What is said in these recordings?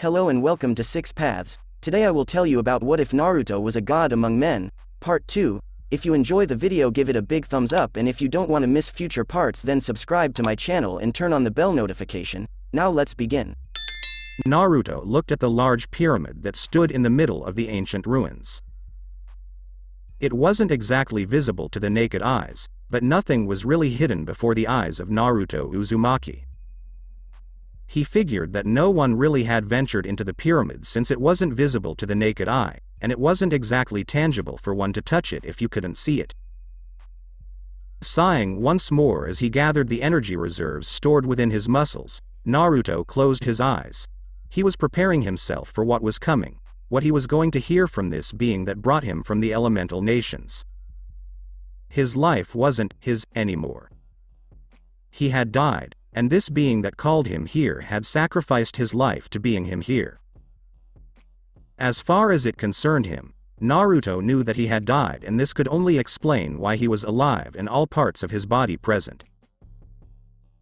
Hello and welcome to 6 Paths. Today I will tell you about what if Naruto was a god among men, part 2. If you enjoy the video, give it a big thumbs up, and if you don't want to miss future parts, then subscribe to my channel and turn on the bell notification. Now let's begin. Naruto looked at the large pyramid that stood in the middle of the ancient ruins. It wasn't exactly visible to the naked eyes, but nothing was really hidden before the eyes of Naruto Uzumaki. He figured that no one really had ventured into the pyramid since it wasn't visible to the naked eye, and it wasn't exactly tangible for one to touch it if you couldn't see it. Sighing once more as he gathered the energy reserves stored within his muscles, Naruto closed his eyes. He was preparing himself for what was coming, what he was going to hear from this being that brought him from the elemental nations. His life wasn't his anymore. He had died, and this being that called him here had sacrificed his life to being him here. As far as it concerned him, Naruto knew that he had died, and this could only explain why he was alive and all parts of his body present.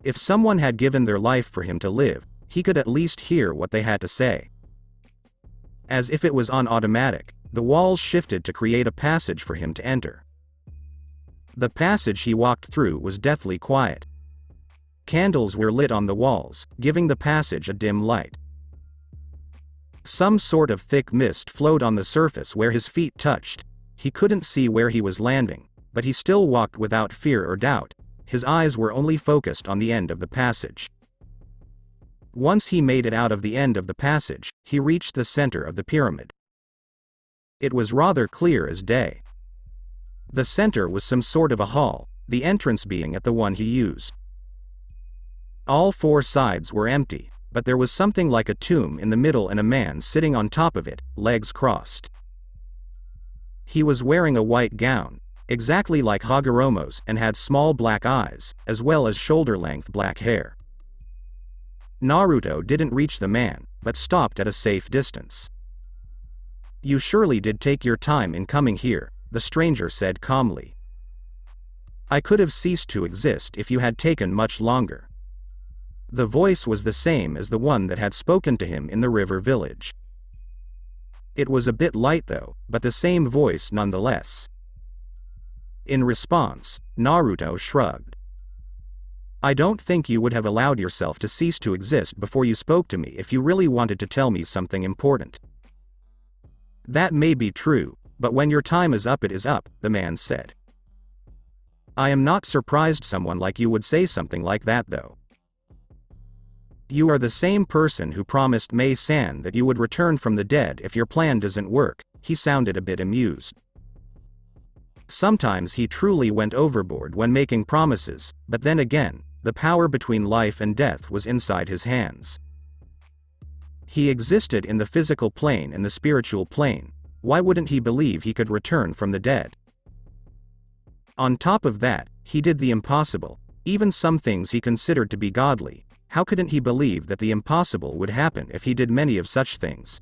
If someone had given their life for him to live, he could at least hear what they had to say. As if it was on automatic, the walls shifted to create a passage for him to enter. The passage he walked through was deathly quiet. Candles were lit on the walls, giving the passage a dim light. Some sort of thick mist flowed on the surface where his feet touched. He couldn't see where he was landing, but he still walked without fear or doubt. His eyes were only focused on the end of the passage. Once he made it out of the end of the passage, he reached the center of the pyramid. It was rather clear as day. The center was some sort of a hall, the entrance being at the one he used. All four sides were empty, but there was something like a tomb in the middle and a man sitting on top of it, legs crossed. He was wearing a white gown, exactly like Hagoromo's, and had small black eyes, as well as shoulder-length black hair. Naruto didn't reach the man, but stopped at a safe distance. "You surely did take your time in coming here," the stranger said calmly. "I could have ceased to exist if you had taken much longer." The voice was the same as the one that had spoken to him in the river village. It was a bit light though, but the same voice nonetheless. In response, Naruto shrugged. "I don't think you would have allowed yourself to cease to exist before you spoke to me if you really wanted to tell me something important." "That may be true, but when your time is up, it is up," the man said. "I am not surprised someone like you would say something like that though. You are the same person who promised Mei-san that you would return from the dead if your plan doesn't work." He sounded a bit amused. Sometimes he truly went overboard when making promises, but then again, the power between life and death was inside his hands. He existed in the physical plane and the spiritual plane. Why wouldn't he believe he could return from the dead? On top of that, he did the impossible, even some things he considered to be godly. How couldn't he believe that the impossible would happen if he did many of such things?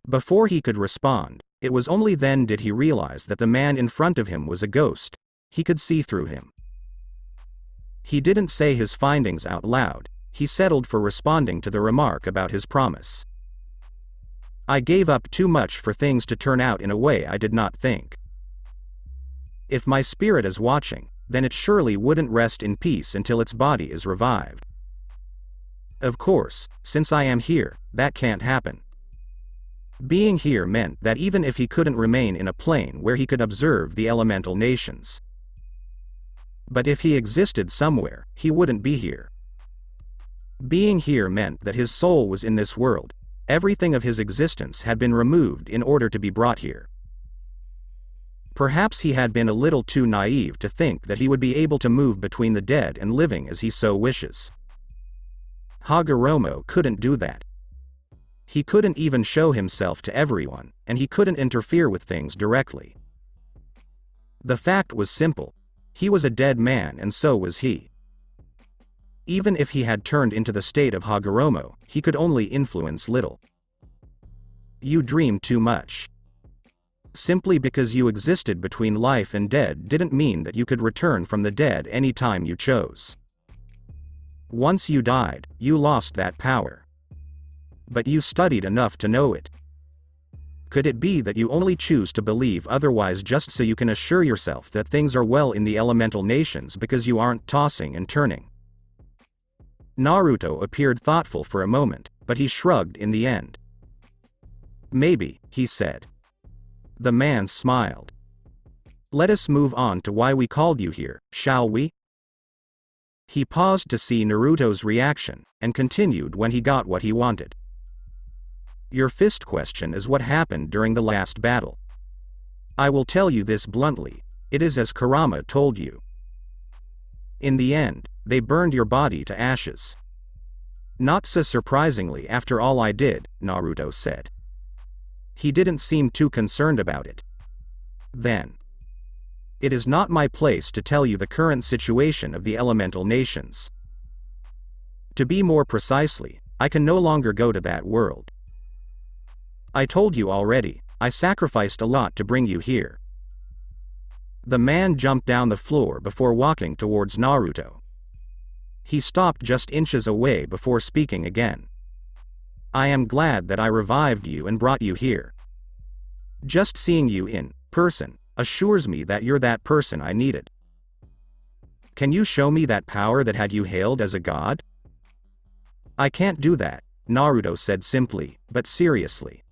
Before he could respond, it was only then did he realize that the man in front of him was a ghost. He could see through him. He didn't say his findings out loud. He settled for responding to the remark about his promise. "I gave up too much for things to turn out in a way I did not think. If my spirit is watching, then it surely wouldn't rest in peace until its body is revived. Of course, since I am here, that can't happen." Being here meant that even if he couldn't remain in a plane where he could observe the elemental nations. But if he existed somewhere, he wouldn't be here. Being here meant that his soul was in this world. Everything of his existence had been removed in order to be brought here. Perhaps he had been a little too naive to think that he would be able to move between the dead and living as he so wishes. Hagoromo couldn't do that. He couldn't even show himself to everyone, and he couldn't interfere with things directly. The fact was simple. He was a dead man, and so was he. Even if he had turned into the state of Hagoromo, he could only influence little. "You dream too much. Simply because you existed between life and dead didn't mean that you could return from the dead any time you chose. Once you died, you lost that power. But you studied enough to know it. Could it be that you only choose to believe otherwise just so you can assure yourself that things are well in the elemental nations because you aren't tossing and turning? Naruto appeared thoughtful for a moment, but he shrugged in the end. Maybe, he said. The man smiled. Let us move on to why we called you here, shall we? He paused to see Naruto's reaction, and continued when he got what he wanted. Your fist question is what happened during the last battle. I will tell you this bluntly, it is as Kurama told you. In the end, they burned your body to ashes. Not so surprisingly after all I did, Naruto said. He didn't seem too concerned about it. Then. It is not my place to tell you the current situation of the elemental nations. To be more precisely, I can no longer go to that world. I told you already, I sacrificed a lot to bring you here. The man jumped down the floor before walking towards Naruto. He stopped just inches away before speaking again. I am glad that I revived you and brought you here. Just seeing you in person assures me that you're that person I needed. Can you show me that power that had you hailed as a god? I can't do that, Naruto said simply, but seriously.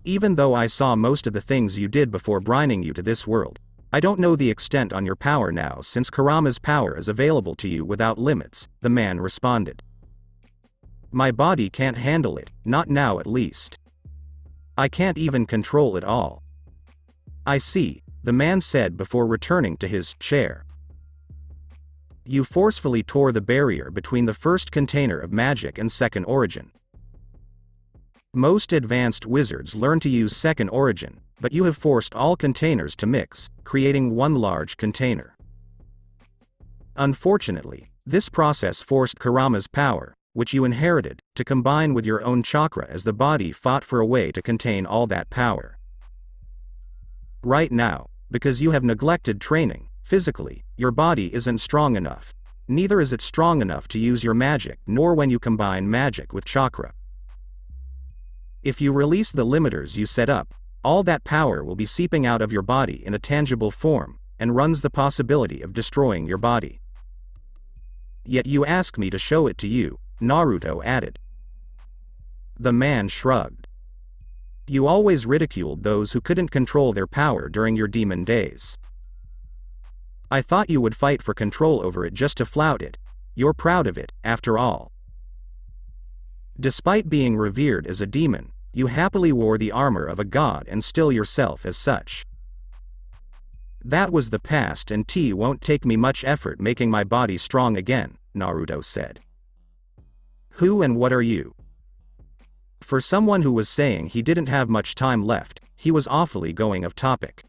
Even though I saw most of the things you did before brining you to this world, I don't know the extent on your power now since Kurama's power is available to you without limits, the man responded. My body can't handle it, not now at least. I can't even control it all. I see, the man said before returning to his chair. You forcefully tore the barrier between the first container of magic and second origin. Most advanced wizards learn to use second origin, but you have forced all containers to mix, creating one large container. Unfortunately, this process forced Kurama's power, which you inherited, to combine with your own chakra as the body fought for a way to contain all that power. Right now, because you have neglected training, physically, your body isn't strong enough. Neither is it strong enough to use your magic, nor when you combine magic with chakra. If you release the limiters you set up, all that power will be seeping out of your body in a tangible form, and runs the possibility of destroying your body. Yet you ask me to show it to you, Naruto added. The man shrugged. You always ridiculed those who couldn't control their power during your demon days. I thought you would fight for control over it just to flout it. You're proud of it, after all. Despite being revered as a demon, you happily wore the armor of a god and still yourself as such. That was the past and it won't take me much effort making my body strong again, Naruto said. Who and what are you? For someone who was saying he didn't have much time left, he was awfully going off topic.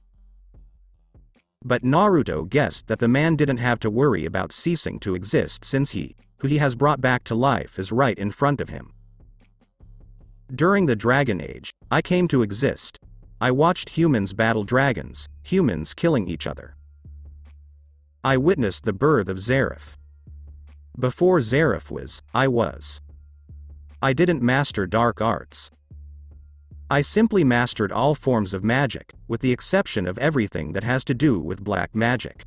But Naruto guessed that the man didn't have to worry about ceasing to exist since he, who he has brought back to life, is right in front of him. During the Dragon Age, I came to exist. I watched humans battle dragons, humans killing each other. I witnessed the birth of Zareth. Before Zareth was, I was. I didn't master dark arts. I simply mastered all forms of magic, with the exception of everything that has to do with black magic.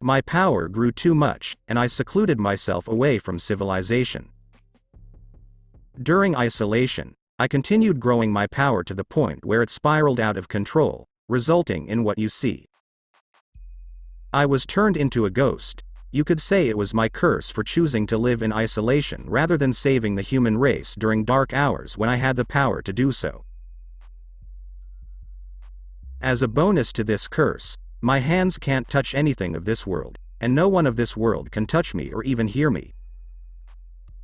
My power grew too much, and I secluded myself away from civilization. During isolation, I continued growing my power to the point where it spiraled out of control, resulting in what you see. I was turned into a ghost. You could say it was my curse for choosing to live in isolation rather than saving the human race during dark hours when I had the power to do so. As a bonus to this curse, my hands can't touch anything of this world, and no one of this world can touch me or even hear me.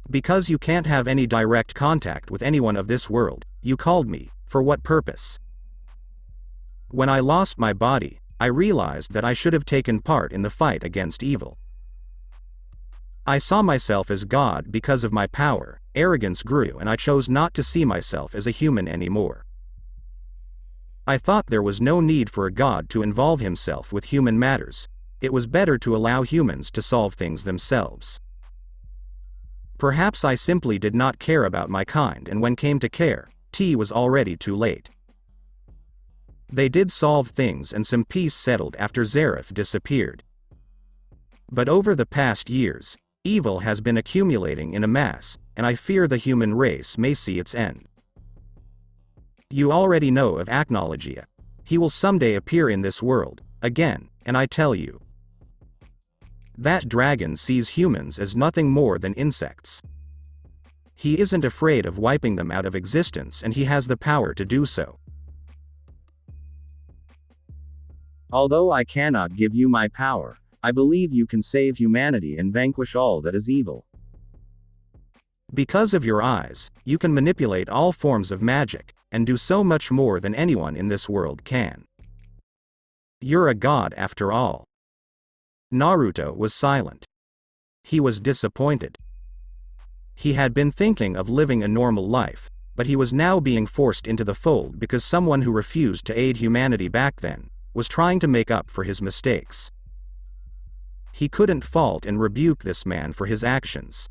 Because you can't have any direct contact with anyone of this world, you called me, for what purpose? When I lost my body, I realized that I should have taken part in the fight against evil. I saw myself as God because of my power, arrogance grew and I chose not to see myself as a human anymore. I thought there was no need for a god to involve himself with human matters. It was better to allow humans to solve things themselves. Perhaps I simply did not care about my kind, and when came to care, tea was already too late. They did solve things and some peace settled after Zancrow disappeared. But over the past years, evil has been accumulating in a mass, and I fear the human race may see its end. You already know of Magnolia. He will someday appear in this world, again, and I tell you. That dragon sees humans as nothing more than insects. He isn't afraid of wiping them out of existence, and he has the power to do so. Although I cannot give you my power, I believe you can save humanity and vanquish all that is evil. Because of your eyes, you can manipulate all forms of magic, and do so much more than anyone in this world can. You're a god after all. Naruto was silent. He was disappointed. He had been thinking of living a normal life, but he was now being forced into the fold because someone who refused to aid humanity back then was trying to make up for his mistakes. He couldn't fault and rebuke this man for his actions.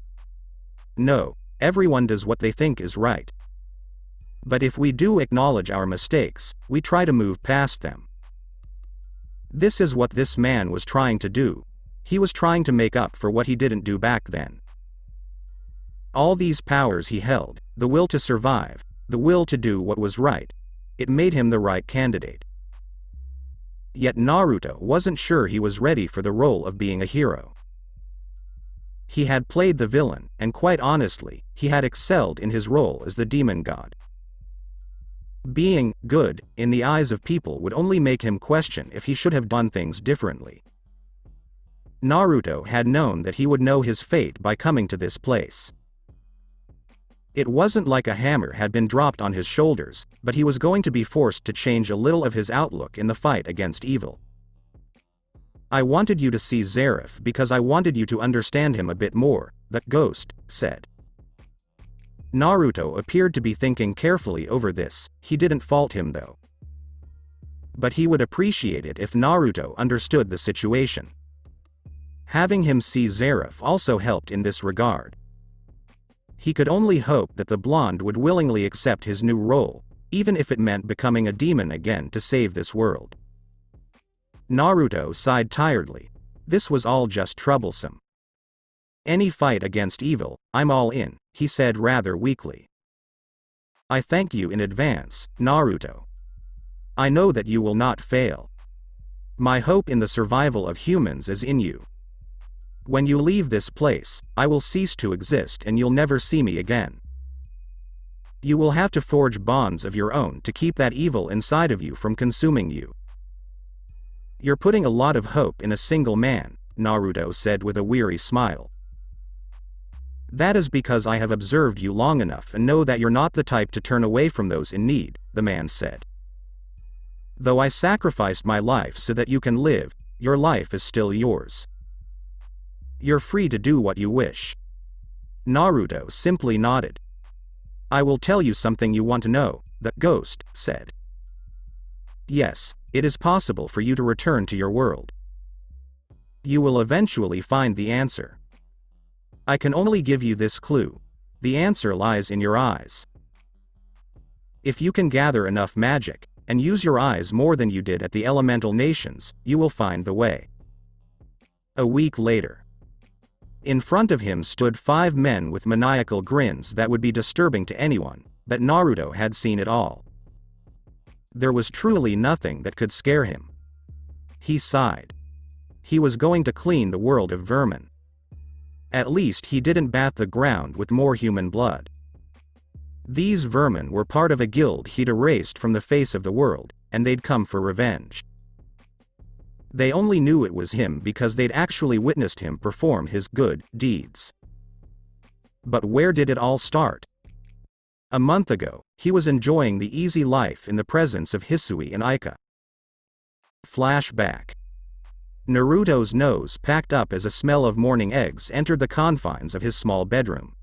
No, everyone does what they think is right. But if we do acknowledge our mistakes, we try to move past them. This is what this man was trying to do. He was trying to make up for what he didn't do back then. All these powers he held, the will to survive, the will to do what was right, it made him the right candidate. Yet Naruto wasn't sure he was ready for the role of being a hero. He had played the villain, and quite honestly, he had excelled in his role as the demon god. Being good in the eyes of people would only make him question if he should have done things differently. Naruto had known that he would know his fate by coming to this place. It wasn't like a hammer had been dropped on his shoulders, but he was going to be forced to change a little of his outlook in the fight against evil. I wanted you to see Zancrow because I wanted you to understand him a bit more, the ghost said. Naruto appeared to be thinking carefully over this. He didn't fault him though. But he would appreciate it if Naruto understood the situation. Having him see Zancrow also helped in this regard. He could only hope that the blonde would willingly accept his new role, even if it meant becoming a demon again to save this world. Naruto sighed tiredly. This was all just troublesome. Any fight against evil, I'm all in, he said rather weakly. I thank you in advance, Naruto. I know that you will not fail. My hope in the survival of humans is in you. When you leave this place, I will cease to exist and you'll never see me again. You will have to forge bonds of your own to keep that evil inside of you from consuming you. You're putting a lot of hope in a single man, Naruto said with a weary smile. That is because I have observed you long enough and know that you're not the type to turn away from those in need, the man said. Though I sacrificed my life so that you can live, your life is still yours. You're free to do what you wish. Naruto simply nodded. I will tell you something you want to know, the ghost said. Yes, it is possible for you to return to your world. You will eventually find the answer. I can only give you this clue. The answer lies in your eyes. If you can gather enough magic, and use your eyes more than you did at the elemental nations, you will find the way. A week later. In front of him stood 5 men with maniacal grins that would be disturbing to anyone, but Naruto had seen it all. There was truly nothing that could scare him. He sighed. He was going to clean the world of vermin. At least he didn't bath the ground with more human blood. These vermin were part of a guild he'd erased from the face of the world, and they'd come for revenge. They only knew it was him because they'd actually witnessed him perform his good deeds. But where did it all start? A month ago, he was enjoying the easy life in the presence of Hissui and Aika. Flashback. Naruto's nose packed up as a smell of morning eggs entered the confines of his small bedroom.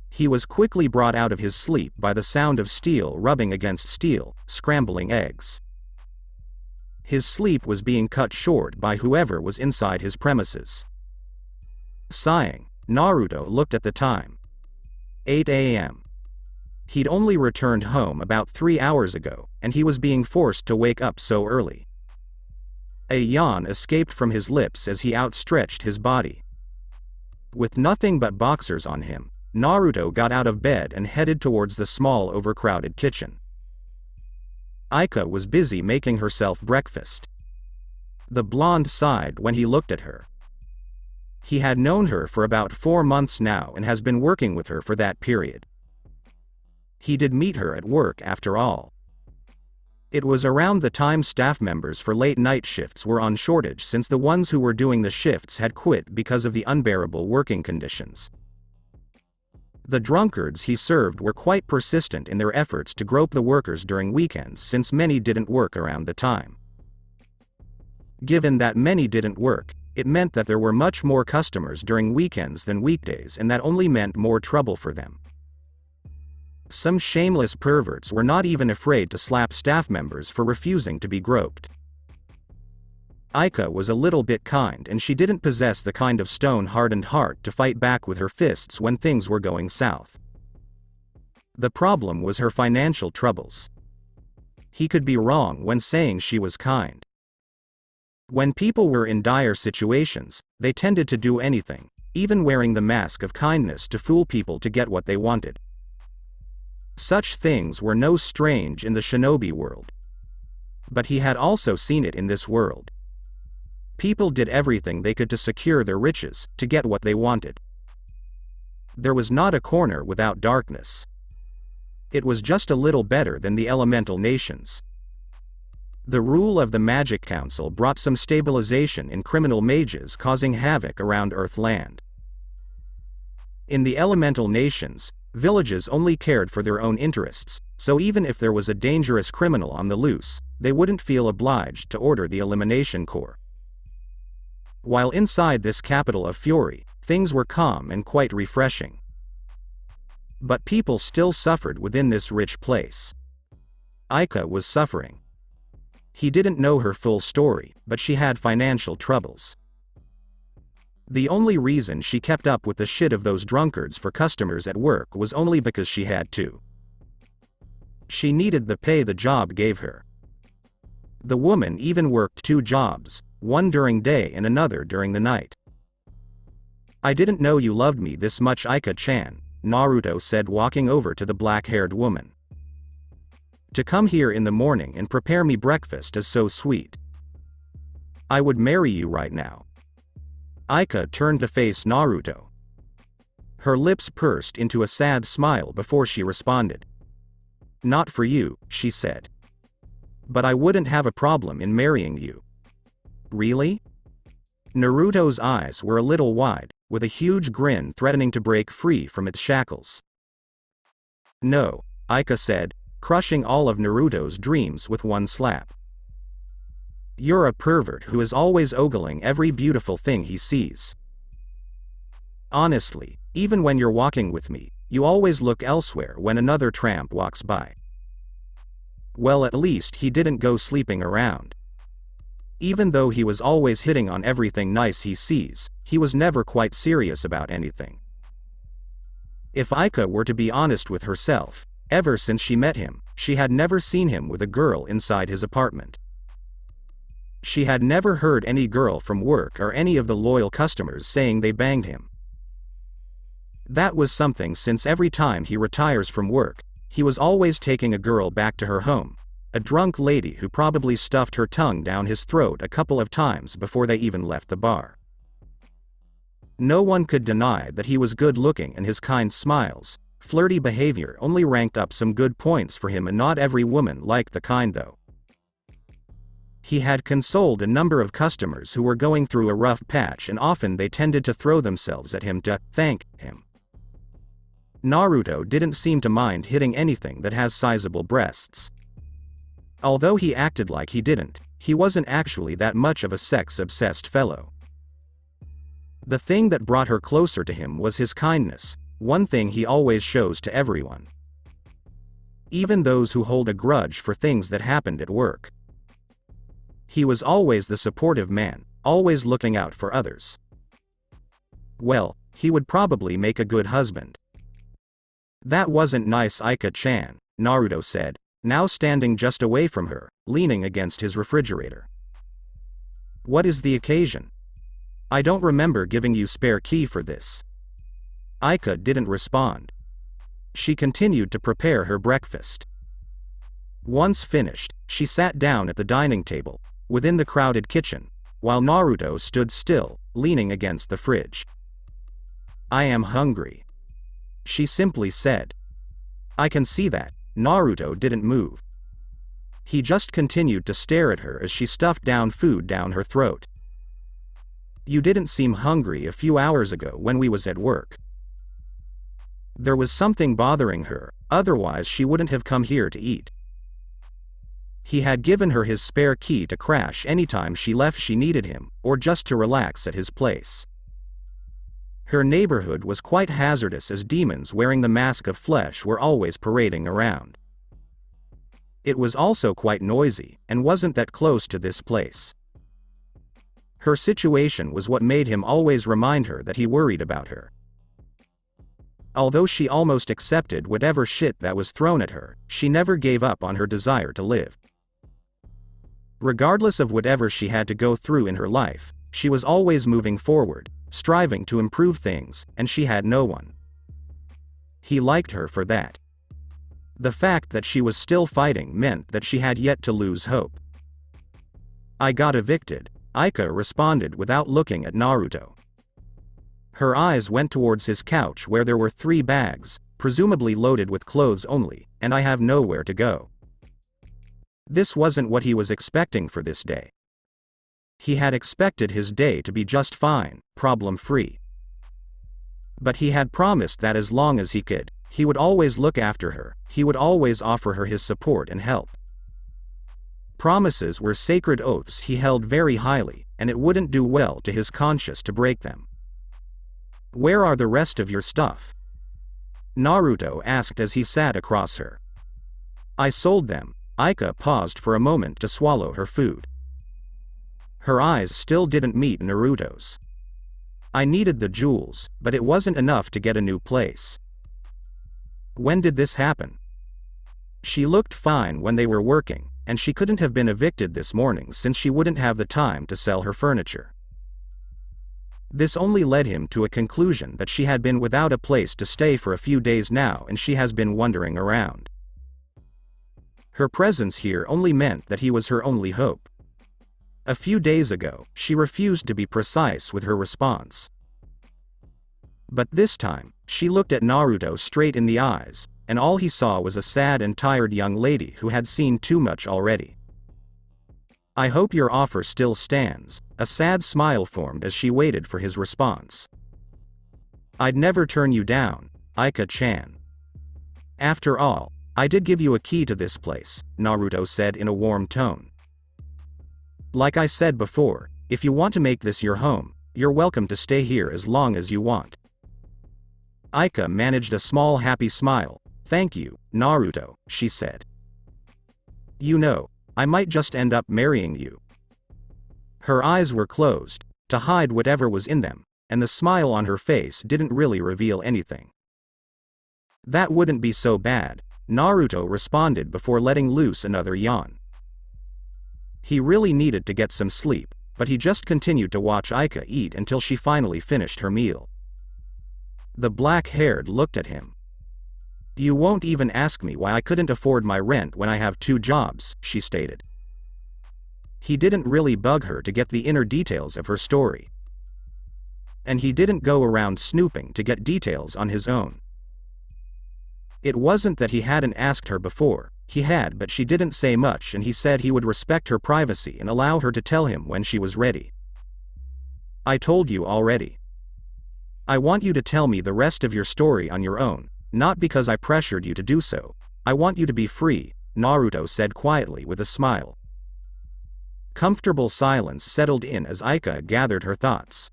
He was quickly brought out of his sleep by the sound of steel rubbing against steel, scrambling eggs. His sleep was being cut short by whoever was inside his premises. Sighing, Naruto looked at the time. 8 a.m. He'd only returned home about 3 hours ago, and he was being forced to wake up so early. A yawn escaped from his lips as he outstretched his body. With nothing but boxers on him, Naruto got out of bed and headed towards the small overcrowded kitchen. Aika was busy making herself breakfast. The blonde sighed when he looked at her. He had known her for about 4 months now and has been working with her for that period. He did meet her at work after all. It was around the time staff members for late night shifts were on shortage since the ones who were doing the shifts had quit because of the unbearable working conditions. The drunkards he served were quite persistent in their efforts to grope the workers during weekends since many didn't work around the time. Given that many didn't work, it meant that there were much more customers during weekends than weekdays, and that only meant more trouble for them. Some shameless perverts were not even afraid to slap staff members for refusing to be groped. Aika was a little bit kind, and she didn't possess the kind of stone-hardened heart to fight back with her fists when things were going south. The problem was her financial troubles. He could be wrong when saying she was kind. When people were in dire situations, they tended to do anything, even wearing the mask of kindness to fool people to get what they wanted. Such things were no strange in the shinobi world. But he had also seen it in this world. People did everything they could to secure their riches, to get what they wanted. There was not a corner without darkness. It was just a little better than the elemental nations. The rule of the Magic Council brought some stabilization in criminal mages causing havoc around Earthland. In the elemental nations, villages only cared for their own interests, so even if there was a dangerous criminal on the loose, they wouldn't feel obliged to order the elimination corps. While inside this capital of fury, things were calm and quite refreshing. But people still suffered within this rich place. Aika was suffering. He didn't know her full story, but she had financial troubles. The only reason she kept up with the shit of those drunkards for customers at work was only because she had to. She needed the pay the job gave her. The woman even worked 2 jobs, one during day and another during the night. "I didn't know you loved me this much, Aika-chan," Naruto said, walking over to the black-haired woman. "To come here in the morning and prepare me breakfast is so sweet. I would marry you right now." Aika turned to face Naruto. Her lips pursed into a sad smile before she responded. "Not for you," she said. "But I wouldn't have a problem in marrying you." "Really?" Naruto's eyes were a little wide, with a huge grin threatening to break free from its shackles. "No," Aika said, crushing all of Naruto's dreams with one slap. "You're a pervert who is always ogling every beautiful thing he sees. Honestly, even when you're walking with me, you always look elsewhere when another tramp walks by." Well, at least he didn't go sleeping around. Even though he was always hitting on everything nice he sees, he was never quite serious about anything. If Aika were to be honest with herself, ever since she met him, she had never seen him with a girl inside his apartment. She had never heard any girl from work or any of the loyal customers saying they banged him. That was something, since every time he retires from work, he was always taking a girl back to her home, a drunk lady who probably stuffed her tongue down his throat a couple of times before they even left the bar. No one could deny that he was good-looking, and his kind smiles, flirty behavior only ranked up some good points for him, and not every woman liked the kind though. He had consoled a number of customers who were going through a rough patch, and often they tended to throw themselves at him to thank him. Naruto didn't seem to mind hitting anything that has sizable breasts. Although he acted like he didn't, he wasn't actually that much of a sex-obsessed fellow. The thing that brought her closer to him was his kindness, one thing he always shows to everyone. Even those who hold a grudge for things that happened at work. He was always the supportive man, always looking out for others. Well, He would probably make a good husband. That wasn't nice, Aika-chan, Naruto said, now standing just away from her, leaning against his refrigerator. What is the occasion? I don't remember giving you spare key for this. Aika didn't respond. She continued to prepare her breakfast. Once finished, she sat down at the dining table, within the crowded kitchen, while Naruto stood still, leaning against the fridge. I am hungry, she simply said. I can see that. Naruto didn't move. He just continued to stare at her as she stuffed down food down her throat. You didn't seem hungry a few hours ago when we was at work. There was something bothering her, otherwise she wouldn't have come here to eat. He had given her his spare key to crash anytime she left she needed him, or just to relax at his place. Her neighborhood was quite hazardous as demons wearing the mask of flesh were always parading around. It was also quite noisy, and wasn't that close to this place. Her situation was what made him always remind her that he worried about her. Although she almost accepted whatever shit that was thrown at her, she never gave up on her desire to live. Regardless of whatever she had to go through in her life, she was always moving forward, striving to improve things, and she had no one. He liked her for that. The fact that she was still fighting meant that she had yet to lose hope. I got evicted, Aika responded without looking at Naruto. Her eyes went towards his couch where there were 3 bags, presumably loaded with clothes only, and I have nowhere to go. This wasn't what he was expecting for this day. He had expected his day to be just fine, problem-free. But he had promised that as long as he could, he would always look after her, he would always offer her his support and help. Promises were sacred oaths he held very highly, and it wouldn't do well to his conscience to break them. Where are the rest of your stuff? Naruto asked as he sat across her. I sold them. Aika paused for a moment to swallow her food. Her eyes still didn't meet Naruto's. I needed the jewels, but it wasn't enough to get a new place. When did this happen? She looked fine when they were working, and she couldn't have been evicted this morning since she wouldn't have the time to sell her furniture. This only led him to a conclusion that she had been without a place to stay for a few days now and she has been wandering around. Her presence here only meant that he was her only hope. A few days ago, she refused to be precise with her response. But this time, she looked at Naruto straight in the eyes, and all he saw was a sad and tired young lady who had seen too much already. I hope your offer still stands. A sad smile formed as she waited for his response. I'd never turn you down, Aika-chan. After all, I did give you a key to this place, Naruto said in a warm tone. Like I said before, if you want to make this your home, you're welcome to stay here as long as you want. Aika managed a small happy smile. Thank you, Naruto, she said. You know, I might just end up marrying you. Her eyes were closed, to hide whatever was in them, and the smile on her face didn't really reveal anything. That wouldn't be so bad, Naruto responded before letting loose another yawn. He really needed to get some sleep, but he just continued to watch Aika eat until she finally finished her meal. The black-haired looked at him. You won't even ask me why I couldn't afford my rent when I have 2 jobs, she stated. He didn't really bug her to get the inner details of her story. And he didn't go around snooping to get details on his own. It wasn't that he hadn't asked her before, he had, but she didn't say much and he said he would respect her privacy and allow her to tell him when she was ready. I told you already. I want you to tell me the rest of your story on your own, not because I pressured you to do so. I want you to be free, Naruto said quietly with a smile. Comfortable silence settled in as Aika gathered her thoughts.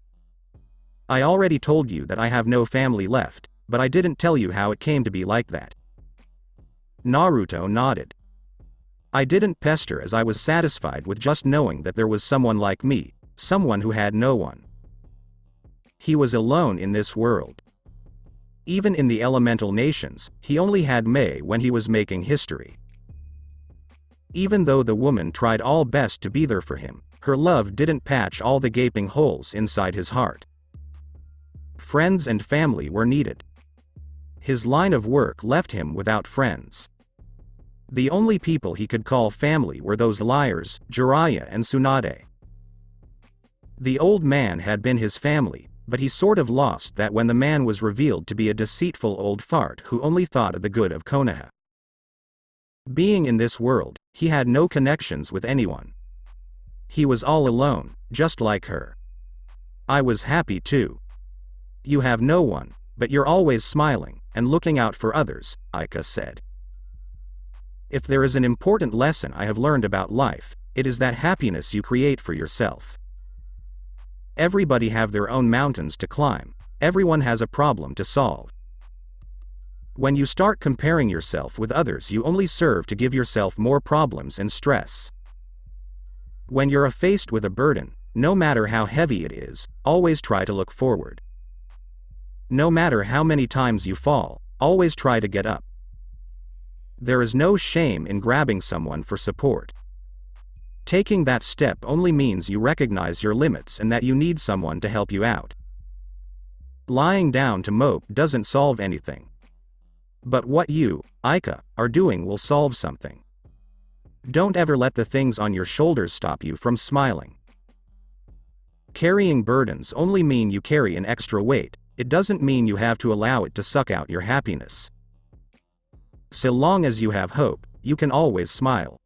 I already told you that I have no family left, but I didn't tell you how it came to be like that. Naruto nodded. I didn't pester as I was satisfied with just knowing that there was someone like me, someone who had no one. He was alone in this world. Even in the elemental nations, he only had Mei when he was making history. Even though the woman tried all best to be there for him, her love didn't patch all the gaping holes inside his heart. Friends and family were needed. His line of work left him without friends. The only people he could call family were those liars, Jiraiya and Tsunade. The old man had been his family, but he sort of lost that when the man was revealed to be a deceitful old fart who only thought of the good of Konoha. Being in this world, he had no connections with anyone. He was all alone, just like her. I was happy too. You have no one, but you're always smiling, and looking out for others, Aika said. If there is an important lesson I have learned about life, it is that happiness you create for yourself. Everybody have their own mountains to climb, everyone has a problem to solve. When you start comparing yourself with others, you only serve to give yourself more problems and stress. When you're faced with a burden, no matter how heavy it is, always try to look forward. No matter how many times you fall, always try to get up. There is no shame in grabbing someone for support. Taking that step only means you recognize your limits and that you need someone to help you out. Lying down to mope doesn't solve anything. But what you, Aika, are doing will solve something. Don't ever let the things on your shoulders stop you from smiling. Carrying burdens only mean you carry an extra weight, it doesn't mean you have to allow it to suck out your happiness. So long as you have hope, you can always smile.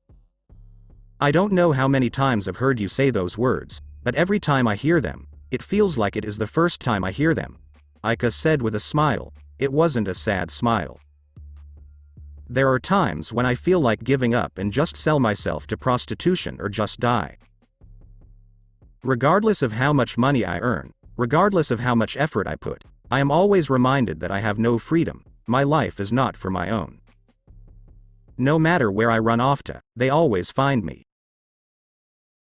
I don't know how many times I've heard you say those words, but every time I hear them, it feels like it is the first time I hear them, Aika said with a smile. It wasn't a sad smile. There are times when I feel like giving up and just sell myself to prostitution or just die. Regardless of how much money I earn, regardless of how much effort I put, I am always reminded that I have no freedom, my life is not for my own. No matter where I run off to, they always find me.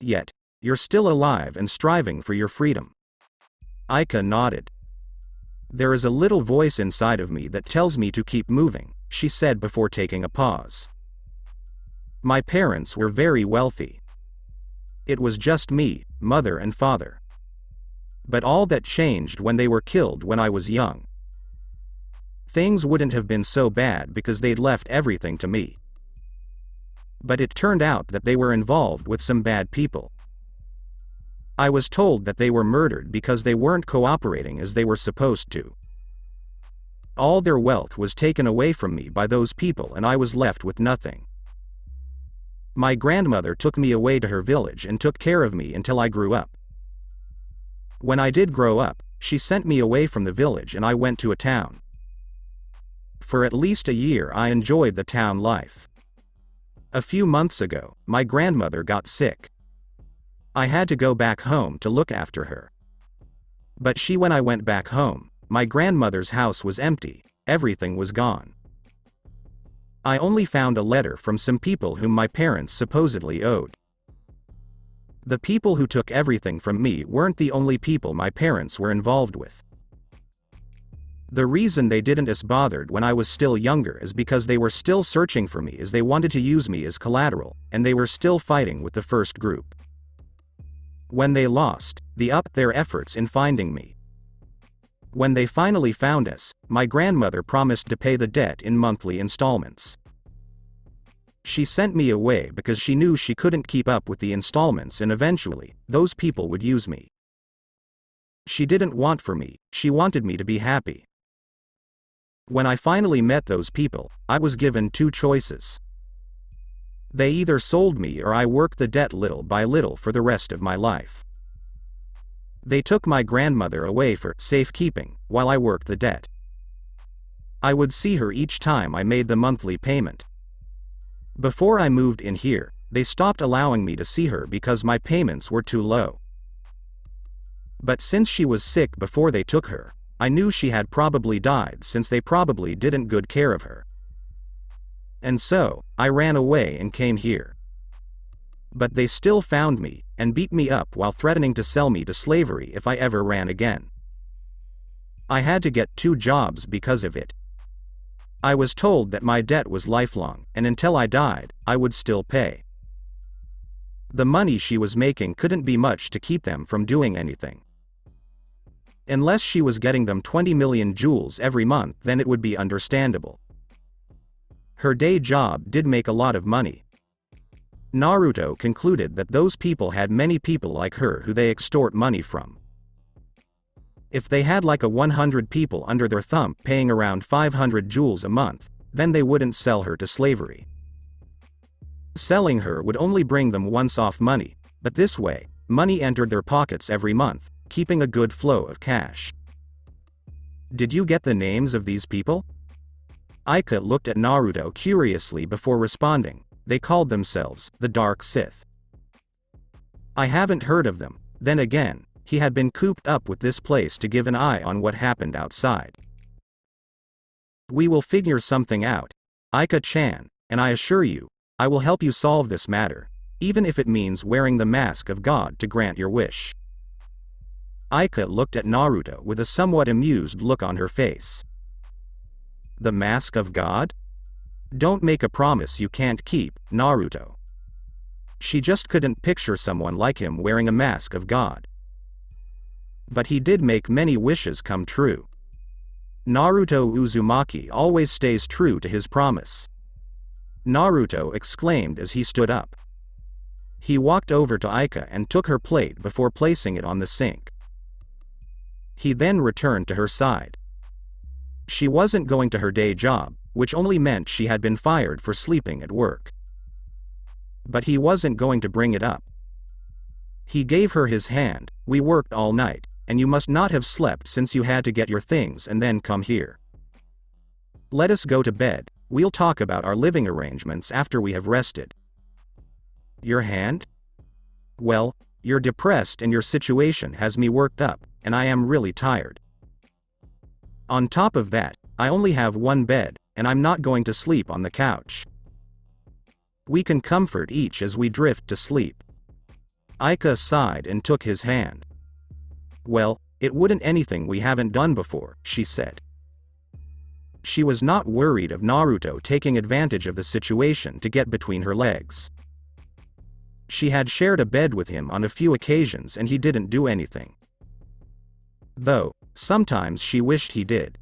Yet, you're still alive and striving for your freedom. Aika nodded. There is a little voice inside of me that tells me to keep moving, she said before taking a pause. My parents were very wealthy. It was just me, mother and father. But all that changed when they were killed when I was young. Things wouldn't have been so bad because they'd left everything to me. But it turned out that they were involved with some bad people. I was told that they were murdered because they weren't cooperating as they were supposed to. All their wealth was taken away from me by those people and I was left with nothing. My grandmother took me away to her village and took care of me until I grew up. When I did grow up, she sent me away from the village and I went to a town. For at least a year I enjoyed the town life. A few months ago, my grandmother got sick. I had to go back home to look after her. But when I went back home, my grandmother's house was empty, everything was gone. I only found a letter from some people whom my parents supposedly owed. The people who took everything from me weren't the only people my parents were involved with. The reason they didn't as bothered when I was still younger is because they were still searching for me as they wanted to use me as collateral, and they were still fighting with the first group. When they lost, they upped their efforts in finding me. When they finally found us, my grandmother promised to pay the debt in monthly installments. She sent me away because she knew she couldn't keep up with the installments and eventually, those people would use me. She didn't want for me, she wanted me to be happy. When I finally met those people, I was given two choices. They either sold me or I worked the debt little by little for the rest of my life. They took my grandmother away for safekeeping, while I worked the debt. I would see her each time I made the monthly payment. Before I moved in here, they stopped allowing me to see her because my payments were too low. But since she was sick before they took her, I knew she had probably died since they probably didn't good care of her. And so, I ran away and came here. But they still found me, and beat me up while threatening to sell me to slavery if I ever ran again. I had to get 2 jobs because of it. I was told that my debt was lifelong, and until I died, I would still pay. The money she was making couldn't be much to keep them from doing anything. Unless she was getting them 20 million jewels every month, then it would be understandable. Her day job did make a lot of money. Naruto concluded that those people had many people like her who they extort money from. If they had like 100 people under their thumb paying around 500 jewels a month, then they wouldn't sell her to slavery. Selling her would only bring them once-off money, but this way, money entered their pockets every month, keeping a good flow of cash. Did you get the names of these people? Aika looked at Naruto curiously before responding. They called themselves the Dark Sith. I haven't heard of them. Then again, he had been cooped up with this place to give an eye on what happened outside. We will figure something out, Aika-chan, and I assure you, I will help you solve this matter, even if it means wearing the mask of God to grant your wish. Aika looked at Naruto with a somewhat amused look on her face. The mask of God? Don't make a promise you can't keep, Naruto. She just couldn't picture someone like him wearing a mask of God. But he did make many wishes come true. Naruto Uzumaki always stays true to his promise. Naruto exclaimed as he stood up. He walked over to Aika and took her plate before placing it on the sink. He then returned to her side. She wasn't going to her day job, which only meant she had been fired for sleeping at work. But he wasn't going to bring it up. He gave her his hand. We worked all night, and you must not have slept since you had to get your things and then come here. Let us go to bed. We'll talk about our living arrangements after we have rested. Your hand? Well, you're depressed and your situation has me worked up, and I am really tired. On top of that, I only have one bed, and I'm not going to sleep on the couch. We can comfort each as we drift to sleep. Aika sighed and took his hand. Well, it wouldn't anything we haven't done before, she said. She was not worried of Naruto taking advantage of the situation to get between her legs. She had shared a bed with him on a few occasions and he didn't do anything. Though, sometimes she wished he did.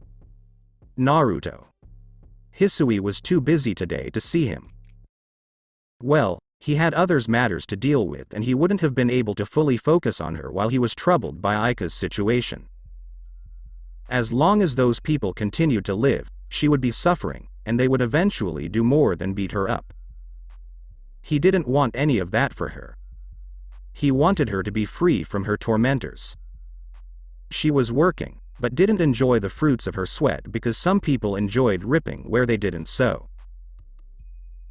Naruto. Hissui was too busy today to see him. Well, he had others matters to deal with and he wouldn't have been able to fully focus on her while he was troubled by Aika's situation. As long as those people continued to live, she would be suffering, and they would eventually do more than beat her up. He didn't want any of that for her. He wanted her to be free from her tormentors. She was working, but didn't enjoy the fruits of her sweat because some people enjoyed ripping where they didn't sow.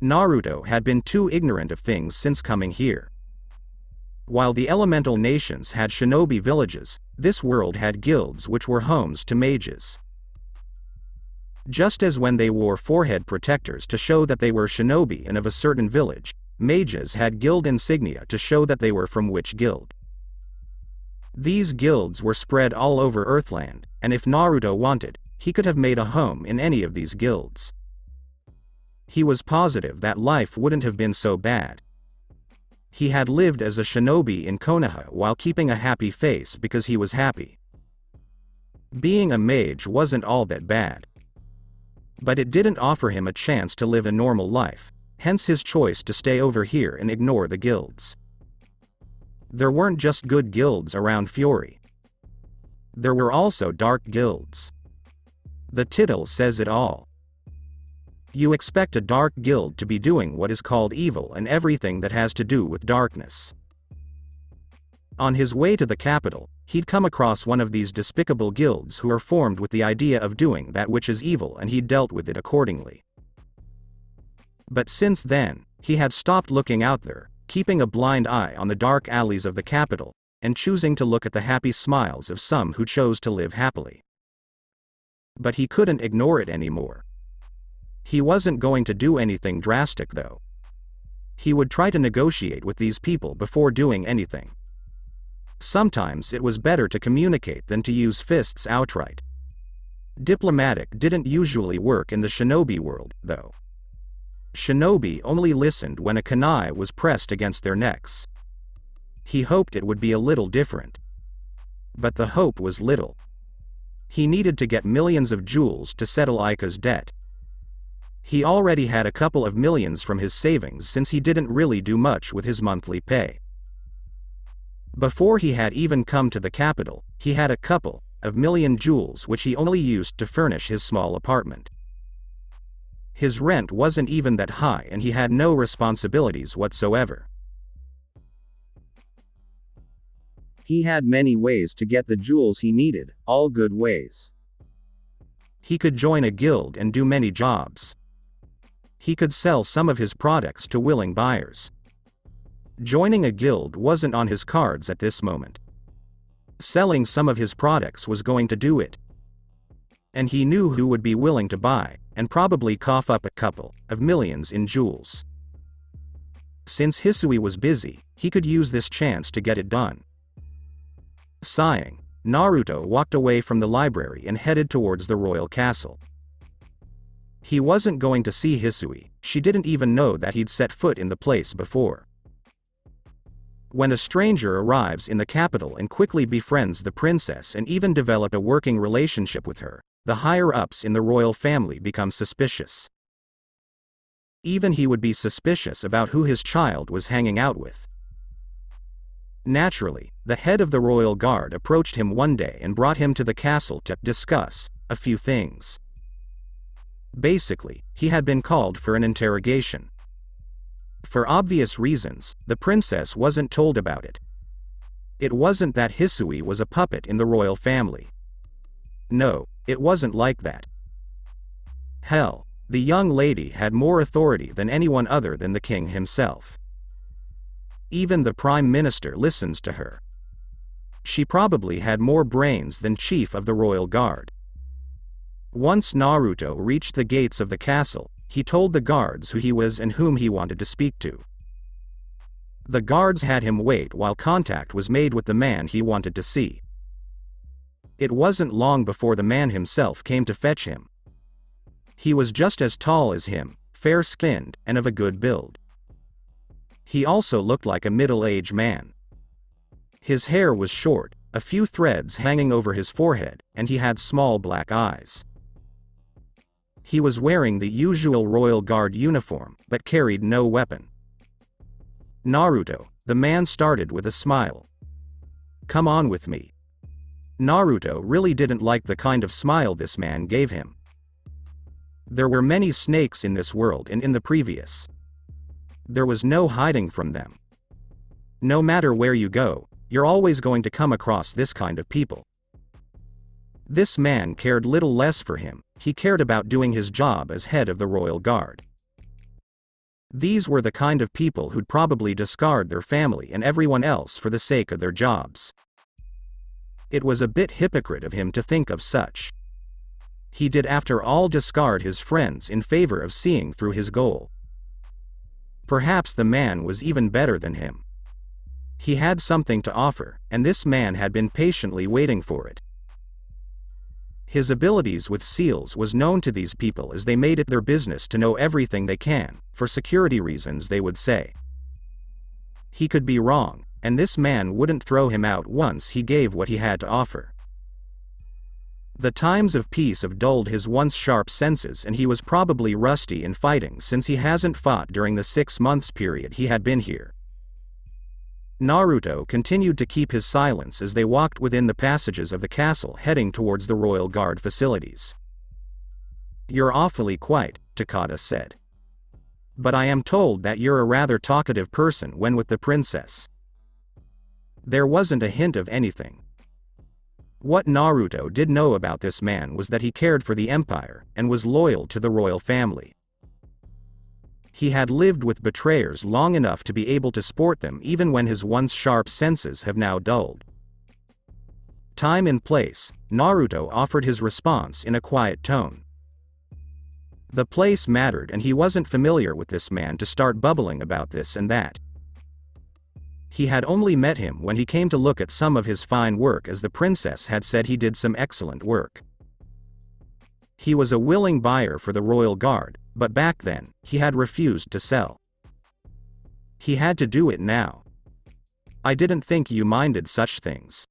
Naruto had been too ignorant of things since coming here. While the elemental nations had shinobi villages, this world had guilds which were homes to mages. Just as when they wore forehead protectors to show that they were shinobi and of a certain village, mages had guild insignia to show that they were from which guild. These guilds were spread all over Earthland, and if Naruto wanted, he could have made a home in any of these guilds. He was positive that life wouldn't have been so bad. He had lived as a shinobi in Konoha while keeping a happy face because he was happy. Being a mage wasn't all that bad. But it didn't offer him a chance to live a normal life, hence his choice to stay over here and ignore the guilds. There weren't just good guilds around Fiori. There were also dark guilds. The title says it all. You expect a dark guild to be doing what is called evil and everything that has to do with darkness. On his way to the capital, he'd come across one of these despicable guilds who are formed with the idea of doing that which is evil and he dealt with it accordingly. But since then, he had stopped looking out there, keeping a blind eye on the dark alleys of the capital, and choosing to look at the happy smiles of some who chose to live happily. But he couldn't ignore it anymore. He wasn't going to do anything drastic though. He would try to negotiate with these people before doing anything. Sometimes it was better to communicate than to use fists outright. Diplomatic didn't usually work in the shinobi world, though. Shinobi only listened when a kunai was pressed against their necks. He hoped it would be a little different. But the hope was little. He needed to get millions of jewels to settle Aika's debt. He already had a couple of millions from his savings since he didn't really do much with his monthly pay. Before he had even come to the capital, he had a couple of million jewels which he only used to furnish his small apartment. His rent wasn't even that high and he had no responsibilities whatsoever. He had many ways to get the jewels he needed, all good ways. He could join a guild and do many jobs. He could sell some of his products to willing buyers. Joining a guild wasn't on his cards at this moment. Selling some of his products was going to do it. And he knew who would be willing to buy, and probably cough up a couple of millions in jewels. Since Hissui was busy, he could use this chance to get it done. Sighing, Naruto walked away from the library and headed towards the royal castle. He wasn't going to see Hissui, she didn't even know that he'd set foot in the place before. When a stranger arrives in the capital and quickly befriends the princess and even develop a working relationship with her, the higher-ups in the royal family become suspicious. Even he would be suspicious about who his child was hanging out with. Naturally, the head of the royal guard approached him one day and brought him to the castle to discuss a few things. Basically, he had been called for an interrogation. For obvious reasons, the princess wasn't told about it. It wasn't that Hissui was a puppet in the royal family. No, it wasn't like that. Hell, the young lady had more authority than anyone other than the king himself. Even the prime minister listens to her. She probably had more brains than chief of the royal guard. Once Naruto reached the gates of the castle, he told the guards who he was and whom he wanted to speak to. The guards had him wait while contact was made with the man he wanted to see. It wasn't long before the man himself came to fetch him. He was just as tall as him, fair-skinned, and of a good build. He also looked like a middle-aged man. His hair was short, a few threads hanging over his forehead, and he had small black eyes. He was wearing the usual royal guard uniform, but carried no weapon. Naruto, the man started with a smile. Come on with me. Naruto really didn't like the kind of smile this man gave him. There were many snakes in this world and in the previous. There was no hiding from them. No matter where you go, you're always going to come across this kind of people. This man cared little less for him, he cared about doing his job as head of the royal guard. These were the kind of people who'd probably discard their family and everyone else for the sake of their jobs. It was a bit hypocrite of him to think of such. He did after all discard his friends in favor of seeing through his goal. Perhaps the man was even better than him. He had something to offer, and this man had been patiently waiting for it. His abilities with seals was known to these people as they made it their business to know everything they can, for security reasons they would say. He could be wrong, and this man wouldn't throw him out once he gave what he had to offer. The times of peace have dulled his once sharp senses and he was probably rusty in fighting since he hasn't fought during the 6 months period he had been here. Naruto continued to keep his silence as they walked within the passages of the castle heading towards the royal guard facilities. You're awfully quiet, Takada said. But I am told that you're a rather talkative person when with the princess. There wasn't a hint of anything. What Naruto did know about this man was that he cared for the empire, and was loyal to the royal family. He had lived with betrayers long enough to be able to sport them even when his once sharp senses have now dulled. Time and place, Naruto offered his response in a quiet tone. The place mattered and he wasn't familiar with this man to start bubbling about this and that. He had only met him when he came to look at some of his fine work as the princess had said he did some excellent work. He was a willing buyer for the royal guard, but back then, he had refused to sell. He had to do it now. I didn't think you minded such things.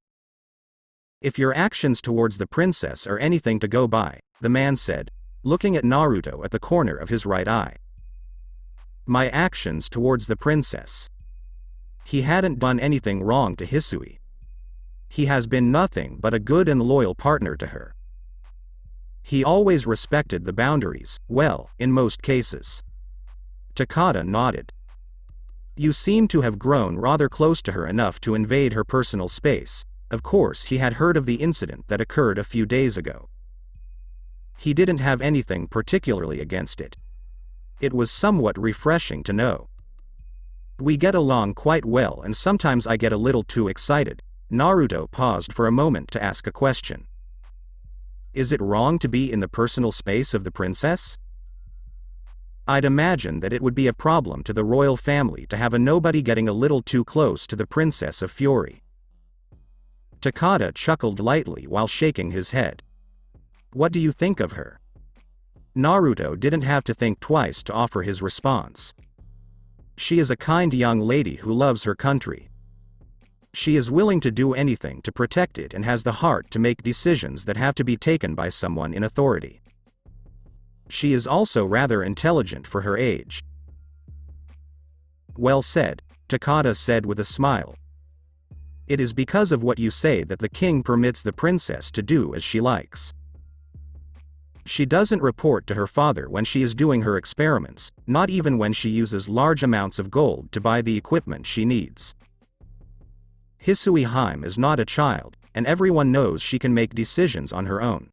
If your actions towards the princess are anything to go by, the man said, looking at Naruto at the corner of his right eye. My actions towards the princess. He hadn't done anything wrong to Hissui. He has been nothing but a good and loyal partner to her. He always respected the boundaries, well, in most cases. Takada nodded. You seem to have grown rather close to her enough to invade her personal space. Of course he had heard of the incident that occurred a few days ago. He didn't have anything particularly against it. It was somewhat refreshing to know. We get along quite well and sometimes I get a little too excited. Naruto paused for a moment to ask a question. Is it wrong to be in the personal space of the princess? I'd imagine that it would be a problem to the royal family to have a nobody getting a little too close to the Princess of Fury. Takada chuckled lightly while shaking his head. What do you think of her? Naruto didn't have to think twice to offer his response. She is a kind young lady who loves her country. She is willing to do anything to protect it and has the heart to make decisions that have to be taken by someone in authority. She is also rather intelligent for her age. Well said, Takada said with a smile. It is because of what you say that the king permits the princess to do as she likes. She doesn't report to her father when she is doing her experiments, not even when she uses large amounts of gold to buy the equipment she needs. Hissui Haim is not a child, and everyone knows she can make decisions on her own.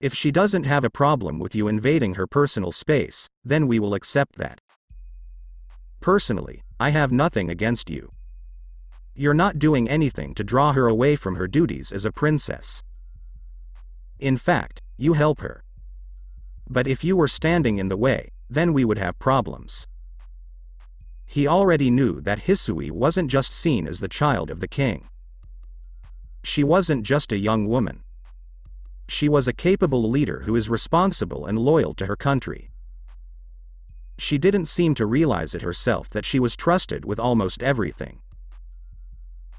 If she doesn't have a problem with you invading her personal space, then we will accept that. Personally, I have nothing against you. You're not doing anything to draw her away from her duties as a princess. In fact, you help her. But if you were standing in the way, then we would have problems. He already knew that Hissui wasn't just seen as the child of the king. She wasn't just a young woman. She was a capable leader who is responsible and loyal to her country. She didn't seem to realize it herself that she was trusted with almost everything.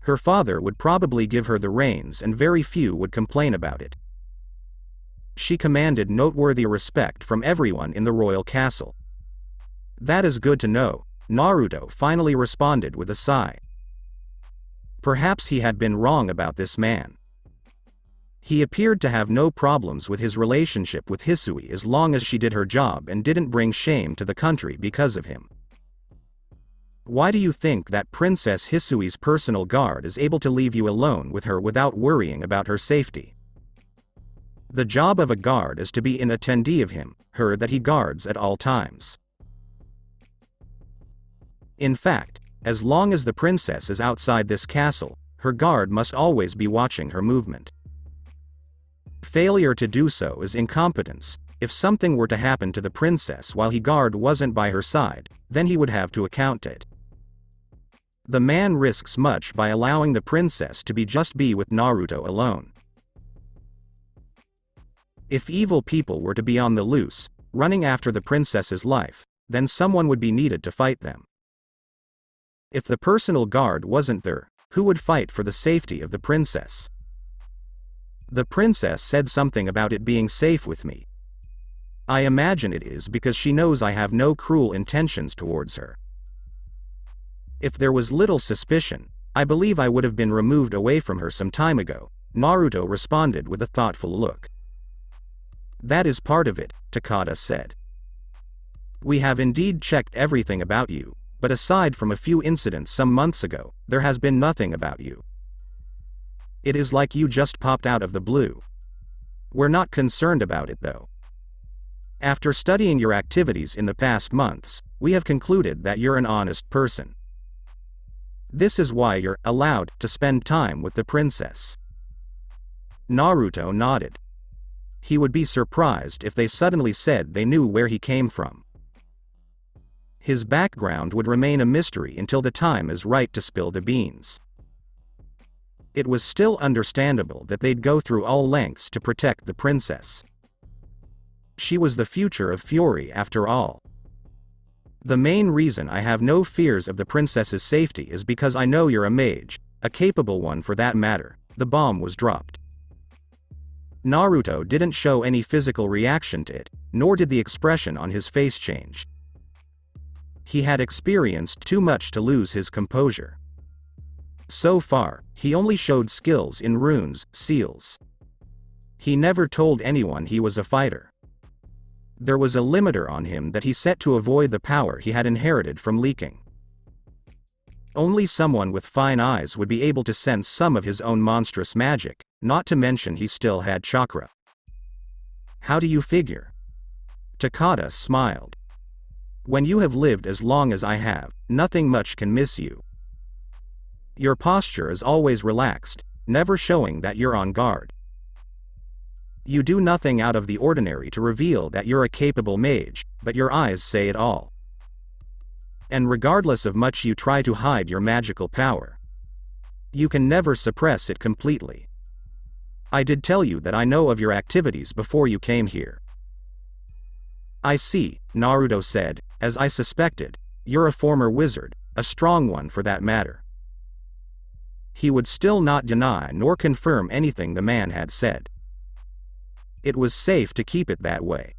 Her father would probably give her the reins and very few would complain about it. She commanded noteworthy respect from everyone in the royal castle. That is good to know, Naruto finally responded with a sigh. Perhaps he had been wrong about this man. He appeared to have no problems with his relationship with Hissui as long as she did her job and didn't bring shame to the country because of him. Why do you think that Princess Hisui's personal guard is able to leave you alone with her without worrying about her safety? The job of a guard is to be an attendee of him, her that he guards at all times. In fact, as long as the princess is outside this castle, her guard must always be watching her movement. Failure to do so is incompetence. If something were to happen to the princess while he guard wasn't by her side, then he would have to account it. The man risks much by allowing the princess to be with Naruto alone. If evil people were to be on the loose, running after the princess's life, then someone would be needed to fight them. If the personal guard wasn't there, who would fight for the safety of the princess? The princess said something about it being safe with me. I imagine it is because she knows I have no cruel intentions towards her. If there was little suspicion, I believe I would have been removed away from her some time ago, Naruto responded with a thoughtful look. That is part of it, Takada said. We have indeed checked everything about you, but aside from a few incidents some months ago, there has been nothing about you. It is like you just popped out of the blue. We're not concerned about it though. After studying your activities in the past months, we have concluded that you're an honest person. This is why you're allowed to spend time with the princess. Naruto nodded. He would be surprised if they suddenly said they knew where he came from. His background would remain a mystery until the time is right to spill the beans. It was still understandable that they'd go through all lengths to protect the princess. She was the future of Fury after all. The main reason I have no fears of the princess's safety is because I know you're a mage, a capable one for that matter. The bomb was dropped. Naruto didn't show any physical reaction to it, nor did the expression on his face change. He had experienced too much to lose his composure. So far, he only showed skills in runes, seals. He never told anyone he was a fighter. There was a limiter on him that he set to avoid the power he had inherited from leaking. Only someone with fine eyes would be able to sense some of his own monstrous magic, not to mention he still had chakra. How do you figure? Takada smiled. When you have lived as long as I have, nothing much can miss you. Your posture is always relaxed, never showing that you're on guard. You do nothing out of the ordinary to reveal that you're a capable mage, but your eyes say it all. And regardless of much you try to hide your magical power, you can never suppress it completely. I did tell you that I know of your activities before you came here. I see, Naruto said, as I suspected, you're a former wizard, a strong one for that matter. He would still not deny nor confirm anything the man had said. It was safe to keep it that way.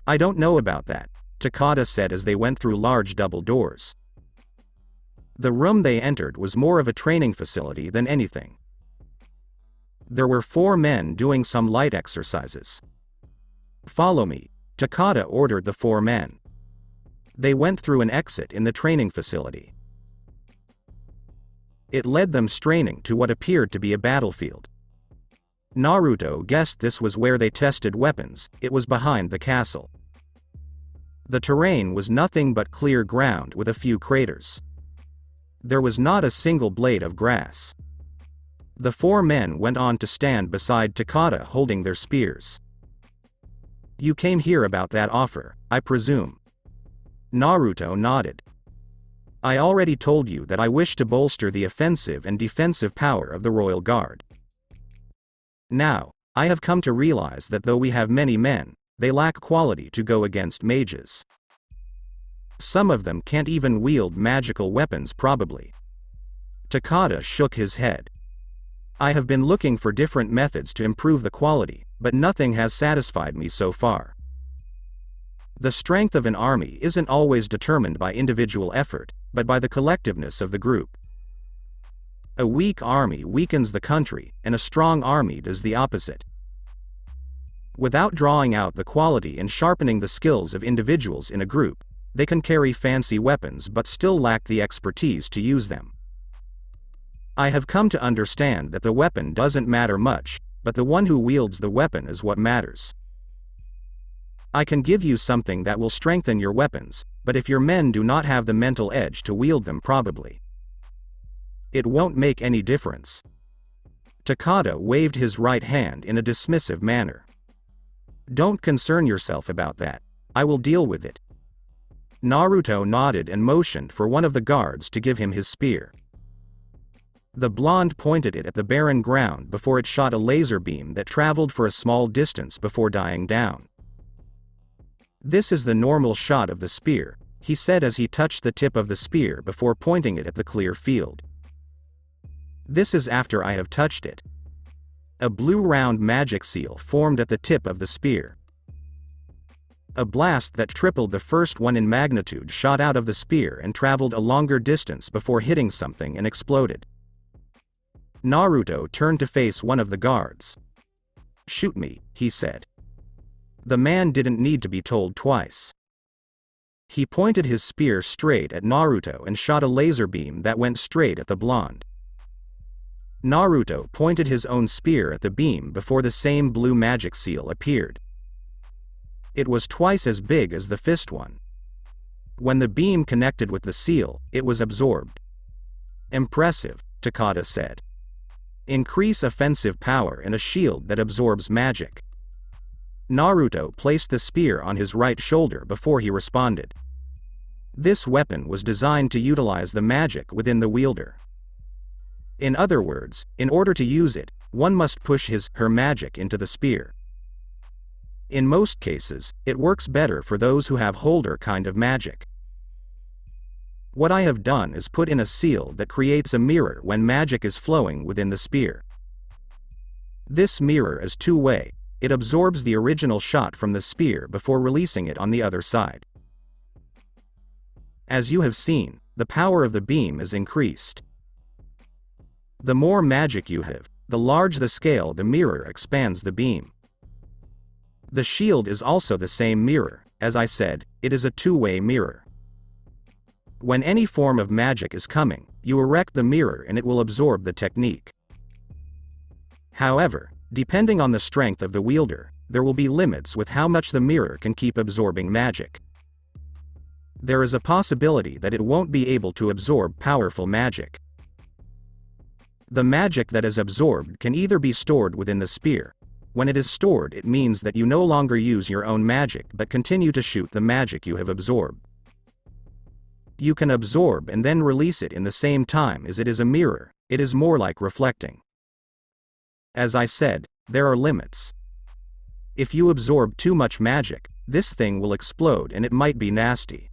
I don't know about that, Takada said as they went through large double doors. The room they entered was more of a training facility than anything. There were 4 men doing some light exercises. Follow me, Takada ordered the 4 men. They went through an exit in the training facility. It led them straining to what appeared to be a battlefield. Naruto guessed this was where they tested weapons. It was behind the castle. The terrain was nothing but clear ground with a few craters. There was not a single blade of grass. The 4 men went on to stand beside Takada holding their spears. You came here about that offer, I presume. Naruto nodded. I already told you that I wish to bolster the offensive and defensive power of the Royal Guard. Now, I have come to realize that though we have many men, they lack quality to go against mages. Some of them can't even wield magical weapons probably. Takada shook his head. I have been looking for different methods to improve the quality, but nothing has satisfied me so far. The strength of an army isn't always determined by individual effort, but by the collectiveness of the group. A weak army weakens the country, and a strong army does the opposite. Without drawing out the quality and sharpening the skills of individuals in a group, they can carry fancy weapons but still lack the expertise to use them. I have come to understand that the weapon doesn't matter much, but the one who wields the weapon is what matters. I can give you something that will strengthen your weapons, but if your men do not have the mental edge to wield them probably, it won't make any difference. Takada waved his right hand in a dismissive manner. Don't concern yourself about that. I will deal with it. Naruto nodded and motioned for one of the guards to give him his spear. The blonde pointed it at the barren ground before it shot a laser beam that traveled for a small distance before dying down. This is the normal shot of the spear, he said as he touched the tip of the spear before pointing it at the clear field. This is after I have touched it. A blue round magic seal formed at the tip of the spear. A blast that tripled the first one in magnitude shot out of the spear and traveled a longer distance before hitting something and exploded. Naruto turned to face one of the guards. Shoot me, he said. The man didn't need to be told twice. He pointed his spear straight at Naruto and shot a laser beam that went straight at the blonde. Naruto pointed his own spear at the beam before the same blue magic seal appeared. It was twice as big as the fist one. When the beam connected with the seal, it was absorbed. Impressive, Takada said. Increase offensive power in a shield that absorbs magic. Naruto placed the spear on his right shoulder before he responded. This weapon was designed to utilize the magic within the wielder. In other words, in order to use it, one must push her magic into the spear. In most cases, it works better for those who have holder kind of magic. What I have done is put in a seal that creates a mirror when magic is flowing within the spear. This mirror is two-way, it absorbs the original shot from the spear before releasing it on the other side. As you have seen, the power of the beam is increased. The more magic you have, the larger the scale the mirror expands the beam. The shield is also the same mirror, as I said, it is a two-way mirror. When any form of magic is coming, you erect the mirror and it will absorb the technique. However, depending on the strength of the wielder, there will be limits with how much the mirror can keep absorbing magic. There is a possibility that it won't be able to absorb powerful magic. The magic that is absorbed can either be stored within the spear. When it is stored, it means that you no longer use your own magic but continue to shoot the magic you have absorbed. You can absorb and then release it in the same time as it is a mirror, it is more like reflecting. As I said, there are limits. If you absorb too much magic, this thing will explode and it might be nasty.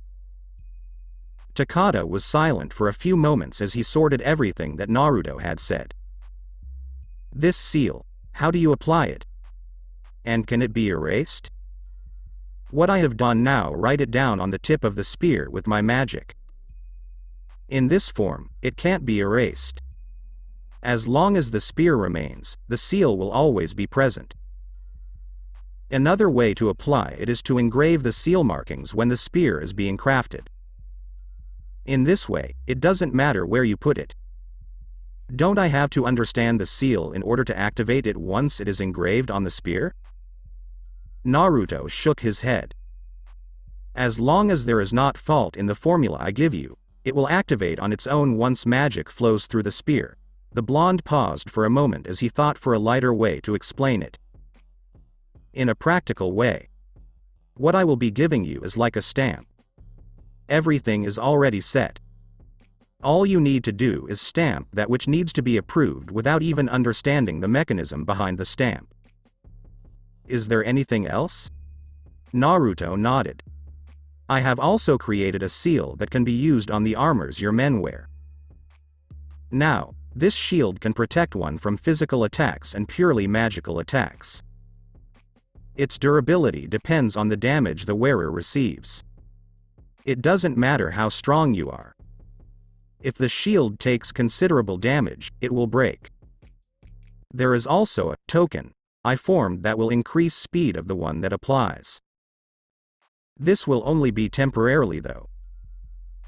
Takada was silent for a few moments as he sorted everything that Naruto had said. This seal, how do you apply it? And can it be erased? What I have done now, write it down on the tip of the spear with my magic. In this form, it can't be erased. As long as the spear remains, the seal will always be present. Another way to apply it is to engrave the seal markings when the spear is being crafted. In this way, it doesn't matter where you put it. Don't I have to understand the seal in order to activate it once it is engraved on the spear? Naruto shook his head. As long as there is not fault in the formula I give you, it will activate on its own once magic flows through the spear. The blonde paused for a moment as he thought for a lighter way to explain it. In a practical way. What I will be giving you is like a stamp. Everything is already set. All you need to do is stamp that which needs to be approved without even understanding the mechanism behind the stamp. Is there anything else? Naruto nodded. I have also created a seal that can be used on the armors your men wear. Now, this shield can protect one from physical attacks and purely magical attacks. Its durability depends on the damage the wearer receives. It doesn't matter how strong you are. If the shield takes considerable damage, it will break. There is also a token I formed that will increase speed of the one that applies. This will only be temporarily though.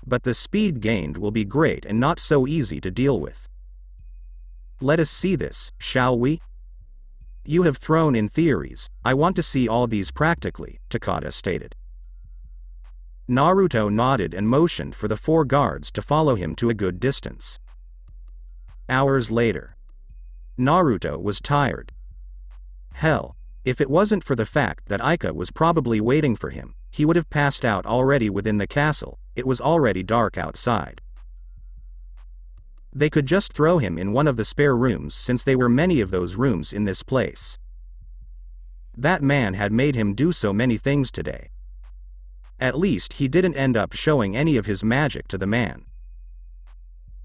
But the speed gained will be great and not so easy to deal with. Let us see this, shall we? You have thrown in theories, I want to see all these practically, Takada stated. Naruto nodded and motioned for the 4 guards to follow him to a good distance. Hours later. Naruto was tired. Hell, if it wasn't for the fact that Aika was probably waiting for him, he would have passed out already within the castle. It was already dark outside. They could just throw him in one of the spare rooms since there were many of those rooms in this place. That man had made him do so many things today. At least he didn't end up showing any of his magic to the man.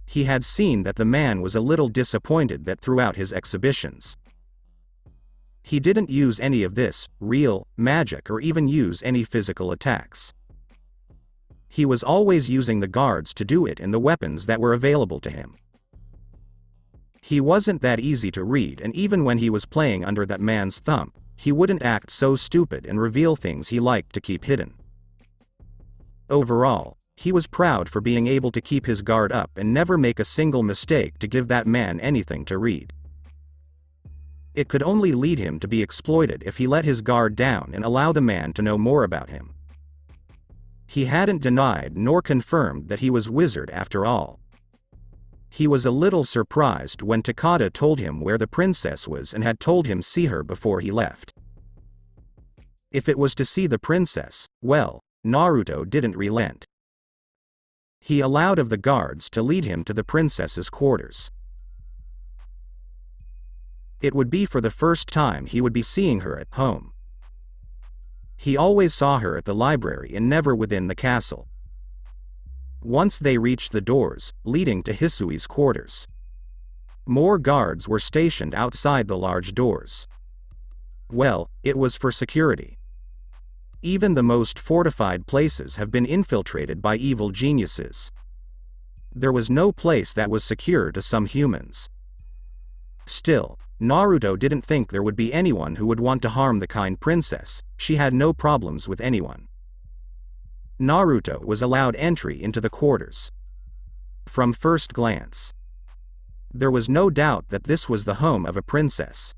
He had seen that the man was a little disappointed that throughout his exhibitions, he didn't use any of this real magic or even use any physical attacks. He was always using the guards to do it and the weapons that were available to him. He wasn't that easy to read, and even when he was playing under that man's thumb, he wouldn't act so stupid and reveal things he liked to keep hidden. Overall, he was proud for being able to keep his guard up and never make a single mistake to give that man anything to read. It could only lead him to be exploited if he let his guard down and allow the man to know more about him. He hadn't denied nor confirmed that he was wizard after all. He was a little surprised when Takada told him where the princess was and had told him see her before he left. If it was to see the princess, well, Naruto didn't relent. He allowed of the guards to lead him to the princess's quarters. It would be for the first time he would be seeing her at home. He always saw her at the library and never within the castle. Once they reached the doors, leading to Hisui's quarters. More guards were stationed outside the large doors. Well, it was for security. Even the most fortified places have been infiltrated by evil geniuses. There was no place that was secure to some humans. Still, Naruto didn't think there would be anyone who would want to harm the kind princess. She had no problems with anyone. Naruto was allowed entry into the quarters. From first glance, there was no doubt that this was the home of a princess.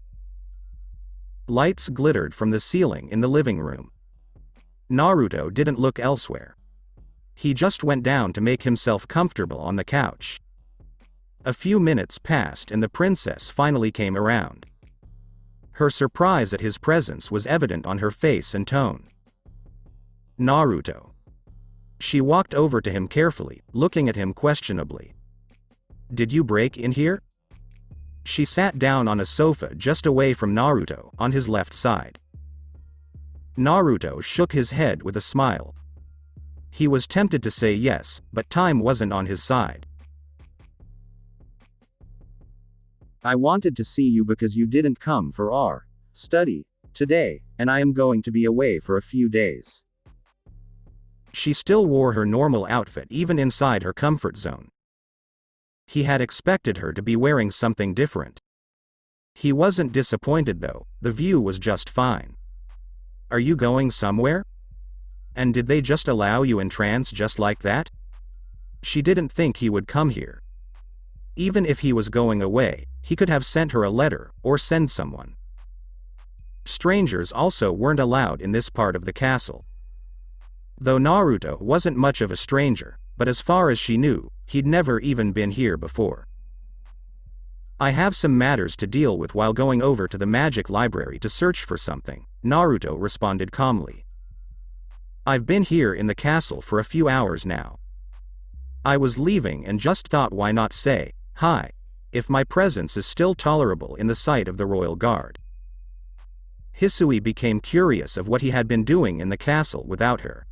Lights glittered from the ceiling in the living room. Naruto didn't look elsewhere. He just went down to make himself comfortable on the couch. A few minutes passed and the princess finally came around. Her surprise at his presence was evident on her face and tone. Naruto. She walked over to him carefully, looking at him questionably. Did you break in here? She sat down on a sofa just away from Naruto, on his left side. Naruto shook his head with a smile. He was tempted to say yes, but time wasn't on his side. I wanted to see you because you didn't come for our study today, and I am going to be away for a few days. She still wore her normal outfit even inside her comfort zone. He had expected her to be wearing something different. He wasn't disappointed though, the view was just fine. Are you going somewhere? And did they just allow you in trance just like that? She didn't think he would come here. Even if he was going away, he could have sent her a letter, or send someone. Strangers also weren't allowed in this part of the castle. Though Naruto wasn't much of a stranger, but as far as she knew, he'd never even been here before. I have some matters to deal with while going over to the magic library to search for something, Naruto responded calmly. I've been here in the castle for a few hours now. I was leaving and just thought why not say, hi, if my presence is still tolerable in the sight of the royal guard. Hissui became curious of what he had been doing in the castle without her.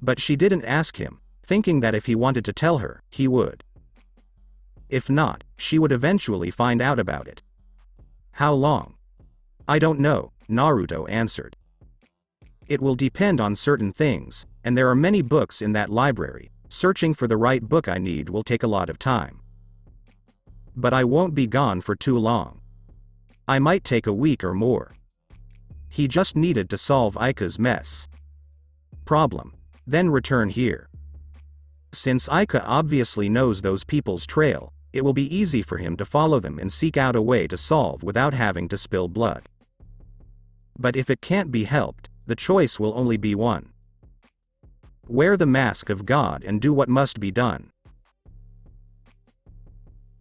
But she didn't ask him, thinking that if he wanted to tell her, he would. If not, she would eventually find out about it. How long? I don't know, Naruto answered. It will depend on certain things, and there are many books in that library. Searching for the right book I need will take a lot of time. But I won't be gone for too long. I might take a week or more. He just needed to solve Aika's mess. Problem. Then return here. Since Aika obviously knows those people's trail, it will be easy for him to follow them and seek out a way to solve without having to spill blood. But if it can't be helped, the choice will only be one. Wear the mask of God and do what must be done.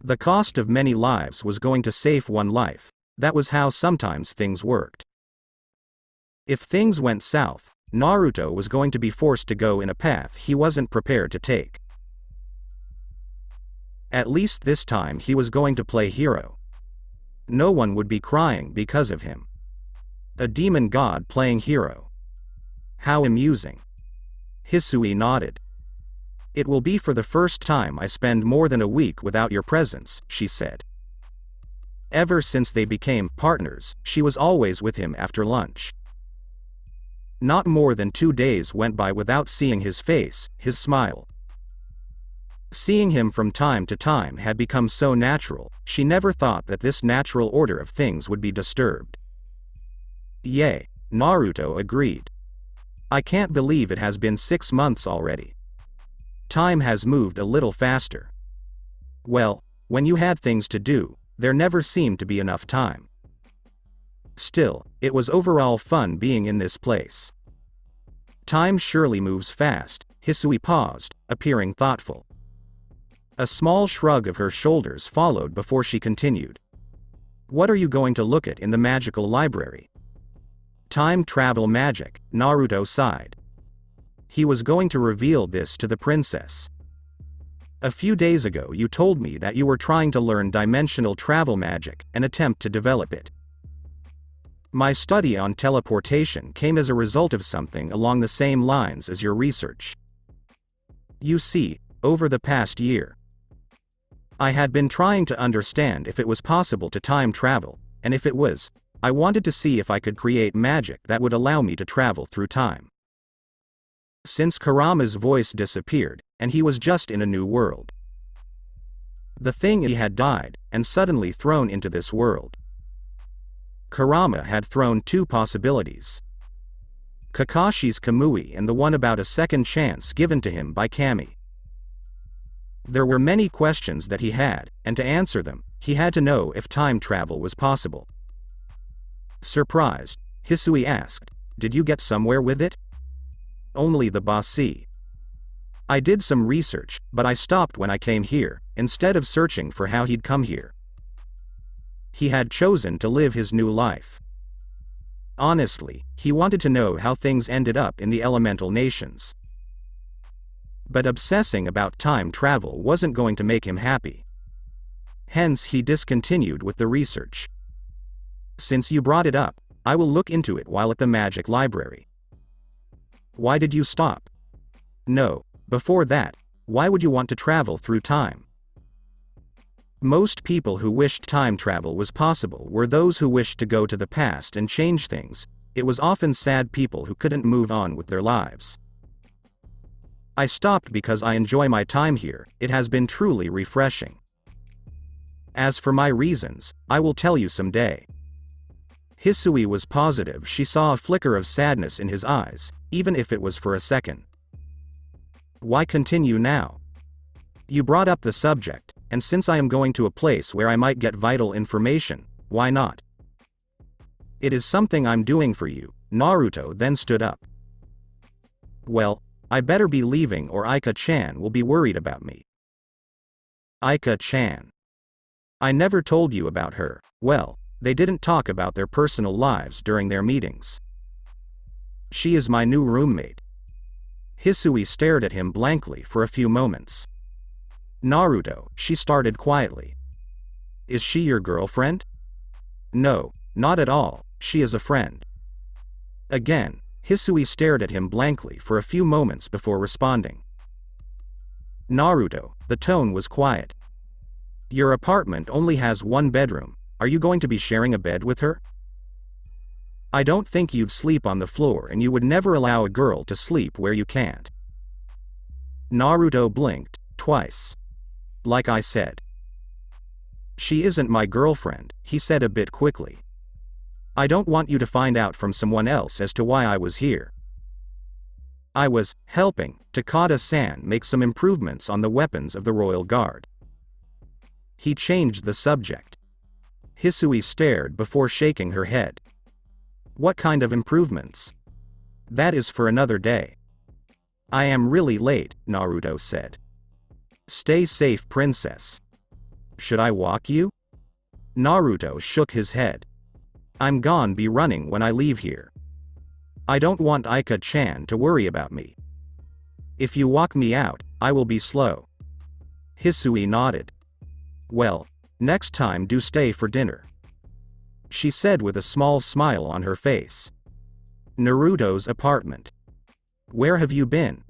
The cost of many lives was going to save one life. That was how sometimes things worked. If things went south, Naruto was going to be forced to go in a path he wasn't prepared to take. At least this time he was going to play hero. No one would be crying because of him. A demon god playing hero. How amusing. Hissui nodded. It will be for the first time I spend more than a week without your presence, she said. Ever since they became partners, she was always with him after lunch. Not more than 2 days went by without seeing his face, his smile. Seeing him from time to time had become so natural, she never thought that this natural order of things would be disturbed. Yay, Naruto agreed. I can't believe it has been 6 months already. Time has moved a little faster. Well, when you had things to do, there never seemed to be enough time. Still, it was overall fun being in this place. Time surely moves fast, Hissui paused, appearing thoughtful. A small shrug of her shoulders followed before she continued. What are you going to look at in the magical library? Time travel magic, Naruto sighed. He was going to reveal this to the princess. A few days ago you told me that you were trying to learn dimensional travel magic and attempt to develop it. My study on teleportation came as a result of something along the same lines as your research. You see, over the past year, I had been trying to understand if it was possible to time travel, and if it was, I wanted to see if I could create magic that would allow me to travel through time. Since Kurama's voice disappeared, and he was just in a new world. The thing he had died, and suddenly thrown into this world. Kurama had thrown two possibilities. Kakashi's Kamui and the one about a second chance given to him by Kami. There were many questions that he had, and to answer them, he had to know if time travel was possible. Surprised, Hissui asked, "Did you get somewhere with it?" "Only the bossy. I did some research, but I stopped when I came here, instead of searching for how he'd come here. He had chosen to live his new life. Honestly, he wanted to know how things ended up in the elemental nations. But obsessing about time travel wasn't going to make him happy. Hence he discontinued with the research. Since you brought it up, I will look into it while at the magic library." "Why did you stop?" "No, before that, why would you want to travel through time?" "Most people who wished time travel was possible were those who wished to go to the past and change things. It was often sad people who couldn't move on with their lives. I stopped because I enjoy my time here, it has been truly refreshing. As for my reasons, I will tell you someday." Hissui was positive she saw a flicker of sadness in his eyes, even if it was for a second. "Why continue now? You brought up the subject, and since I am going to a place where I might get vital information, why not? It is something I'm doing for you." Naruto then stood up. "Well, I better be leaving or Aika-chan will be worried about me." "Aika-chan. I never told you about her." "Well, they didn't talk about their personal lives during their meetings. She is my new roommate." Hissui stared at him blankly for a few moments. "Naruto," she started quietly. "Is she your girlfriend?" "No, not at all, she is a friend." Again, Hissui stared at him blankly for a few moments before responding. "Naruto," the tone was quiet. "Your apartment only has one bedroom, are you going to be sharing a bed with her? I don't think you'd sleep on the floor and you would never allow a girl to sleep where you can't." Naruto blinked, twice. "Like I said. She isn't my girlfriend," he said a bit quickly. "I don't want you to find out from someone else as to why I was here. I was helping Takada-san make some improvements on the weapons of the Royal Guard." He changed the subject. Hissui stared before shaking her head. "What kind of improvements?" "That is for another day." "I am really late," Naruto said. "Stay safe, princess." "Should I walk you?" Naruto shook his head. "I'm gonna be running when I leave here. I don't want Aika-chan to worry about me. If you walk me out, I will be slow." Hissui nodded. "Well, next time do stay for dinner," she said with a small smile on her face. Naruto's apartment. "Where have you been?"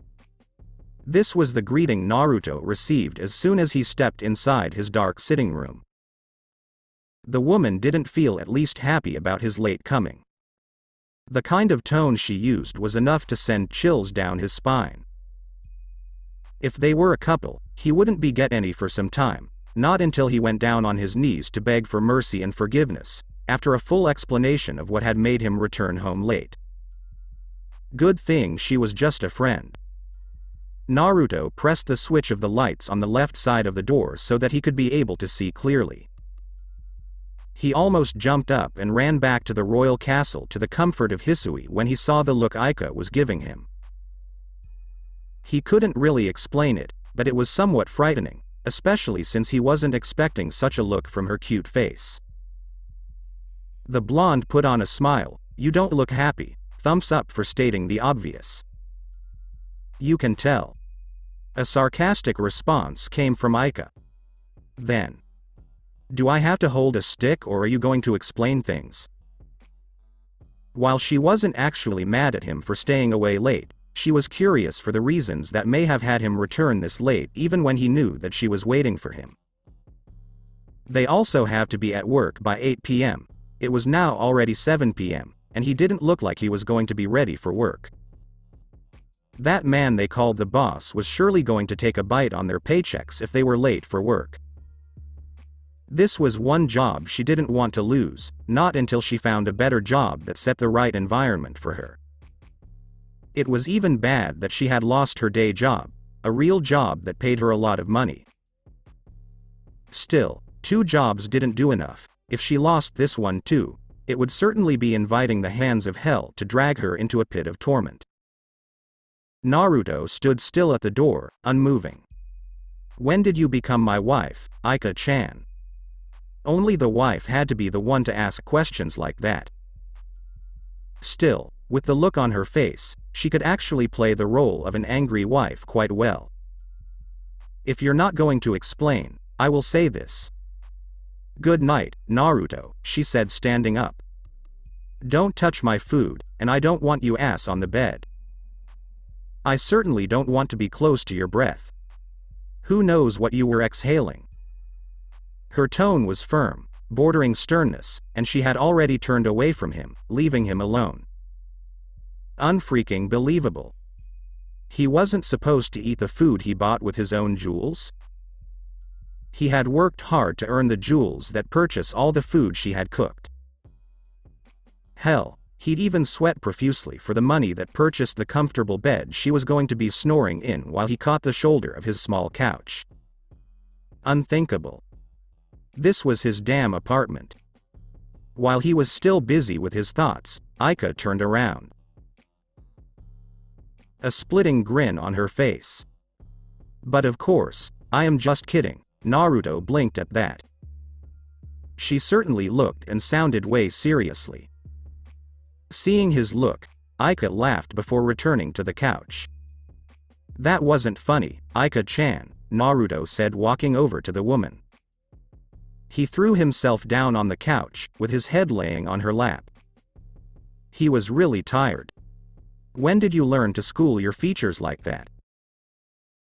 This was the greeting Naruto received as soon as he stepped inside his dark sitting room. The woman didn't feel at least happy about his late coming. The kind of tone she used was enough to send chills down his spine. If they were a couple, he wouldn't be get any for some time, not until he went down on his knees to beg for mercy and forgiveness, after a full explanation of what had made him return home late. Good thing she was just a friend. Naruto pressed the switch of the lights on the left side of the door so that he could be able to see clearly. He almost jumped up and ran back to the royal castle to the comfort of Hissui when he saw the look Aika was giving him. He couldn't really explain it, but it was somewhat frightening, especially since he wasn't expecting such a look from her cute face. The blonde put on a smile. "You don't look happy," thumbs up for stating the obvious. "You can tell." A sarcastic response came from Aika. Then, "Do I have to hold a stick or are you going to explain things?" While she wasn't actually mad at him for staying away late, she was curious for the reasons that may have had him return this late even when he knew that she was waiting for him. They also have to be at work by 8 p.m. It was now already 7 p.m, and he didn't look like he was going to be ready for work. That man they called the boss was surely going to take a bite on their paychecks if they were late for work. This was one job she didn't want to lose, not until she found a better job that set the right environment for her. It was even bad that she had lost her day job, a real job that paid her a lot of money. Still, 2 jobs didn't do enough. If she lost this one too, it would certainly be inviting the hands of hell to drag her into a pit of torment. Naruto stood still at the door, unmoving. "When did you become my wife, Aika-chan?" Only the wife had to be the one to ask questions like that. Still, with the look on her face, she could actually play the role of an angry wife quite well. "If you're not going to explain, I will say this. Good night, Naruto," she said, standing up. "Don't touch my food, and I don't want you ass on the bed. I certainly don't want to be close to your breath. Who knows what you were exhaling?" Her tone was firm, bordering sternness, and she had already turned away from him, leaving him alone. Unfreaking believable. He wasn't supposed to eat the food he bought with his own jewels? He had worked hard to earn the jewels that purchase all the food she had cooked. Hell, he'd even sweat profusely for the money that purchased the comfortable bed she was going to be snoring in while he caught the shoulder of his small couch. Unthinkable. This was his damn apartment. While he was still busy with his thoughts, Aika turned around. A splitting grin on her face. "But of course, I am just kidding." Naruto blinked at that. She certainly looked and sounded way seriously. Seeing his look, Aika laughed before returning to the couch. "That wasn't funny, Aika-chan," Naruto said, walking over to the woman. He threw himself down on the couch, with his head laying on her lap. He was really tired. "When did you learn to school your features like that?"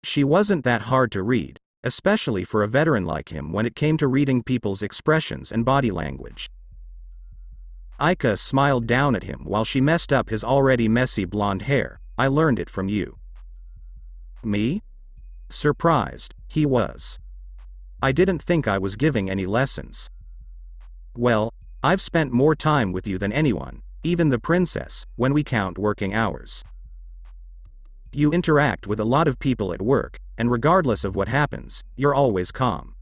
She wasn't that hard to read, especially for a veteran like him when it came to reading people's expressions and body language. Aika smiled down at him while she messed up his already messy blonde hair. "I learned it from you." Me? Surprised, he was. "I didn't think I was giving any lessons." "Well, I've spent more time with you than anyone, even the princess, when we count working hours. You interact with a lot of people at work, and regardless of what happens, you're always calm.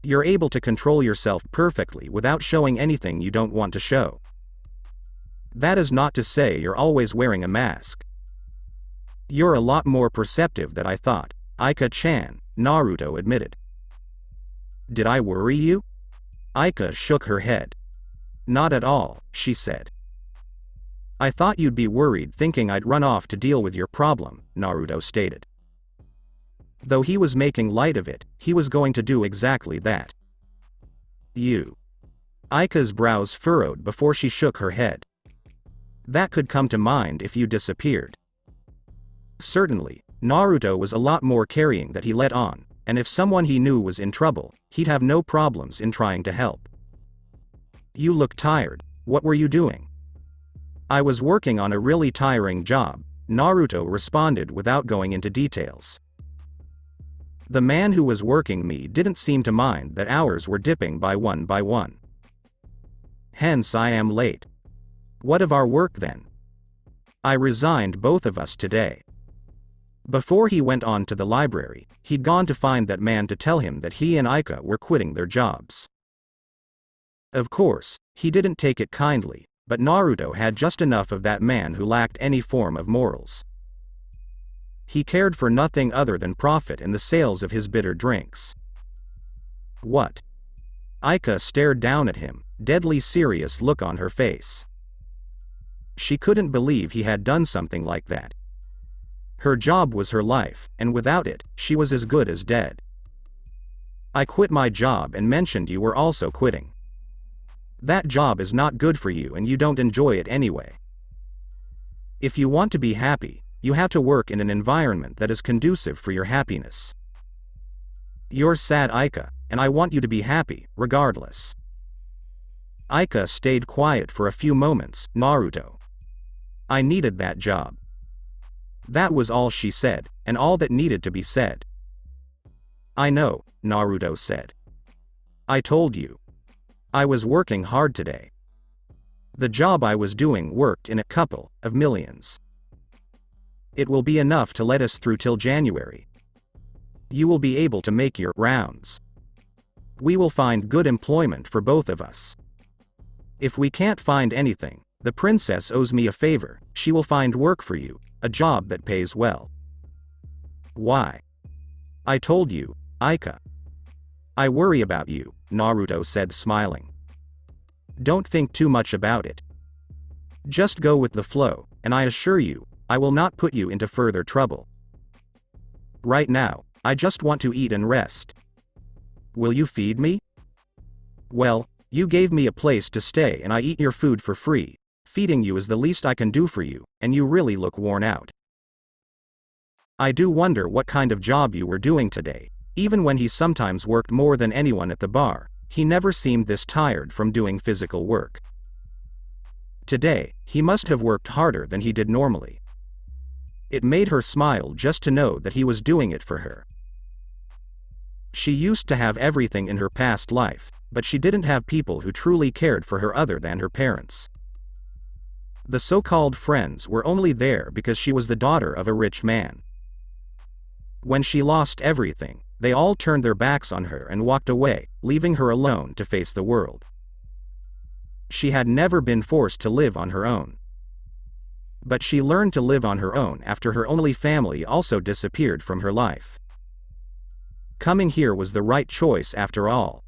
You're able to control yourself perfectly without showing anything you don't want to show. That is not to say you're always wearing a mask. You're a lot more perceptive than I thought, Aika-chan," Naruto admitted. "Did I worry you?" Aika shook her head. "Not at all," she said. "I thought you'd be worried thinking I'd run off to deal with your problem," Naruto stated. Though he was making light of it, he was going to do exactly that. "You." Aika's brows furrowed before she shook her head. "That could come to mind if you disappeared." Certainly, Naruto was a lot more caring than he let on, and if someone he knew was in trouble, he'd have no problems in trying to help. "You look tired. What were you doing?" "I was working on a really tiring job," Naruto responded without going into details. The man who was working me didn't seem to mind that hours were dipping by one. Hence I am late. What of our work then? I resigned both of us today. Before he went on to the library, he'd gone to find that man to tell him that he and Aika were quitting their jobs. Of course, he didn't take it kindly, but Naruto had just enough of that man who lacked any form of morals. He cared for nothing other than profit and the sales of his bitter drinks. "What?" Aika stared down at him, deadly serious look on her face. She couldn't believe he had done something like that. Her job was her life, and without it, she was as good as dead. "I quit my job and mentioned you were also quitting." That job is not good for you and you don't enjoy it anyway. If you want to be happy, you have to work in an environment that is conducive for your happiness. You're sad, Aika, and I want you to be happy, regardless. Aika stayed quiet for a few moments. Naruto. I needed that job. That was all she said, and all that needed to be said. I know, Naruto said. I told you. I was working hard today. The job I was doing worked in a couple of millions. It will be enough to let us through till January. You will be able to make your rounds. We will find good employment for both of us. If we can't find anything, the princess owes me a favor. She will find work for you, a job that pays well. Why? I told you, Aika. I worry about you, Naruto said, smiling. Don't think too much about it. Just go with the flow, and I assure you, I will not put you into further trouble. Right now, I just want to eat and rest. Will you feed me? Well, you gave me a place to stay and I eat your food for free. Feeding you is the least I can do for you, and you really look worn out. I do wonder what kind of job you were doing today. Even when he sometimes worked more than anyone at the bar, he never seemed this tired from doing physical work. Today, he must have worked harder than he did normally. It made her smile just to know that he was doing it for her. She used to have everything in her past life, but she didn't have people who truly cared for her other than her parents. The so-called friends were only there because she was the daughter of a rich man. When she lost everything, they all turned their backs on her and walked away, leaving her alone to face the world. She had never been forced to live on her own. But she learned to live on her own after her only family also disappeared from her life. Coming here was the right choice after all.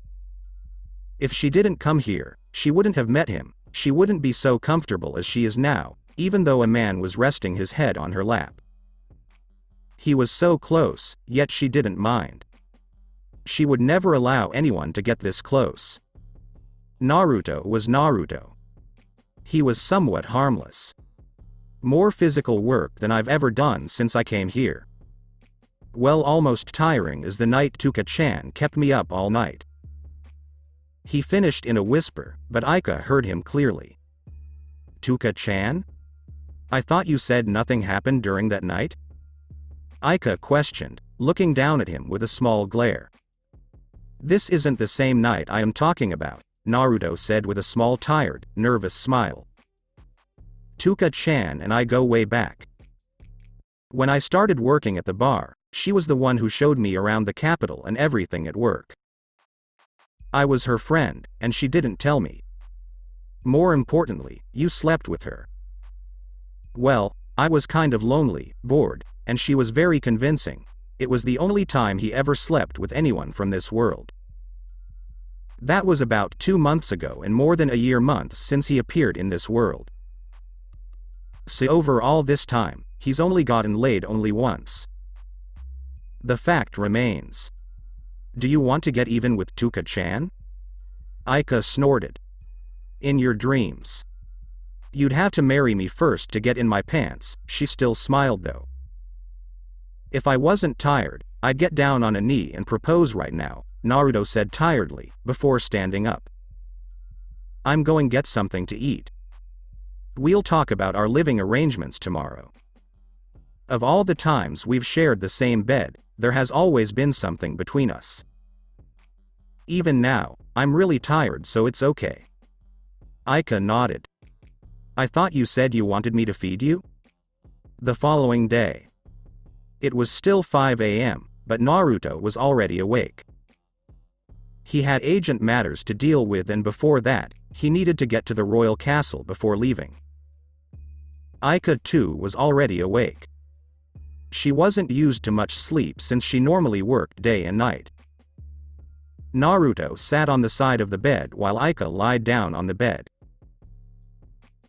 If she didn't come here, she wouldn't have met him, she wouldn't be so comfortable as she is now, even though a man was resting his head on her lap. He was so close, yet she didn't mind. She would never allow anyone to get this close. Naruto was Naruto. He was somewhat harmless. More physical work than I've ever done since I came here. Well, almost tiring as the night. Tuka-chan kept me up all night. He finished in a whisper, but Aika heard him clearly. Tuka-chan? I thought you said nothing happened during that night? Aika questioned, looking down at him with a small glare. This isn't the same night I am talking about, Naruto said with a small tired, nervous smile. Tuka-chan and I go way back. When I started working at the bar, she was the one who showed me around the capital and everything at work. I was her friend, and she didn't tell me. More importantly, you slept with her. Well, I was kind of lonely, bored, and she was very convincing. It was the only time he ever slept with anyone from this world. That was about 2 months ago and more than a year months since he appeared in this world. So over all this time, he's only gotten laid only once. The fact remains. Do you want to get even with Tuka-chan? Aika snorted. In your dreams. You'd have to marry me first to get in my pants. She still smiled though. If I wasn't tired, I'd get down on a knee and propose right now, Naruto said tiredly, before standing up. I'm going get something to eat. We'll talk about our living arrangements tomorrow. Of all the times we've shared the same bed, there has always been something between us. Even now, I'm really tired, so it's okay. Aika nodded. I thought you said you wanted me to feed you? The following day. It was still 5 a.m., but Naruto was already awake. He had agent matters to deal with, and before that, he needed to get to the royal castle before leaving. Aika too was already awake. She wasn't used to much sleep since she normally worked day and night. Naruto sat on the side of the bed while Aika lied down on the bed.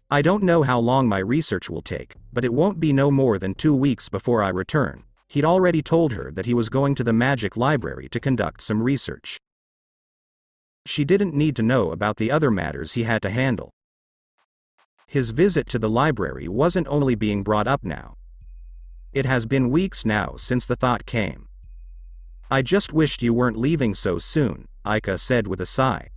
I don't know how long my research will take, but it won't be no more than 2 weeks before I return. He'd already told her that he was going to the magic library to conduct some research. She didn't need to know about the other matters he had to handle. His visit to the library wasn't only being brought up now. It has been weeks now since the thought came. I just wished you weren't leaving so soon, Aika said with a sigh.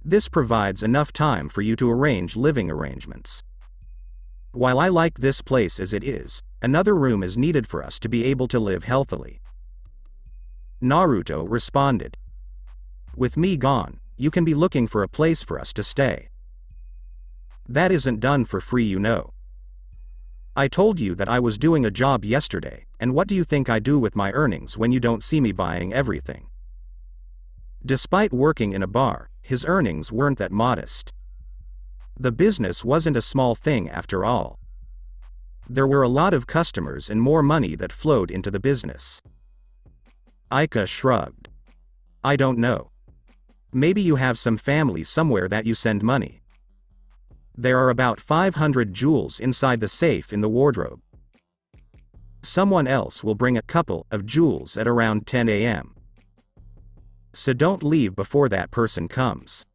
This provides enough time for you to arrange living arrangements. While I like this place as it is, another room is needed for us to be able to live healthily. Naruto responded. With me gone, you can be looking for a place for us to stay. That isn't done for free, you know. I told you that I was doing a job yesterday, and what do you think I do with my earnings when you don't see me buying everything? Despite working in a bar, his earnings weren't that modest. The business wasn't a small thing after all. There were a lot of customers and more money that flowed into the business. Aika shrugged. I don't know. Maybe you have some family somewhere that you send money. There are about 500 jewels inside the safe in the wardrobe. Someone else will bring a couple of jewels at around 10 a.m. So don't leave before that person comes.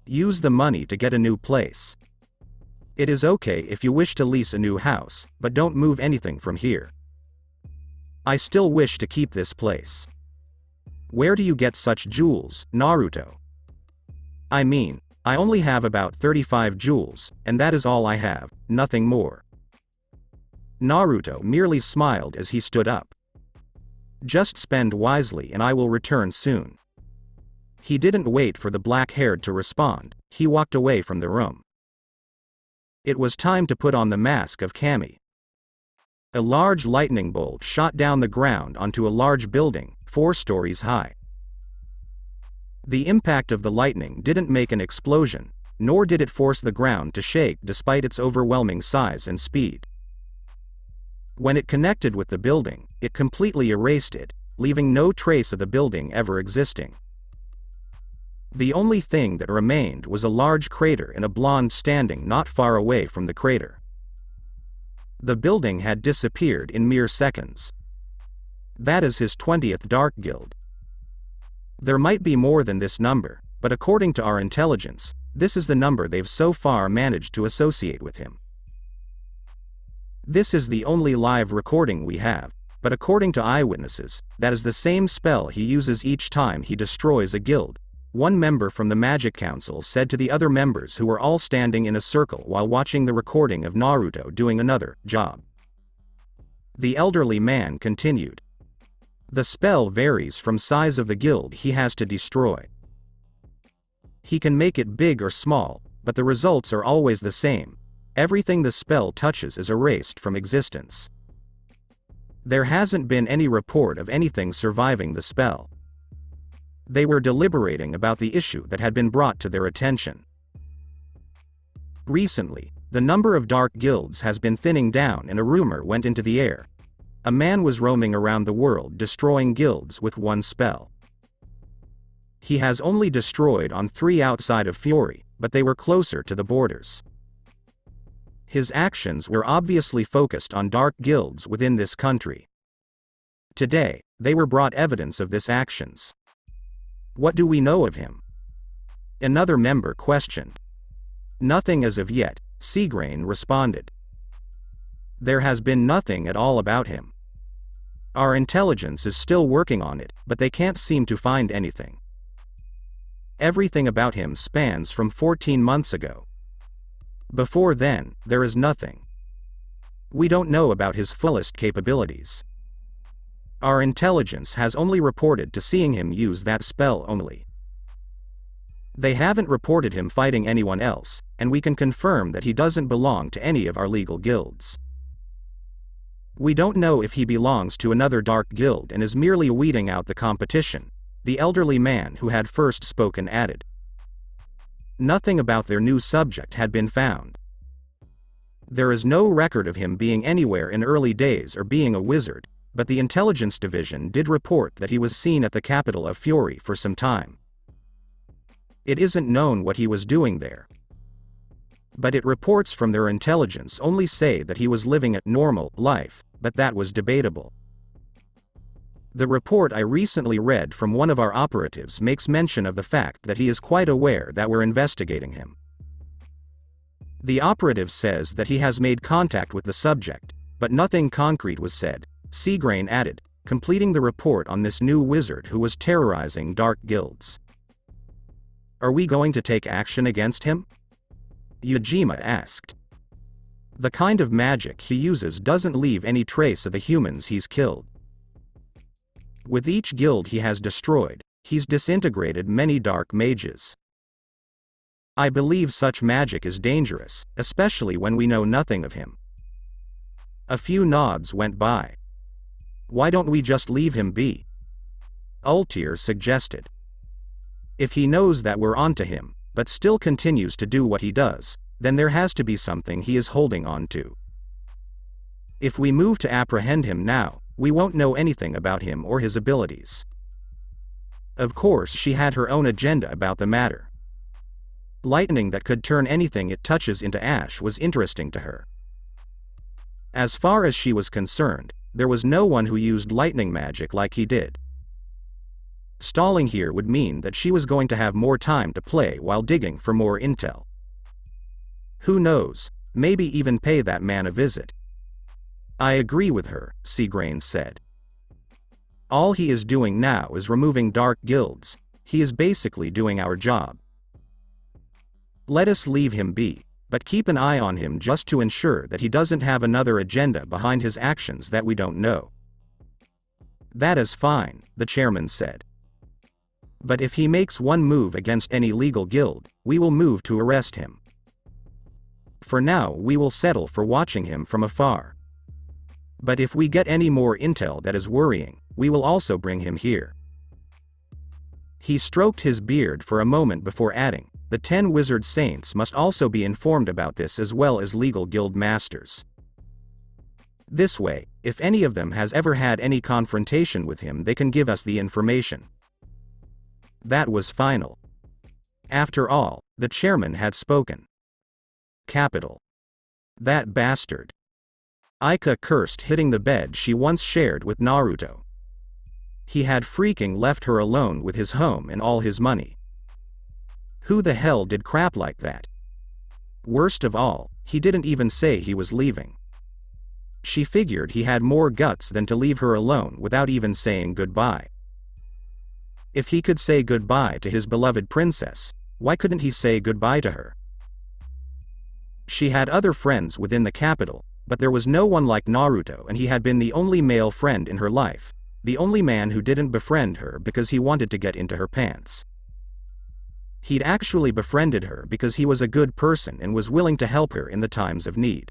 Use the money to get a new place. It is okay if you wish to lease a new house, but don't move anything from here. I still wish to keep this place. Where do you get such jewels, Naruto? I mean, I only have about 35 jewels, and that is all I have, nothing more. Naruto merely smiled as he stood up. Just spend wisely and I will return soon. He didn't wait for the black-haired to respond, he walked away from the room. It was time to put on the mask of Kami. A large lightning bolt shot down the ground onto a large building, 4 stories high. The impact of the lightning didn't make an explosion, nor did it force the ground to shake despite its overwhelming size and speed. When it connected with the building, it completely erased it, leaving no trace of the building ever existing. The only thing that remained was a large crater and a blonde standing not far away from the crater. The building had disappeared in mere seconds. That is his 20th Dark Guild. There might be more than this number, but according to our intelligence, this is the number they've so far managed to associate with him. This is the only live recording we have, but according to eyewitnesses, that is the same spell he uses each time he destroys a guild. One member from the Magic Council said to the other members who were all standing in a circle while watching the recording of Naruto doing another job. The elderly man continued. The spell varies from size of the guild he has to destroy. He can make it big or small, but the results are always the same. Everything the spell touches is erased from existence. There hasn't been any report of anything surviving the spell. They were deliberating about the issue that had been brought to their attention. Recently, the number of dark guilds has been thinning down and a rumor went into the air. A man was roaming around the world destroying guilds with one spell. He has only destroyed on 3 outside of Fury, but they were closer to the borders. His actions were obviously focused on dark guilds within this country. Today, they were brought evidence of this actions. What do we know of him? Another member questioned. Nothing as of yet, Seagrain responded. There has been nothing at all about him. Our intelligence is still working on it, but they can't seem to find anything. Everything about him spans from 14 months ago. Before then, there is nothing. We don't know about his fullest capabilities. Our intelligence has only reported to seeing him use that spell only. They haven't reported him fighting anyone else, and we can confirm that he doesn't belong to any of our legal guilds. We don't know if he belongs to another dark guild and is merely weeding out the competition, the elderly man who had first spoken added. Nothing about their new subject had been found. There is no record of him being anywhere in early days or being a wizard, but the intelligence division did report that he was seen at the capital of Fury for some time. It isn't known what he was doing there. But it reports from their intelligence only say that he was living a normal life, but that was debatable. The report I recently read from one of our operatives makes mention of the fact that he is quite aware that we're investigating him. The operative says that he has made contact with the subject, but nothing concrete was said, Seagrain added, completing the report on this new wizard who was terrorizing dark guilds. Are we going to take action against him? Yajima asked. The kind of magic he uses doesn't leave any trace of the humans he's killed. With each guild he has destroyed, he's disintegrated many dark mages. I believe such magic is dangerous, especially when we know nothing of him. A few nods went by. Why don't we just leave him be? Ultear suggested. If he knows that we're onto him, but still continues to do what he does, then there has to be something he is holding on to. If we move to apprehend him now, we won't know anything about him or his abilities. Of course, she had her own agenda about the matter. Lightning that could turn anything it touches into ash was interesting to her. As far as she was concerned, there was no one who used lightning magic like he did. Stalling here would mean that she was going to have more time to play while digging for more intel. Who knows, maybe even pay that man a visit. I agree with her, Seagrain said. All he is doing now is removing dark guilds. He is basically doing our job. Let us leave him be, but keep an eye on him just to ensure that he doesn't have another agenda behind his actions that we don't know. That is fine, the chairman said. But if he makes one move against any legal guild, we will move to arrest him. For now we will settle for watching him from afar. But if we get any more intel that is worrying, we will also bring him here. He stroked his beard for a moment before adding, the 10 wizard saints must also be informed about this as well as legal guild masters. This way, if any of them has ever had any confrontation with him, they can give us the information. That was final. After all, the chairman had spoken. Capital. That bastard. Aika cursed, hitting the bed she once shared with Naruto. He had freaking left her alone with his home and all his money. Who the hell did crap like that? Worst of all, he didn't even say he was leaving. She figured he had more guts than to leave her alone without even saying goodbye. If he could say goodbye to his beloved princess, why couldn't he say goodbye to her? She had other friends within the capital, but there was no one like Naruto, and he had been the only male friend in her life, the only man who didn't befriend her because he wanted to get into her pants. He'd actually befriended her because he was a good person and was willing to help her in the times of need.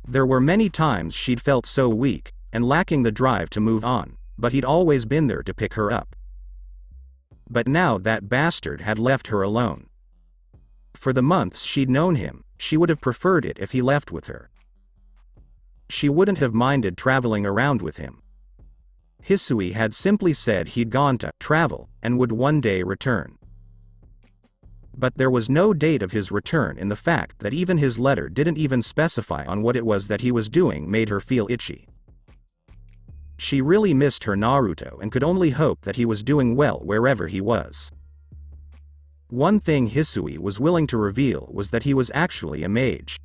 There were many times she'd felt so weak, and lacking the drive to move on, but he'd always been there to pick her up. But now that bastard had left her alone. For the months she'd known him, she would have preferred it if he left with her. She wouldn't have minded traveling around with him. Hissui had simply said he'd gone to travel, and would one day return. But there was no date of his return, and the fact that even his letter didn't even specify on what it was that he was doing made her feel itchy. She really missed her Naruto and could only hope that he was doing well wherever he was. One thing Hissui was willing to reveal was that he was actually a mage.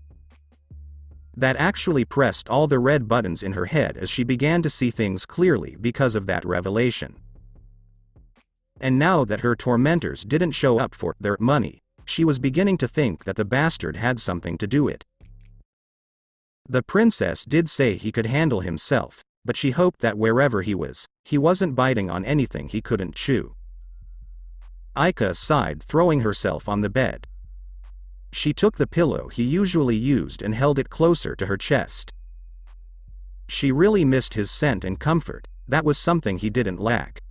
That actually pressed all the red buttons in her head as she began to see things clearly because of that revelation. And now that her tormentors didn't show up for their money, she was beginning to think that the bastard had something to do with it. The princess did say he could handle himself, but she hoped that wherever he was, he wasn't biting on anything he couldn't chew. Aika sighed, throwing herself on the bed. She took the pillow he usually used and held it closer to her chest. She really missed his scent and comfort. That was something he didn't lack.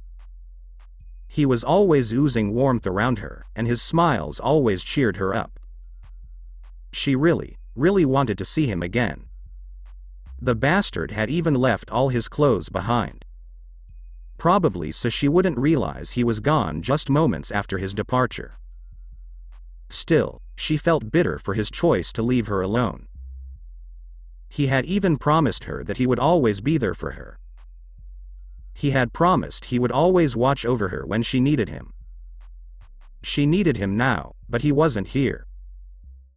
He was always oozing warmth around her, and his smiles always cheered her up. She really wanted to see him again. The bastard had even left all his clothes behind. Probably so she wouldn't realize he was gone just moments after his departure. Still, she felt bitter for his choice to leave her alone. He had even promised her that he would always be there for her. He had promised he would always watch over her when she needed him. She needed him now, but he wasn't here.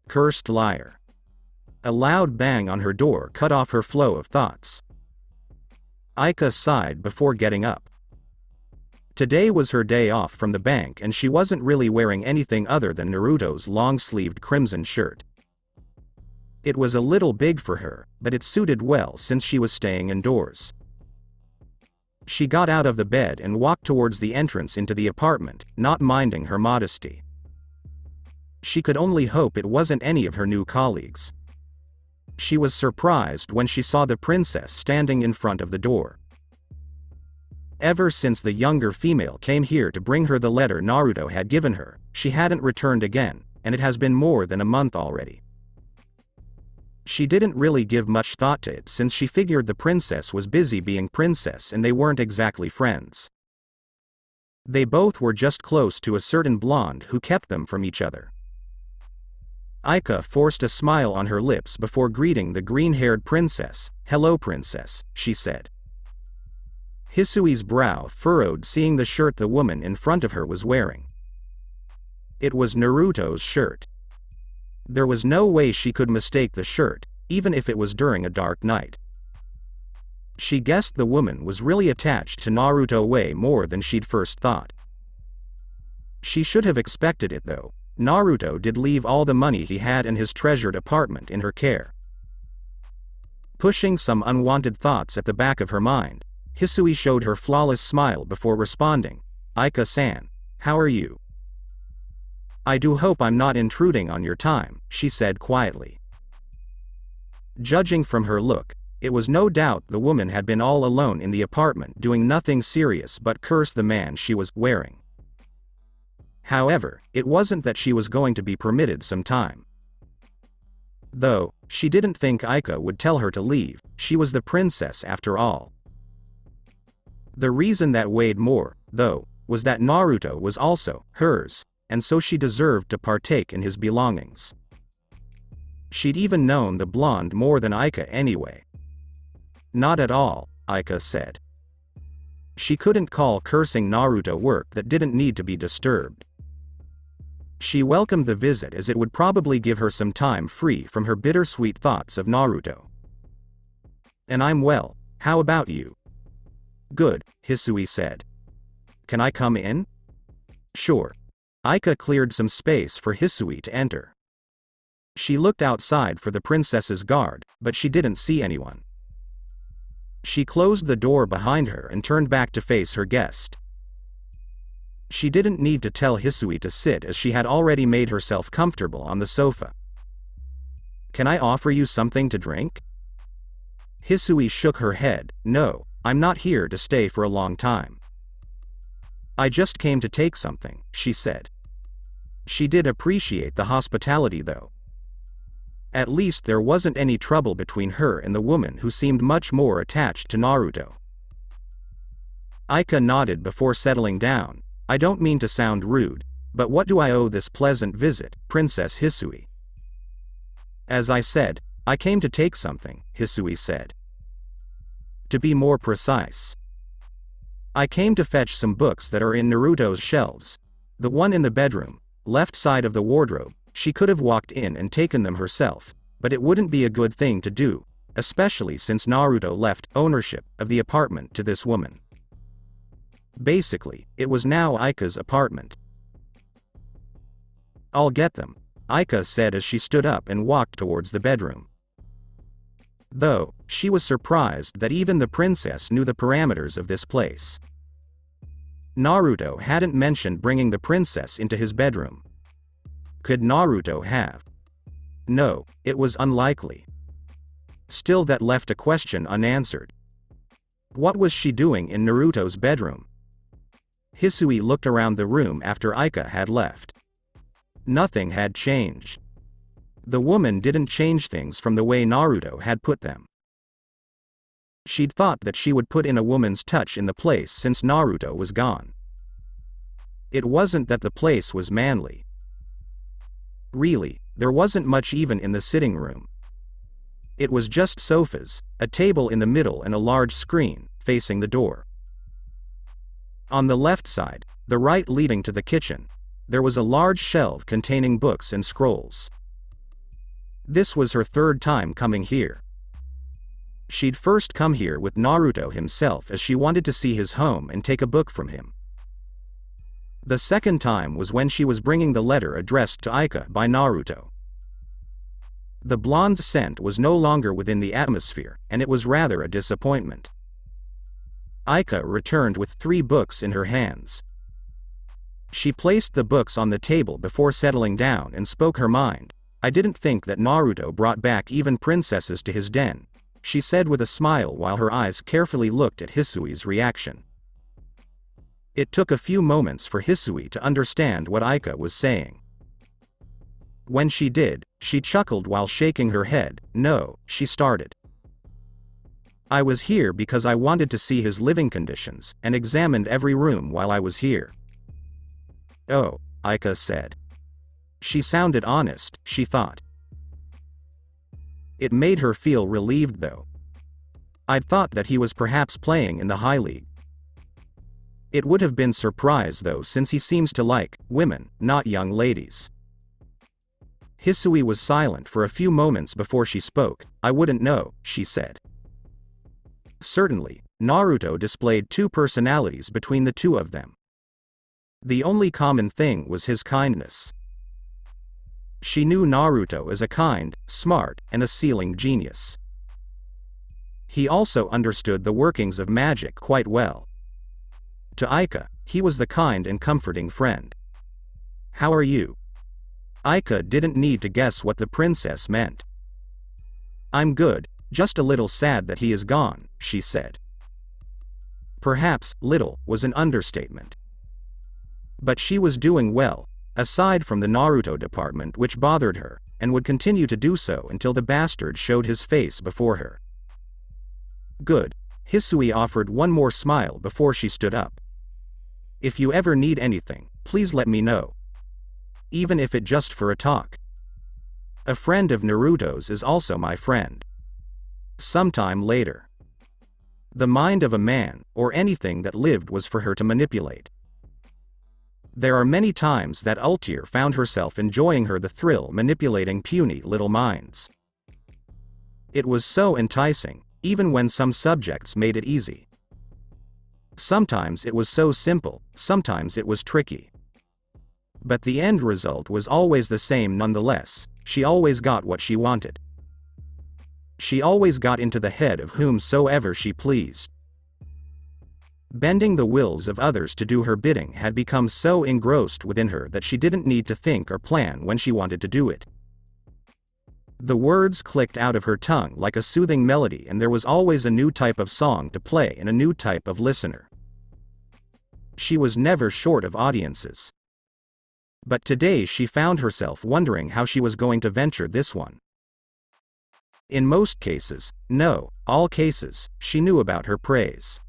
Cursed liar. A loud bang on her door cut off her flow of thoughts. Aika sighed before getting up. Today was her day off from the bank and she wasn't really wearing anything other than Naruto's long-sleeved crimson shirt. It was a little big for her, but it suited well since she was staying indoors. She got out of the bed and walked towards the entrance into the apartment, not minding her modesty. She could only hope it wasn't any of her new colleagues. She was surprised when she saw the princess standing in front of the door. Ever since the younger female came here to bring her the letter Naruto had given her, she hadn't returned again, and it has been more than a month already. She didn't really give much thought to it since she figured the princess was busy being princess and they weren't exactly friends. They both were just close to a certain blonde who kept them from each other. Aika forced a smile on her lips before greeting the green-haired princess. "Hello, princess," she said. Hisui's brow furrowed seeing the shirt the woman in front of her was wearing. It was Naruto's shirt. There was no way she could mistake the shirt, even if it was during a dark night. She guessed the woman was really attached to Naruto way more than she'd first thought. She should have expected it though. Naruto did leave all the money he had in his treasured apartment in her care. Pushing some unwanted thoughts at the back of her mind, Hissui showed her flawless smile before responding. "Aika-san, how are you?" "I do hope I'm not intruding on your time," she said quietly. Judging from her look, it was no doubt the woman had been all alone in the apartment doing nothing serious but curse the man she was wearing. However, it wasn't that she was going to be permitted some time. Though, she didn't think Aika would tell her to leave, she was the princess after all. The reason that weighed more, though, was that Naruto was also hers, and so she deserved to partake in his belongings. She'd even known the blonde more than Aika anyway. "Not at all," Aika said. She couldn't call cursing Naruto work that didn't need to be disturbed. She welcomed the visit as it would probably give her some time free from her bittersweet thoughts of Naruto. "And I'm well, how about you?" "Good," Hissui said. "Can I come in?" "Sure." Aika cleared some space for Hissui to enter. She looked outside for the princess's guard, but she didn't see anyone. She closed the door behind her and turned back to face her guest. She didn't need to tell Hissui to sit as she had already made herself comfortable on the sofa. "Can I offer you something to drink?" Hissui shook her head. "No, I'm not here to stay for a long time." "I just came to take something," she said. She did appreciate the hospitality though. At least there wasn't any trouble between her and the woman who seemed much more attached to Naruto. Aika nodded before settling down. "I don't mean to sound rude, but what do I owe this pleasant visit, Princess Hissui?" "As I said, I came to take something," Hissui said. "To be more precise, I came to fetch some books that are in Naruto's shelves. The one in the bedroom, left side of the wardrobe. She could have walked in and taken them herself, but it wouldn't be a good thing to do, especially since Naruto left ownership of the apartment to this woman. Basically, it was now Aika's apartment." "I'll get them," Aika said as she stood up and walked towards the bedroom. Though, she was surprised that even the princess knew the parameters of this place. Naruto hadn't mentioned bringing the princess into his bedroom. Could Naruto have? No, it was unlikely. Still, that left a question unanswered. What was she doing in Naruto's bedroom? Hissui looked around the room after Aika had left. Nothing had changed. The woman didn't change things from the way Naruto had put them. She'd thought that she would put in a woman's touch in the place since Naruto was gone. It wasn't that the place was manly. Really, there wasn't much even in the sitting room. It was just sofas, a table in the middle and a large screen, facing the door. On the left side, the right leading to the kitchen, there was a large shelf containing books and scrolls. This was her third time coming here. She'd first come here with Naruto himself as she wanted to see his home and take a book from him. The second time was when she was bringing the letter addressed to Aika by Naruto. The blonde's scent was no longer within the atmosphere, and it was rather a disappointment. Aika returned with 3 books in her hands. She placed the books on the table before settling down and spoke her mind. "I didn't think that Naruto brought back even princesses to his den," she said with a smile while her eyes carefully looked at Hisui's reaction. It took a few moments for Hissui to understand what Aika was saying. When she did, she chuckled while shaking her head. "No," she started. "I was here because I wanted to see his living conditions, and examined every room while I was here." "Oh," Aika said. She sounded honest, she thought. It made her feel relieved though. I'd thought that he was perhaps playing in the High League. It would have been surprise though, since he seems to like women, not young ladies. Hissui was silent for a few moments before she spoke. "I wouldn't know," she said. Certainly, Naruto displayed 2 personalities between the 2 of them. The only common thing was his kindness. She knew Naruto as a kind, smart, and a sealing genius. He also understood the workings of magic quite well. To Aika, he was the kind and comforting friend. "How are you?" Aika didn't need to guess what the princess meant. "I'm good, just a little sad that he is gone," she said. Perhaps little was an understatement. But she was doing well, aside from the Naruto department which bothered her, and would continue to do so until the bastard showed his face before her. "Good." Hissui offered one more smile before she stood up. "If you ever need anything, please let me know. Even if it just for a talk. A friend of Naruto's is also my friend." Sometime later. The mind of a man, or anything that lived, was for her to manipulate. There are many times that Ultear found herself enjoying the thrill manipulating puny little minds. It was so enticing, even when some subjects made it easy. Sometimes it was so simple, sometimes it was tricky. But the end result was always the same nonetheless. She always got what she wanted. She always got into the head of whomsoever she pleased. Bending the wills of others to do her bidding had become so engrossed within her that she didn't need to think or plan when she wanted to do it. The words clicked out of her tongue like a soothing melody, and there was always a new type of song to play and a new type of listener. She was never short of audiences. But today she found herself wondering how she was going to venture this one. In most cases, no, all cases, she knew about her praise.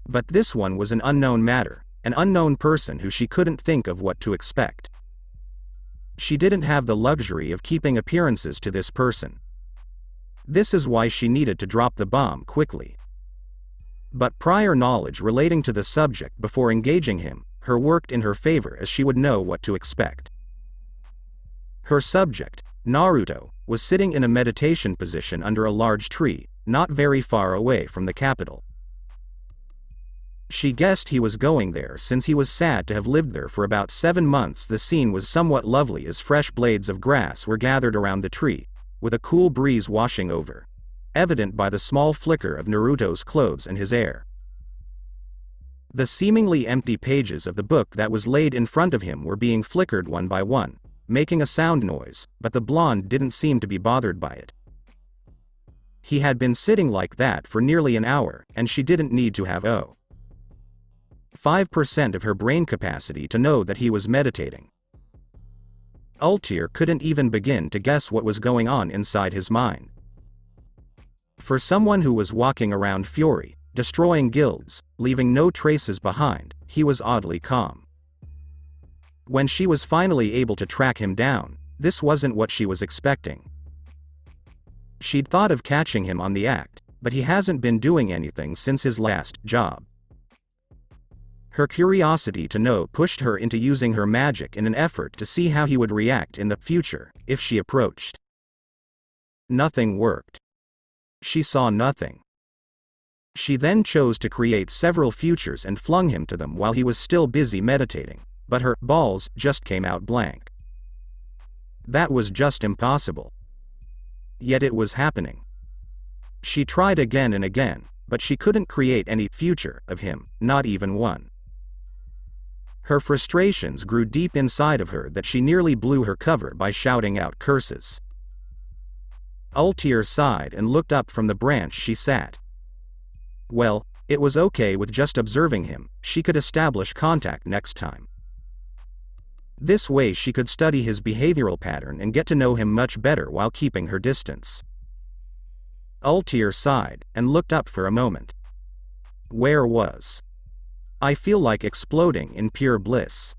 But this one was an unknown matter, an unknown person who she couldn't think of what to expect. She didn't have the luxury of keeping appearances to this person. This is why she needed to drop the bomb quickly. But prior knowledge relating to the subject before engaging him, her worked in her favor, as she would know what to expect. Her subject, Naruto, was sitting in a meditation position under a large tree, not very far away from the capital. She guessed he was going there since he was sad to have lived there for about 7 months. The scene was somewhat lovely as fresh blades of grass were gathered around the tree, with a cool breeze washing over, evident by the small flicker of Naruto's clothes and his air. The seemingly empty pages of the book that was laid in front of him were being flickered one by one, making a sound noise, but the blonde didn't seem to be bothered by it. He had been sitting like that for nearly an hour, and she didn't need to have 5% of her brain capacity to know that he was meditating. Ultear couldn't even begin to guess what was going on inside his mind. For someone who was walking around fury, destroying guilds, leaving no traces behind, he was oddly calm. When she was finally able to track him down, this wasn't what she was expecting. She'd thought of catching him on the act, but he hasn't been doing anything since his last job. Her curiosity to know pushed her into using her magic in an effort to see how he would react in the future, if she approached. Nothing worked. She saw nothing. She then chose to create several futures and flung him to them while he was still busy meditating, but her balls just came out blank. That was just impossible. Yet it was happening. She tried again and again, but she couldn't create any future of him, not even one. Her frustrations grew deep inside of her that she nearly blew her cover by shouting out curses. Ultear sighed and looked up from the branch she sat. Well, it was okay with just observing him, she could establish contact next time. This way she could study his behavioral pattern and get to know him much better while keeping her distance. Ultear sighed, and looked up for a moment. Where was? I feel like exploding in pure bliss.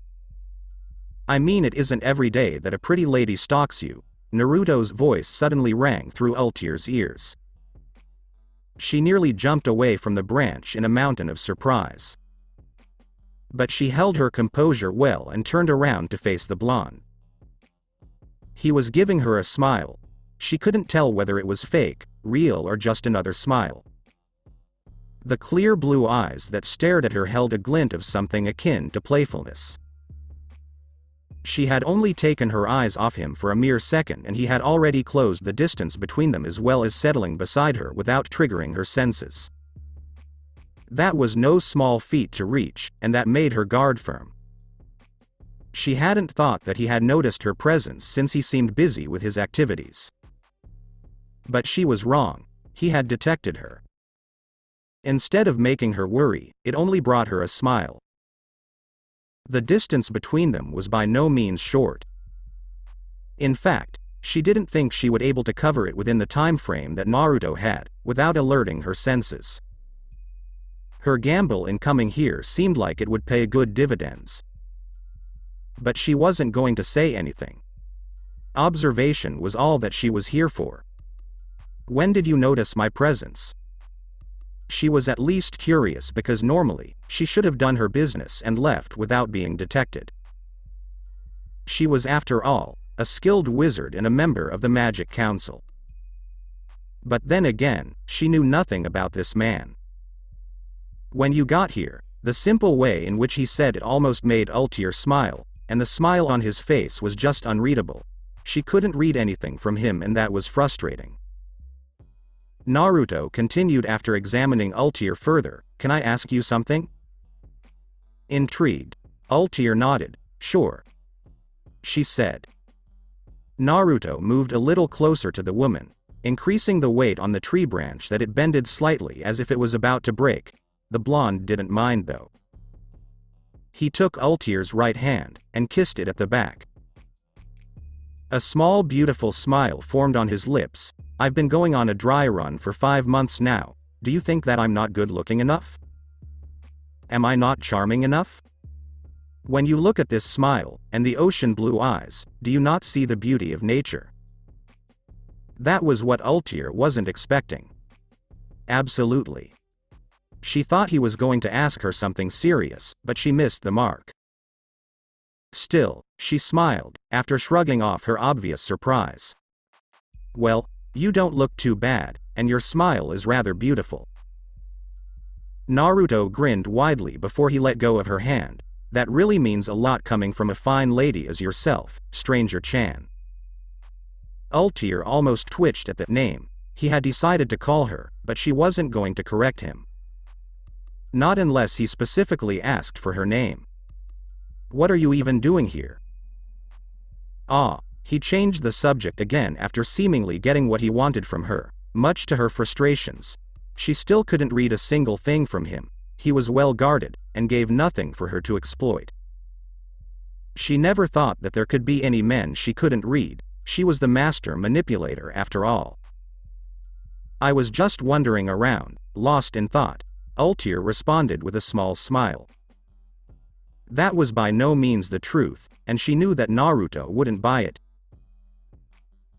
I mean, it isn't every day that a pretty lady stalks you. Naruto's voice suddenly rang through Ultear's ears. She nearly jumped away from the branch in a mountain of surprise. But she held her composure well and turned around to face the blonde. He was giving her a smile. She couldn't tell whether it was fake, real, or just another smile. The clear blue eyes that stared at her held a glint of something akin to playfulness. She had only taken her eyes off him for a mere second, and he had already closed the distance between them as well as settling beside her without triggering her senses. That was no small feat to reach, and that made her guard firm. She hadn't thought that he had noticed her presence since he seemed busy with his activities. But she was wrong. He had detected her. Instead of making her worry, it only brought her a smile. The distance between them was by no means short. In fact, she didn't think she would be able to cover it within the time frame that Naruto had, without alerting her senses. Her gamble in coming here seemed like it would pay good dividends. But she wasn't going to say anything. Observation was all that she was here for. When did you notice my presence? She was at least curious because normally, she should have done her business and left without being detected. She was, after all, a skilled wizard and a member of the Magic Council. But then again, she knew nothing about this man. When you got here, the simple way in which he said it almost made Ultear smile, and the smile on his face was just unreadable. She couldn't read anything from him, and that was frustrating. Naruto continued after examining Ultear further. Can I ask you something? Intrigued, Ultear nodded. Sure. She said. Naruto moved a little closer to the woman, increasing the weight on the tree branch that it bended slightly as if it was about to break. The blonde didn't mind though. He took Ultear's right hand, and kissed it at the back. A small beautiful smile formed on his lips. I've been going on a dry run for 5 months now. Do you think that I'm not good looking enough? Am I not charming enough? When you look at this smile, and the ocean blue eyes, do you not see the beauty of nature? That was what Ultear wasn't expecting. Absolutely. She thought he was going to ask her something serious, but she missed the mark. Still, she smiled, after shrugging off her obvious surprise. Well, you don't look too bad, and your smile is rather beautiful. Naruto grinned widely before he let go of her hand. That really means a lot coming from a fine lady as yourself, Stranger-chan. Ultear almost twitched at that name. He had decided to call her, but she wasn't going to correct him. Not unless he specifically asked for her name. What are you even doing here? He changed the subject again after seemingly getting what he wanted from her, much to her frustrations. She still couldn't read a single thing from him. He was well guarded, and gave nothing for her to exploit. She never thought that there could be any men she couldn't read. She was the master manipulator after all. I was just wandering around, lost in thought. Ultear responded with a small smile. That was by no means the truth, and she knew that Naruto wouldn't buy it.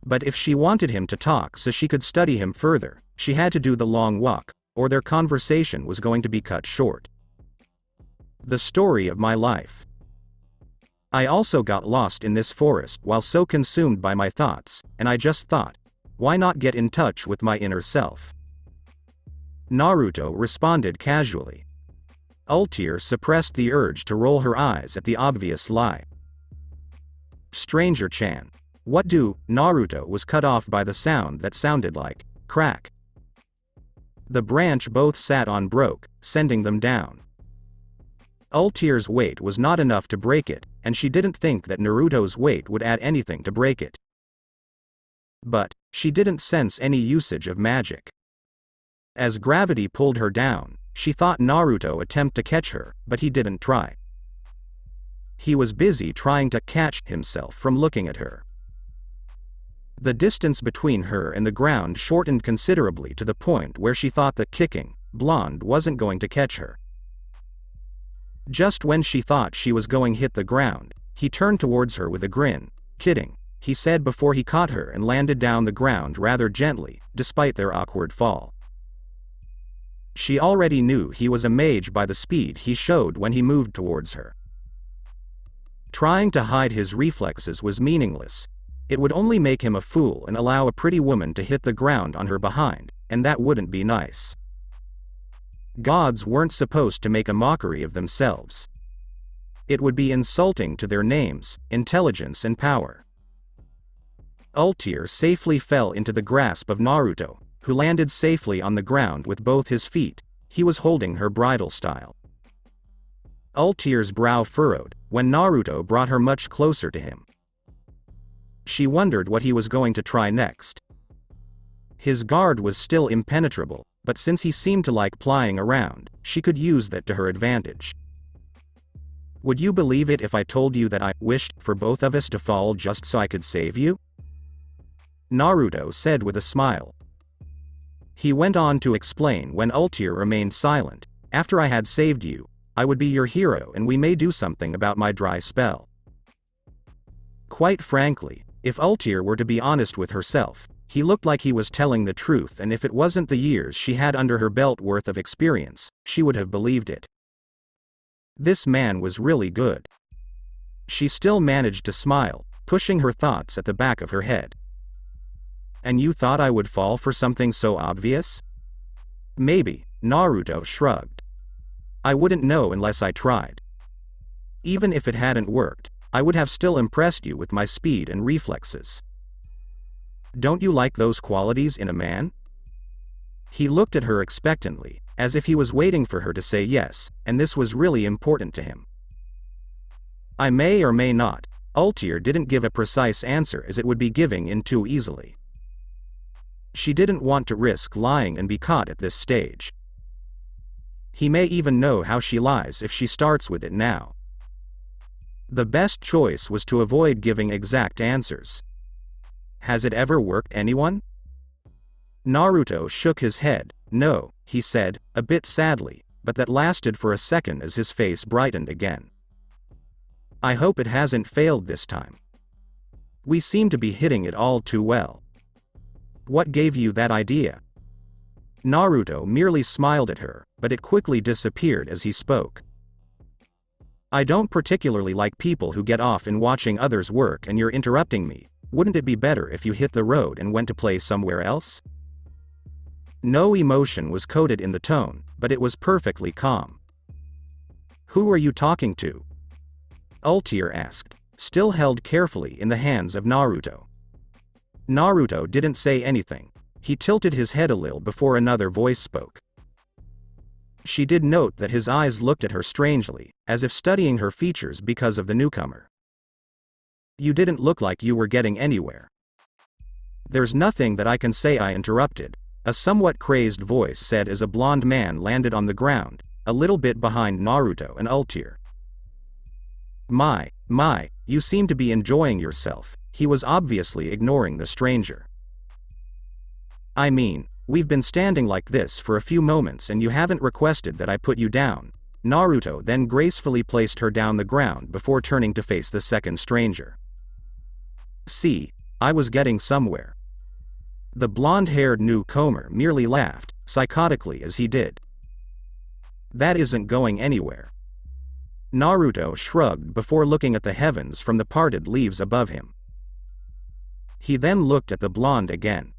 But if she wanted him to talk so she could study him further, she had to do the long walk, or their conversation was going to be cut short. The story of my life. I also got lost in this forest while so consumed by my thoughts, and I just thought, why not get in touch with my inner self? Naruto responded casually. Ultear suppressed the urge to roll her eyes at the obvious lie. Stranger-chan. What do? Naruto was cut off by the sound that sounded like crack. The branch both sat on broke, sending them down. Ultear's weight was not enough to break it, and she didn't think that Naruto's weight would add anything to break it. But she didn't sense any usage of magic. As gravity pulled her down, she thought Naruto attempt to catch her, but he didn't try. He was busy trying to catch himself from looking at her. The distance between her and the ground shortened considerably to the point where she thought the kicking blonde wasn't going to catch her. Just when she thought she was going to hit the ground, he turned towards her with a grin. Kidding, he said before he caught her and landed down the ground rather gently, despite their awkward fall. She already knew he was a mage by the speed he showed when he moved towards her. Trying to hide his reflexes was meaningless. It would only make him a fool and allow a pretty woman to hit the ground on her behind, and that wouldn't be nice. Gods weren't supposed to make a mockery of themselves. It would be insulting to their names, intelligence and power. Ultear safely fell into the grasp of Naruto, who landed safely on the ground with both his feet. He was holding her bridal style. Ultear's brow furrowed when Naruto brought her much closer to him. She wondered what he was going to try next. His guard was still impenetrable, but since he seemed to like plying around, she could use that to her advantage. Would you believe it if I told you that I wished for both of us to fall just so I could save you? Naruto said with a smile. He went on to explain when Ultear remained silent. After I had saved you, I would be your hero and we may do something about my dry spell. Quite frankly, if Ultear were to be honest with herself, he looked like he was telling the truth, and if it wasn't the years she had under her belt worth of experience, she would have believed it. This man was really good. She still managed to smile, pushing her thoughts at the back of her head. And you thought I would fall for something so obvious? Maybe, Naruto shrugged. I wouldn't know unless I tried. Even if it hadn't worked, I would have still impressed you with my speed and reflexes. Don't you like those qualities in a man? He looked at her expectantly, as if he was waiting for her to say yes, and this was really important to him. I may or may not. Ultear didn't give a precise answer as it would be giving in too easily. She didn't want to risk lying and be caught at this stage. He may even know how she lies if she starts with it now. The best choice was to avoid giving exact answers. Has it ever worked anyone? Naruto shook his head. No, he said, a bit sadly, but that lasted for a second as his face brightened again. I hope it hasn't failed this time. We seem to be hitting it all too well. What gave you that idea? Naruto merely smiled at her, but it quickly disappeared as he spoke. I don't particularly like people who get off in watching others work and you're interrupting me. Wouldn't it be better if you hit the road and went to play somewhere else? No emotion was coded in the tone, but it was perfectly calm. Who are you talking to? Ultear asked, still held carefully in the hands of Naruto. Naruto didn't say anything. He tilted his head a little before another voice spoke. She did note that his eyes looked at her strangely, as if studying her features because of the newcomer. You didn't look like you were getting anywhere. There's nothing that I can say, I interrupted, a somewhat crazed voice said as a blonde man landed on the ground, a little bit behind Naruto and Ultear. My, you seem to be enjoying yourself. He was obviously ignoring the stranger. I mean, we've been standing like this for a few moments and you haven't requested that I put you down. Naruto then gracefully placed her down the ground before turning to face the second stranger. See, I was getting somewhere. The blonde-haired newcomer merely laughed, psychotically as he did. That isn't going anywhere. Naruto shrugged before looking at the heavens from the parted leaves above him. He then looked at the blonde again.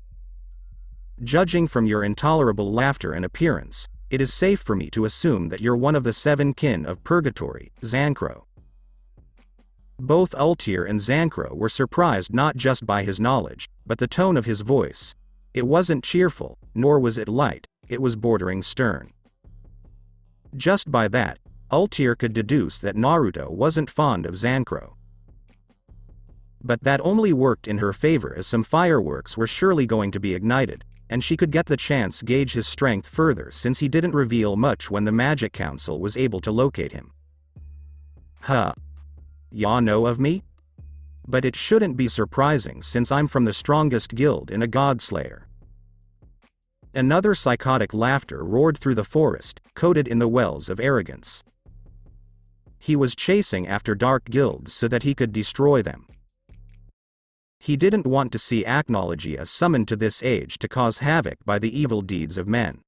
Judging from your intolerable laughter and appearance, it is safe for me to assume that you're one of the 7 kin of purgatory, Zancrow. Both Ultear and Zancrow were surprised not just by his knowledge, but the tone of his voice. It wasn't cheerful, nor was it light, it was bordering stern. Just by that, Ultear could deduce that Naruto wasn't fond of Zancrow. But that only worked in her favor, as some fireworks were surely going to be ignited, and she could get the chance gauge his strength further since he didn't reveal much when the Magic Council was able to locate him. Huh. Ya know of me? But it shouldn't be surprising since I'm from the strongest guild in a godslayer. Another psychotic laughter roared through the forest, coated in the wells of arrogance. He was chasing after dark guilds so that he could destroy them. He didn't want to see Magnolia summoned to this age to cause havoc by the evil deeds of men.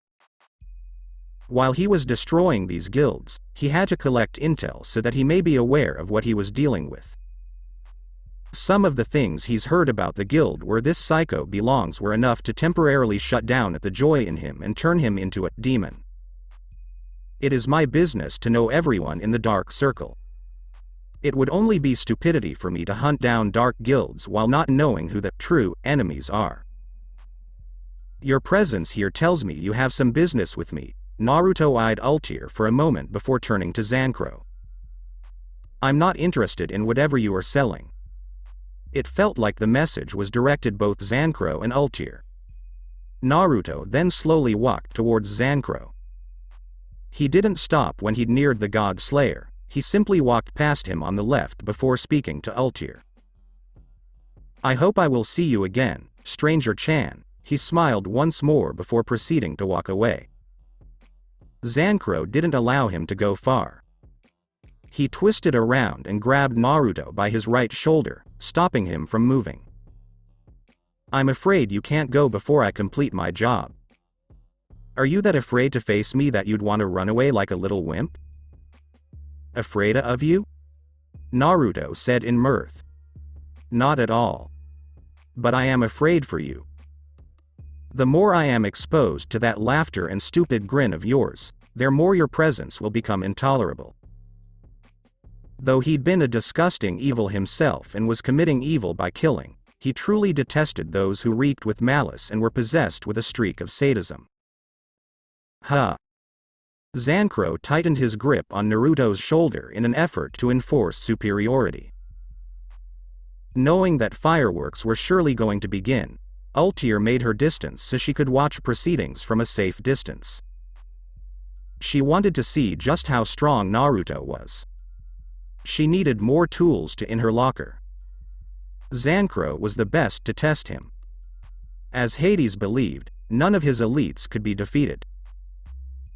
While he was destroying these guilds, he had to collect intel so that he may be aware of what he was dealing with. Some of the things he's heard about the guild where this psycho belongs were enough to temporarily shut down at the joy in him and turn him into a demon. It is my business to know everyone in the dark circle. It would only be stupidity for me to hunt down dark guilds while not knowing who the true enemies are. Your presence here tells me you have some business with me. Naruto eyed Ultear for a moment before turning to Zancrow. I'm not interested in whatever you are selling. It felt like the message was directed both Zancrow and Ultear. Naruto then slowly walked towards Zancrow. He didn't stop when he'd neared the God Slayer, he simply walked past him on the left before speaking to Ultear. I hope I will see you again, Stranger-chan, he smiled once more before proceeding to walk away. Zancrow didn't allow him to go far. He twisted around and grabbed Naruto by his right shoulder, stopping him from moving. I'm afraid you can't go before I complete my job. Are you that afraid to face me that you'd want to run away like a little wimp? Afraid of you? Naruto said in mirth. Not at all. But I am afraid for you. The more I am exposed to that laughter and stupid grin of yours, the more your presence will become intolerable. Though he'd been a disgusting evil himself and was committing evil by killing, he truly detested those who reeked with malice and were possessed with a streak of sadism. Huh. Zancrow tightened his grip on Naruto's shoulder in an effort to enforce superiority. Knowing that fireworks were surely going to begin, Ultear made her distance so she could watch proceedings from a safe distance. She wanted to see just how strong Naruto was. She needed more tools to in her locker. Zancrow was the best to test him. As Hades believed, none of his elites could be defeated.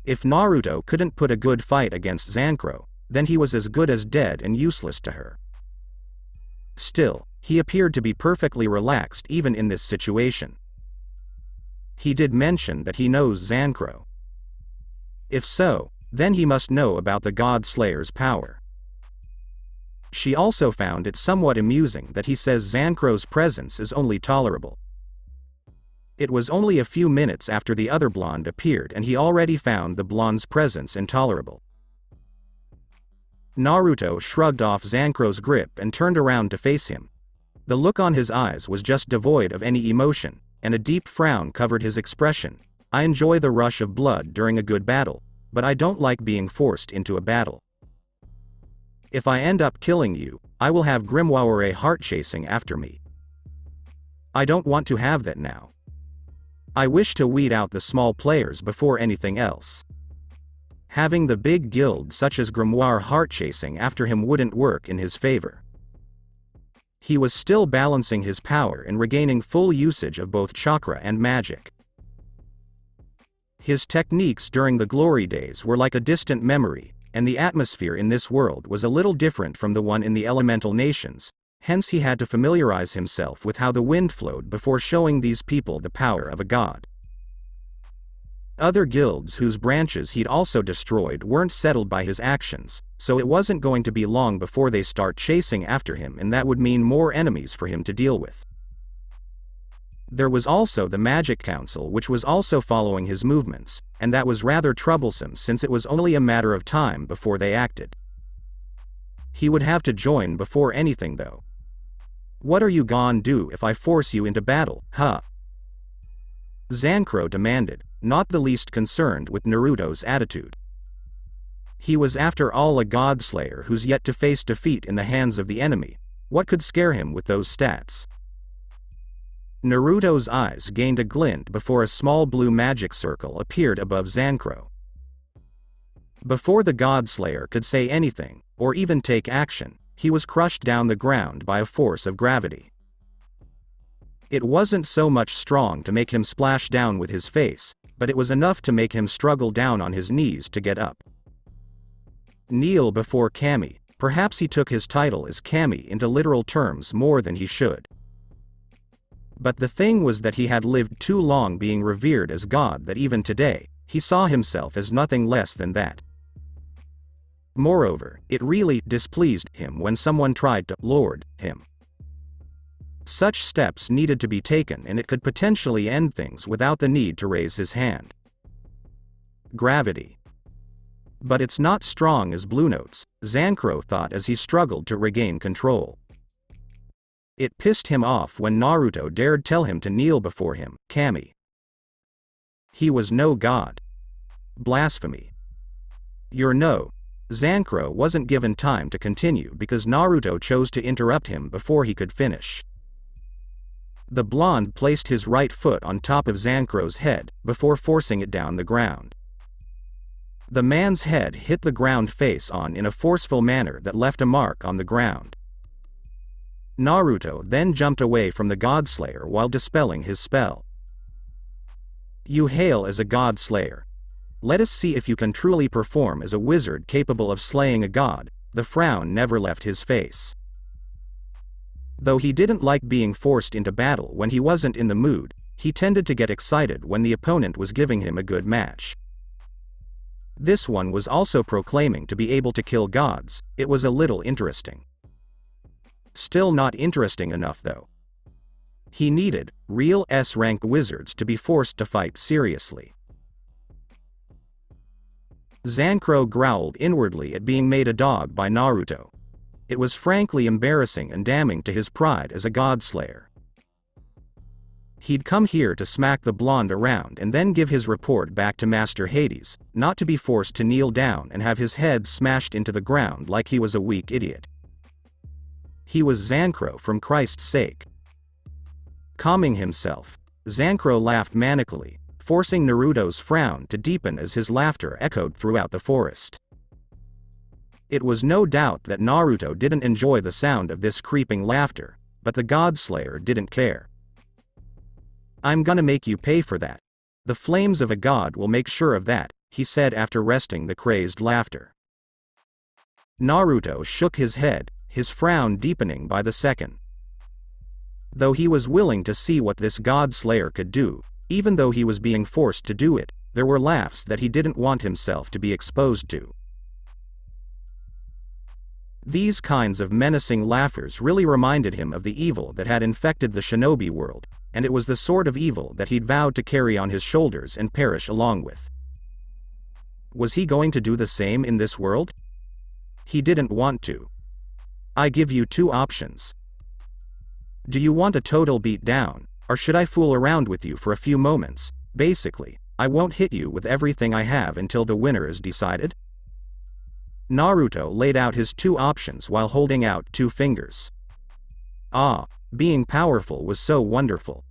If Naruto couldn't put a good fight against Zancrow, then he was as good as dead and useless to her. Still, he appeared to be perfectly relaxed even in this situation. He did mention that he knows Zancrow. If so, then he must know about the God Slayer's power. She also found it somewhat amusing that he says Zancrow's presence is only tolerable. It was only a few minutes after the other blonde appeared and he already found the blonde's presence intolerable. Naruto shrugged off Zancrow's grip and turned around to face him. The look on his eyes was just devoid of any emotion, and a deep frown covered his expression. I enjoy the rush of blood during a good battle, but I don't like being forced into a battle. If I end up killing you, I will have Grimoire heart chasing after me. I don't want to have that now. I wish to weed out the small players before anything else. Having the big guild such as Grimoire heart chasing after him wouldn't work in his favor. He was still balancing his power and regaining full usage of both chakra and magic. His techniques during the glory days were like a distant memory, and the atmosphere in this world was a little different from the one in the elemental nations, hence he had to familiarize himself with how the wind flowed before showing these people the power of a god. Other guilds whose branches he'd also destroyed weren't settled by his actions, so it wasn't going to be long before they start chasing after him, and that would mean more enemies for him to deal with. There was also the Magic Council, which was also following his movements, and that was rather troublesome since it was only a matter of time before they acted. He would have to join before anything though. "What are you gon' do if I force you into battle, huh?" Zancrow demanded, not the least concerned with Naruto's attitude. He was after all a godslayer who's yet to face defeat in the hands of the enemy. What could scare him with those stats? Naruto's eyes gained a glint before a small blue magic circle appeared above Zancrow. Before the godslayer could say anything, or even take action, he was crushed down the ground by a force of gravity. It wasn't so much strong to make him splash down with his face, but it was enough to make him struggle down on his knees to get up. Kneel before Kami. Perhaps he took his title as Kami into literal terms more than he should. But the thing was that he had lived too long being revered as God that even today, he saw himself as nothing less than that. Moreover, it really displeased him when someone tried to lord him. Such steps needed to be taken, and it could potentially end things without the need to raise his hand. Gravity. But it's not strong as Blue Notes, Zancrow thought as he struggled to regain control. It pissed him off when Naruto dared tell him to kneel before him, Kami. He was no god. Blasphemy. You're no. Zancrow wasn't given time to continue because Naruto chose to interrupt him before he could finish. The blonde placed his right foot on top of Zancrow's head, before forcing it down the ground. The man's head hit the ground face on in a forceful manner that left a mark on the ground. Naruto then jumped away from the Godslayer while dispelling his spell. You hail as a God-slayer. Let us see if you can truly perform as a wizard capable of slaying a god. The frown never left his face. Though he didn't like being forced into battle when he wasn't in the mood, he tended to get excited when the opponent was giving him a good match. This one was also proclaiming to be able to kill gods. It was a little interesting. Still not interesting enough though. He needed real S-rank wizards to be forced to fight seriously. Zancrow growled inwardly at being made a dog by Naruto. It was frankly embarrassing and damning to his pride as a godslayer. He'd come here to smack the blonde around and then give his report back to Master Hades, not to be forced to kneel down and have his head smashed into the ground like he was a weak idiot. He was Zancrow, from Christ's sake. Calming himself, Zancrow laughed manically, forcing Naruto's frown to deepen as his laughter echoed throughout the forest. It was no doubt that Naruto didn't enjoy the sound of this creeping laughter, but the Godslayer didn't care. I'm gonna make you pay for that. The flames of a god will make sure of that, he said after resting the crazed laughter. Naruto shook his head, his frown deepening by the second. Though he was willing to see what this God-slayer could do, even though he was being forced to do it, there were laughs that he didn't want himself to be exposed to. These kinds of menacing laughers really reminded him of the evil that had infected the shinobi world, and it was the sort of evil that he'd vowed to carry on his shoulders and perish along with. Was he going to do the same in this world? He didn't want to. I give you two options. Do you want a total beatdown, or should I fool around with you for a few moments? Basically, I won't hit you with everything I have until the winner is decided. Naruto laid out his two options while holding out two fingers. Ah, being powerful was so wonderful.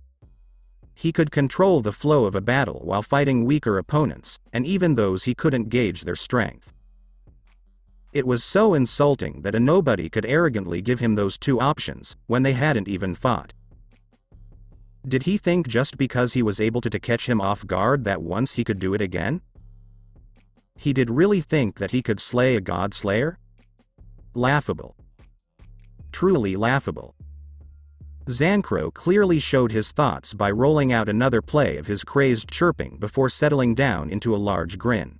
He could control the flow of a battle while fighting weaker opponents, and even those he couldn't gauge their strength. It was so insulting that a nobody could arrogantly give him those two options, when they hadn't even fought. Did he think just because he was able to catch him off guard that once he could do it again? He did really think that he could slay a God-slayer? Laughable. Truly laughable. Zancrow clearly showed his thoughts by rolling out another play of his crazed chirping before settling down into a large grin.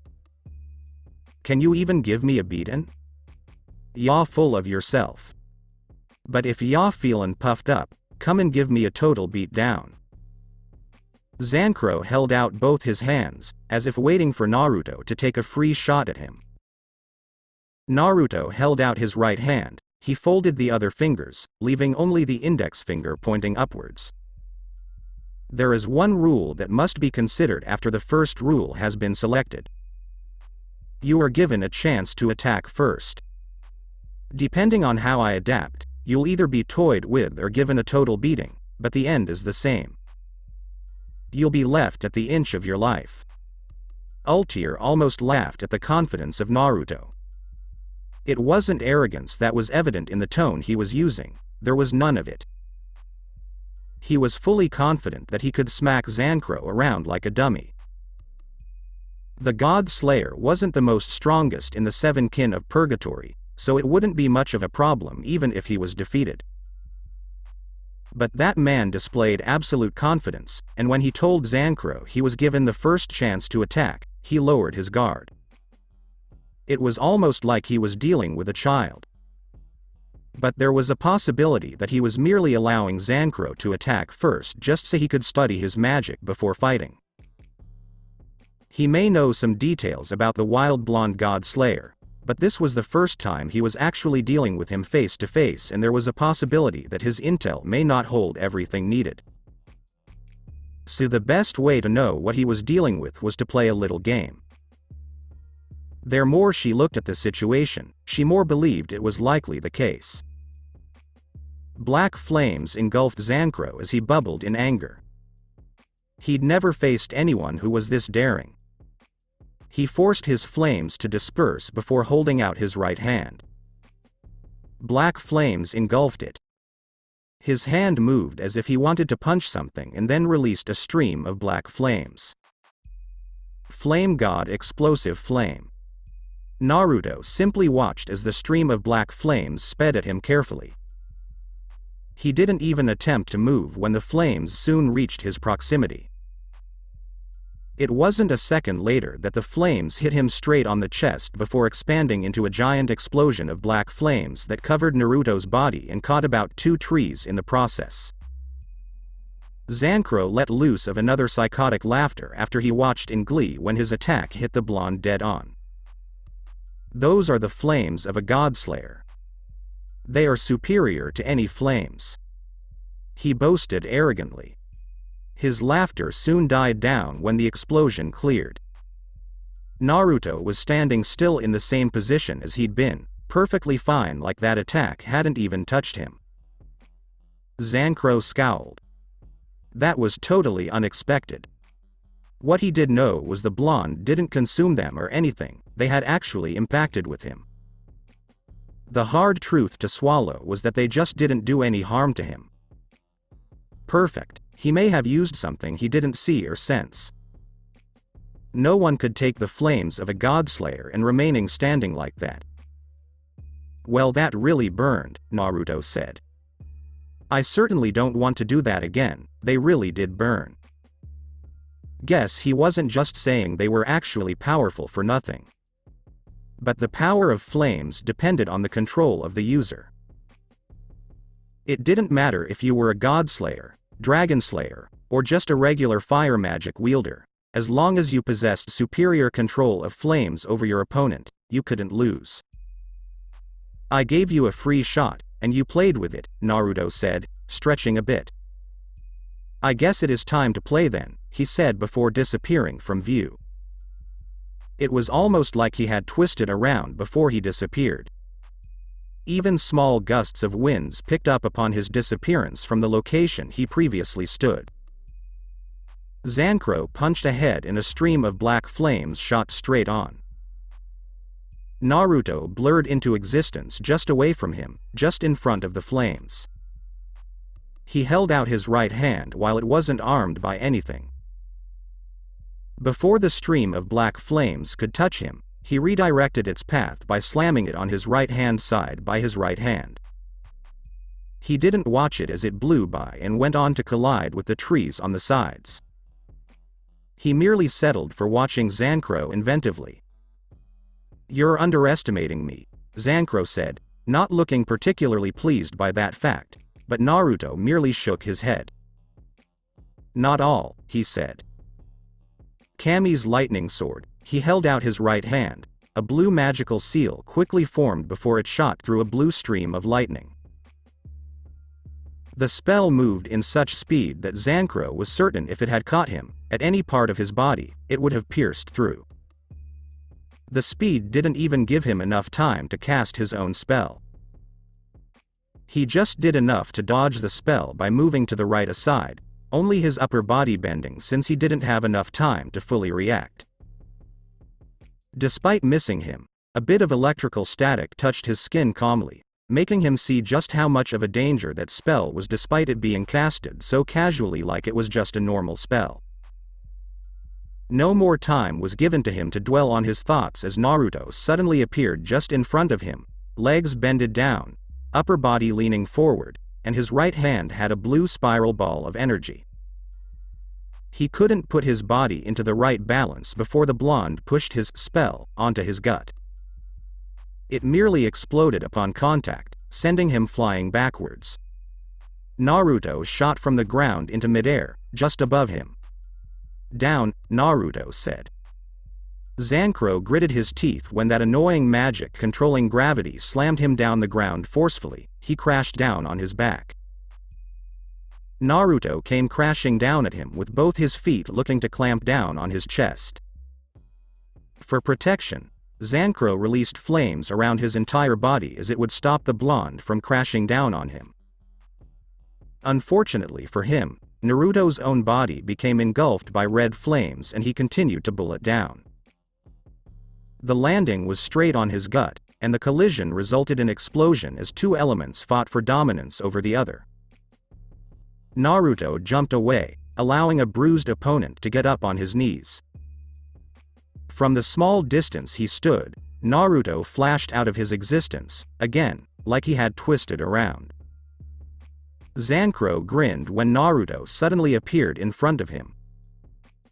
Can you even give me a beatin'? Yaw full of yourself. But if yaw feelin' puffed up, come and give me a total beat down. Zancrow held out both his hands, as if waiting for Naruto to take a free shot at him. Naruto held out his right hand. He folded the other fingers, leaving only the index finger pointing upwards. There is one rule that must be considered after the first rule has been selected. You are given a chance to attack first. Depending on how I adapt, you'll either be toyed with or given a total beating, but the end is the same. You'll be left at the inch of your life. Ultear almost laughed at the confidence of Naruto. It wasn't arrogance that was evident in the tone he was using, there was none of it. He was fully confident that he could smack Zancrow around like a dummy. The God Slayer wasn't the most strongest in the seven kin of Purgatory, so it wouldn't be much of a problem even if he was defeated. But that man displayed absolute confidence, and when he told Zancrow he was given the first chance to attack, he lowered his guard. It was almost like he was dealing with a child. But there was a possibility that he was merely allowing Zancrow to attack first just so he could study his magic before fighting. He may know some details about the wild blonde God Slayer, but this was the first time he was actually dealing with him face to face, and there was a possibility that his intel may not hold everything needed. So the best way to know what he was dealing with was to play a little game. The more she looked at the situation, she more believed it was likely the case. Black flames engulfed Zancrow as he bubbled in anger. He'd never faced anyone who was this daring. He forced his flames to disperse before holding out his right hand. Black flames engulfed it. His hand moved as if he wanted to punch something and then released a stream of black flames. Flame God Explosive Flame. Naruto simply watched as the stream of black flames sped at him carefully. He didn't even attempt to move when the flames soon reached his proximity. It wasn't a second later that the flames hit him straight on the chest before expanding into a giant explosion of black flames that covered Naruto's body and caught about 2 trees in the process. Zancrow let loose of another psychotic laughter after he watched in glee when his attack hit the blonde dead on. Those are the flames of a God Slayer. They are superior to any flames. He boasted arrogantly. His laughter soon died down when the explosion cleared. Naruto was standing still in the same position as he'd been, perfectly fine, like that attack hadn't even touched him. Zancrow scowled. That was totally unexpected. What he did know was the blonde didn't consume them or anything, they had actually impacted with him. The hard truth to swallow was that they just didn't do any harm to him. Perfect, he may have used something he didn't see or sense. No one could take the flames of a God Slayer and remaining standing like that. Well, that really burned, Naruto said. I certainly don't want to do that again, they really did burn. Guess he wasn't just saying they were actually powerful for nothing. But the power of flames depended on the control of the user. It didn't matter if you were a God Slayer, Dragon Slayer, or just a regular fire magic wielder, as long as you possessed superior control of flames over your opponent, you couldn't lose. I gave you a free shot, and you played with it, Naruto said, stretching a bit. I guess it is time to play then, he said before disappearing from view. It was almost like he had twisted around before he disappeared. Even small gusts of winds picked up upon his disappearance from the location he previously stood. Zancrow punched ahead and a stream of black flames shot straight on. Naruto blurred into existence just away from him, just in front of the flames. He held out his right hand while it wasn't armed by anything. Before the stream of black flames could touch him, he redirected its path by slamming it on his right-hand side by his right hand. He didn't watch it as it blew by and went on to collide with the trees on the sides. He merely settled for watching Zancrow inventively. "You're underestimating me," Zancrow said, not looking particularly pleased by that fact, but Naruto merely shook his head. "Not all," he said. Kami's lightning sword, he held out his right hand. A blue magical seal quickly formed before it shot through a blue stream of lightning. The spell moved in such speed that Zancrow was certain if it had caught him, at any part of his body, it would have pierced through. The speed didn't even give him enough time to cast his own spell. He just did enough to dodge the spell by moving to the right aside, only his upper body bending since he didn't have enough time to fully react. Despite missing him, a bit of electrical static touched his skin calmly, making him see just how much of a danger that spell was despite it being casted so casually like it was just a normal spell. No more time was given to him to dwell on his thoughts as Naruto suddenly appeared just in front of him, legs bended down, upper body leaning forward, and his right hand had a blue spiral ball of energy. He couldn't put his body into the right balance before the blonde pushed his spell onto his gut. It merely exploded upon contact, sending him flying backwards. Naruto shot from the ground into midair, just above him. "Down," Naruto said. Zancrow gritted his teeth when that annoying magic controlling gravity slammed him down the ground forcefully. He crashed down on his back. Naruto came crashing down at him with both his feet looking to clamp down on his chest. For protection, Zancrow released flames around his entire body as it would stop the blonde from crashing down on him. Unfortunately for him, Naruto's own body became engulfed by red flames and he continued to bullet down. The landing was straight on his gut, and the collision resulted in explosion as two elements fought for dominance over the other. Naruto jumped away, allowing a bruised opponent to get up on his knees. From the small distance he stood, Naruto flashed out of his existence, again, like he had twisted around. Zancrow grinned when Naruto suddenly appeared in front of him.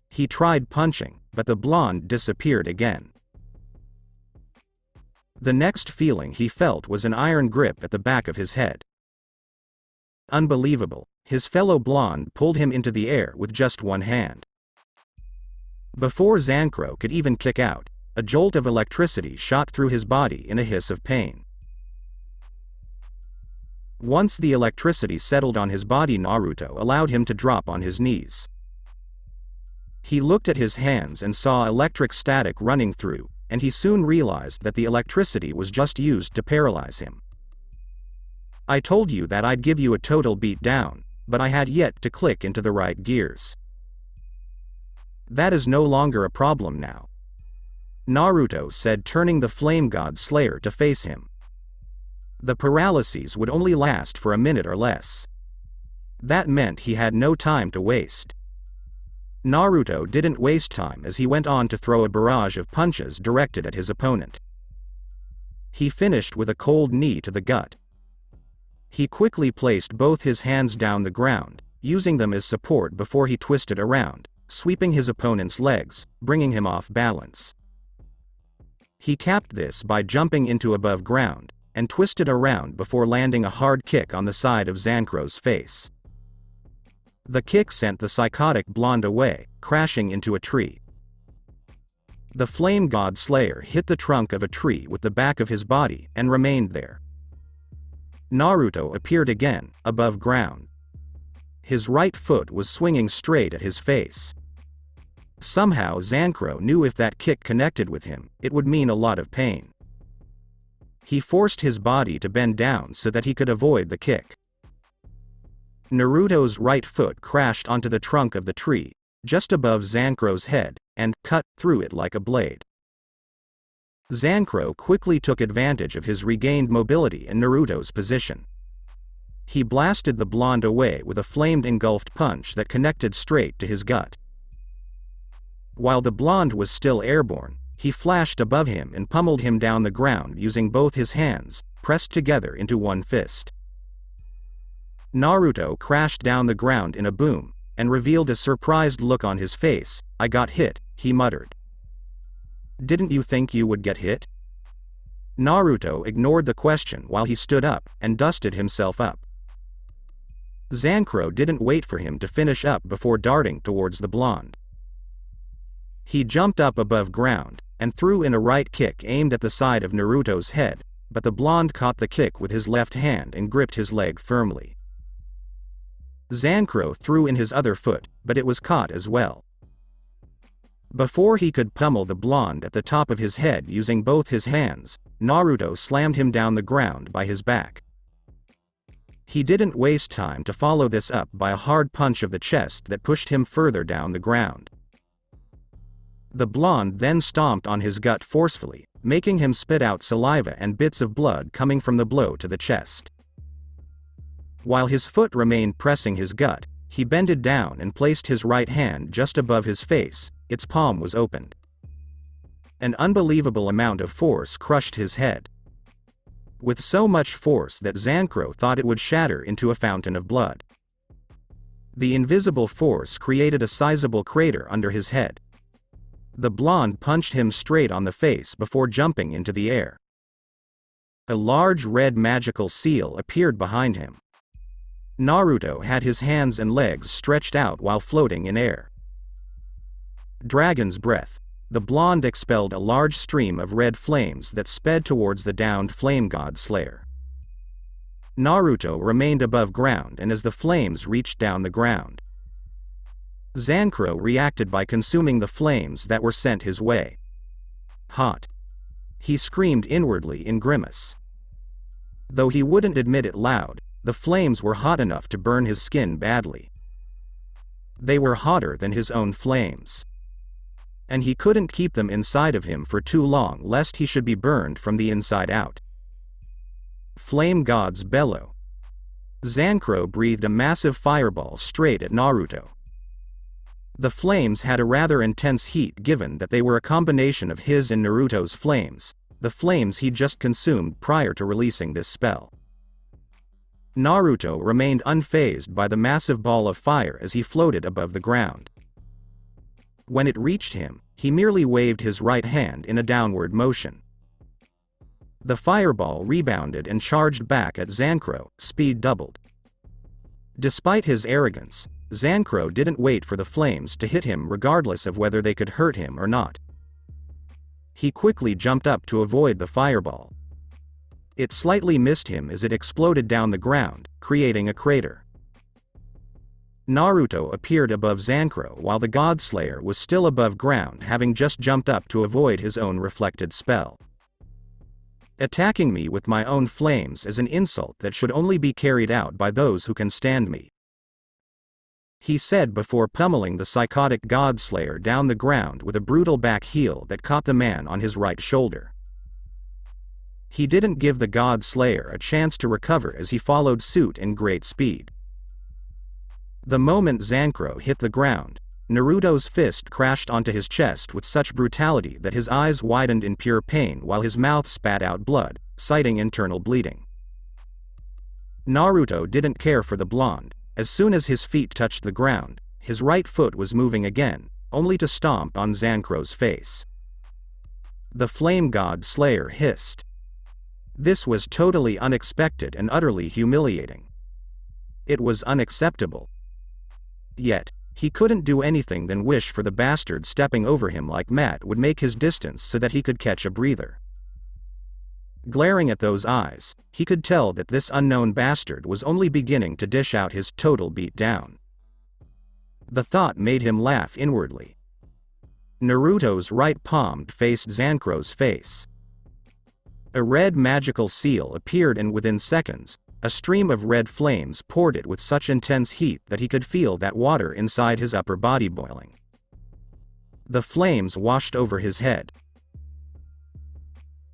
He tried punching, but the blonde disappeared again. The next feeling he felt was an iron grip at the back of his head. Unbelievable, his fellow blonde pulled him into the air with just one hand. Before Zancrow could even kick out, a jolt of electricity shot through his body in a hiss of pain. Once the electricity settled on his body, Naruto allowed him to drop on his knees. He looked at his hands and saw electric static running through, and he soon realized that the electricity was just used to paralyze him. "I told you that I'd give you a total beatdown, but I had yet to click into the right gears. That is no longer a problem now," Naruto said, turning the Flame God Slayer to face him. The paralyses would only last for a minute or less. That meant he had no time to waste. Naruto didn't waste time as he went on to throw a barrage of punches directed at his opponent. He finished with a cold knee to the gut. He quickly placed both his hands down the ground, using them as support before he twisted around, sweeping his opponent's legs, bringing him off balance. He capped this by jumping into above ground, and twisted around before landing a hard kick on the side of Zancrow's face. The kick sent the psychotic blonde away, crashing into a tree. The Flame God Slayer hit the trunk of a tree with the back of his body and remained there. Naruto appeared again, above ground. His right foot was swinging straight at his face. Somehow Zancrow knew if that kick connected with him, it would mean a lot of pain. He forced his body to bend down so that he could avoid the kick. Naruto's right foot crashed onto the trunk of the tree, just above Zancrow's head, and cut through it like a blade. Zancrow quickly took advantage of his regained mobility and Naruto's position. He blasted the blonde away with a flamed engulfed punch that connected straight to his gut. While the blonde was still airborne, he flashed above him and pummeled him down the ground using both his hands, pressed together into one fist. Naruto crashed down the ground in a boom, and revealed a surprised look on his face. "I got hit," he muttered. "Didn't you think you would get hit?" Naruto ignored the question while he stood up and dusted himself up. Zancrow didn't wait for him to finish up before darting towards the blonde. He jumped up above ground and threw in a right kick aimed at the side of Naruto's head, but the blonde caught the kick with his left hand and gripped his leg firmly. Zancrow threw in his other foot, but it was caught as well. Before he could pummel the blonde at the top of his head using both his hands, Naruto slammed him down the ground by his back. He didn't waste time to follow this up by a hard punch of the chest that pushed him further down the ground. The blonde then stomped on his gut forcefully, making him spit out saliva and bits of blood coming from the blow to the chest. While his foot remained pressing his gut, he bended down and placed his right hand just above his face. Its palm was opened. An unbelievable amount of force crushed his head. With so much force that Zancrow thought it would shatter into a fountain of blood. The invisible force created a sizable crater under his head. The blonde punched him straight on the face before jumping into the air. A large red magical seal appeared behind him. Naruto had his hands and legs stretched out while floating in air. Dragon's breath. The blonde expelled a large stream of red flames that sped towards the downed flame god slayer. Naruto remained above ground, and as the flames reached down the ground, Zancrow reacted by consuming the flames that were sent his way. "Hot!" he screamed inwardly in grimace. Though he wouldn't admit it loud, the flames were hot enough to burn his skin badly. They were hotter than his own flames. And he couldn't keep them inside of him for too long lest he should be burned from the inside out. Flame gods bellow. Zancrow breathed a massive fireball straight at Naruto. The flames had a rather intense heat given that they were a combination of his and Naruto's flames, the flames he'd just consumed prior to releasing this spell. Naruto remained unfazed by the massive ball of fire as he floated above the ground. When it reached him, he merely waved his right hand in a downward motion. The fireball rebounded and charged back at Zancrow, speed doubled. Despite his arrogance, Zancrow didn't wait for the flames to hit him regardless of whether they could hurt him or not. He quickly jumped up to avoid the fireball. It slightly missed him as it exploded down the ground, creating a crater. Naruto appeared above Zancrow while the God Slayer was still above ground, having just jumped up to avoid his own reflected spell. "Attacking me with my own flames is an insult that should only be carried out by those who can stand me," he said before pummeling the psychotic God Slayer down the ground with a brutal back heel that caught the man on his right shoulder. He didn't give the God Slayer a chance to recover as he followed suit in great speed. The moment Zancrow hit the ground, Naruto's fist crashed onto his chest with such brutality that his eyes widened in pure pain while his mouth spat out blood, citing internal bleeding. Naruto didn't care for the blonde. As soon as his feet touched the ground, his right foot was moving again, only to stomp on Zancrow's face. The Flame God Slayer hissed. This was totally unexpected and utterly humiliating. It was unacceptable. Yet, he couldn't do anything than wish for the bastard stepping over him like Matt would make his distance so that he could catch a breather. Glaring at those eyes, he could tell that this unknown bastard was only beginning to dish out his total beatdown. The thought made him laugh inwardly. Naruto's right palm faced Zancrow's face. A red magical seal appeared, and within seconds, a stream of red flames poured it with such intense heat that he could feel that water inside his upper body boiling. The flames washed over his head.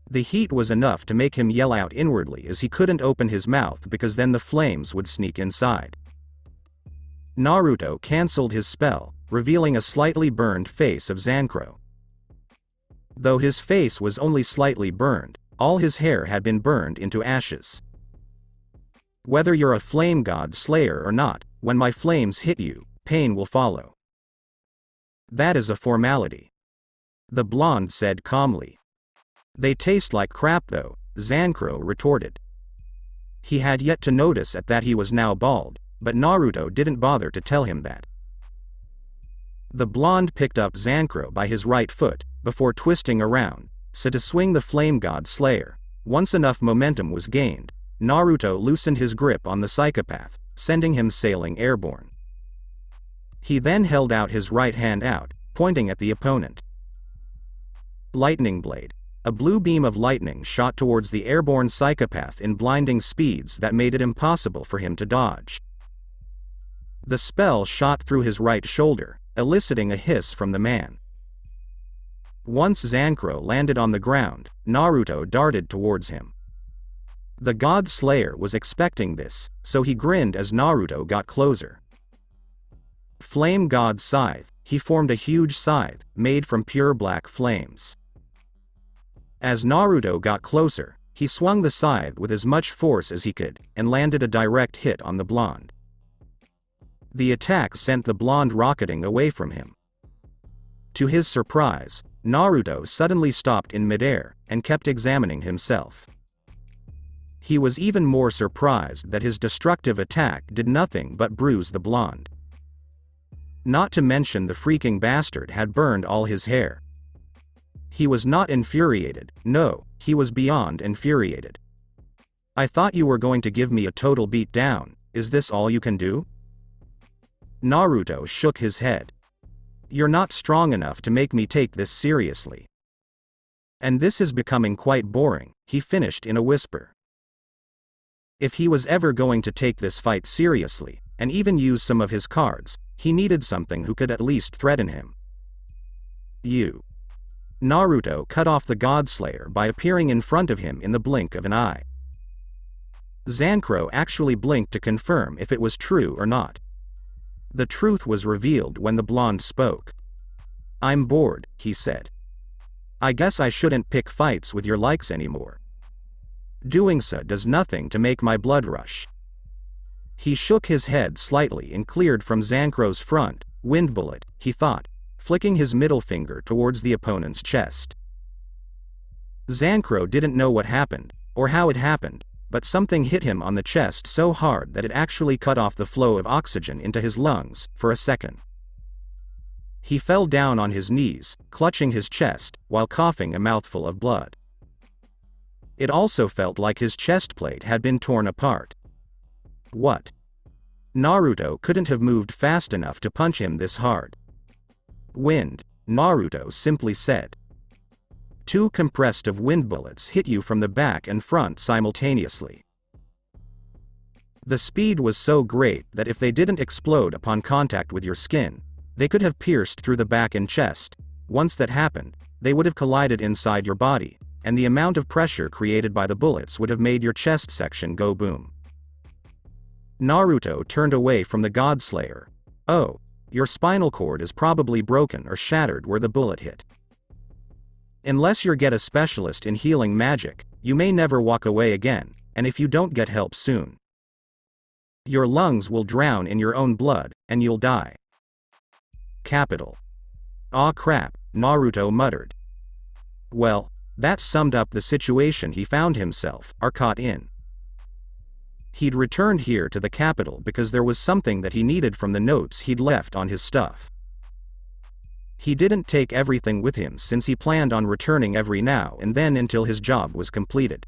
The heat was enough to make him yell out inwardly as he couldn't open his mouth because then the flames would sneak inside. Naruto cancelled his spell, revealing a slightly burned face of Zancrow. Though his face was only slightly burned, all his hair had been burned into ashes. Whether you're a flame god slayer or not, when my flames hit you, pain will follow. That is a formality. The blonde said calmly. They taste like crap though, Zancrow retorted. He had yet to notice that he was now bald, but Naruto didn't bother to tell him that. The blonde picked up Zancrow by his right foot, before twisting around, so to swing the flame god slayer. Once enough momentum was gained, Naruto loosened his grip on the psychopath, sending him sailing airborne. He then held out his right hand out, pointing at the opponent. Lightning blade. A blue beam of lightning shot towards the airborne psychopath in blinding speeds that made it impossible for him to dodge. The spell shot through his right shoulder, eliciting a hiss from the man. Once Zancrow landed on the ground, Naruto darted towards him. The God Slayer was expecting this, so he grinned as Naruto got closer. Flame God Scythe, he formed a huge scythe, made from pure black flames. As Naruto got closer, he swung the scythe with as much force as he could, and landed a direct hit on the blonde. The attack sent the blonde rocketing away from him. To his surprise, Naruto suddenly stopped in midair, and kept examining himself. He was even more surprised that his destructive attack did nothing but bruise the blonde. Not to mention the freaking bastard had burned all his hair. He was not infuriated, no, he was beyond infuriated. I thought you were going to give me a total beat down, is this all you can do? Naruto shook his head. You're not strong enough to make me take this seriously. And this is becoming quite boring, he finished in a whisper. If he was ever going to take this fight seriously, and even use some of his cards, he needed something who could at least threaten him. You. Naruto cut off the Godslayer by appearing in front of him in the blink of an eye. Zancrow actually blinked to confirm if it was true or not. The truth was revealed when the blonde spoke. I'm bored, he said. I guess I shouldn't pick fights with your likes anymore. Doing so does nothing to make my blood rush. He shook his head slightly and cleared from Zancrow's front. Wind bullet, he thought, flicking his middle finger towards the opponent's chest. Zancrow didn't know what happened, or how it happened, but something hit him on the chest so hard that it actually cut off the flow of oxygen into his lungs, for a second. He fell down on his knees, clutching his chest, while coughing a mouthful of blood. It also felt like his chest plate had been torn apart. What? Naruto couldn't have moved fast enough to punch him this hard. Wind, Naruto simply said. 2 compressed of wind bullets hit you from the back and front simultaneously. The speed was so great that if they didn't explode upon contact with your skin, they could have pierced through the back and chest. Once that happened, they would have collided inside your body, and the amount of pressure created by the bullets would have made your chest section go boom. Naruto turned away from the Godslayer. Oh, your spinal cord is probably broken or shattered where the bullet hit. Unless you get a specialist in healing magic, you may never walk away again, and if you don't get help soon, your lungs will drown in your own blood, and you'll die. Capital. Aw crap, Naruto muttered. Well, that summed up the situation he found himself, caught in. He'd returned here to the capital because there was something that he needed from the notes he'd left on his stuff. He didn't take everything with him since he planned on returning every now and then until his job was completed.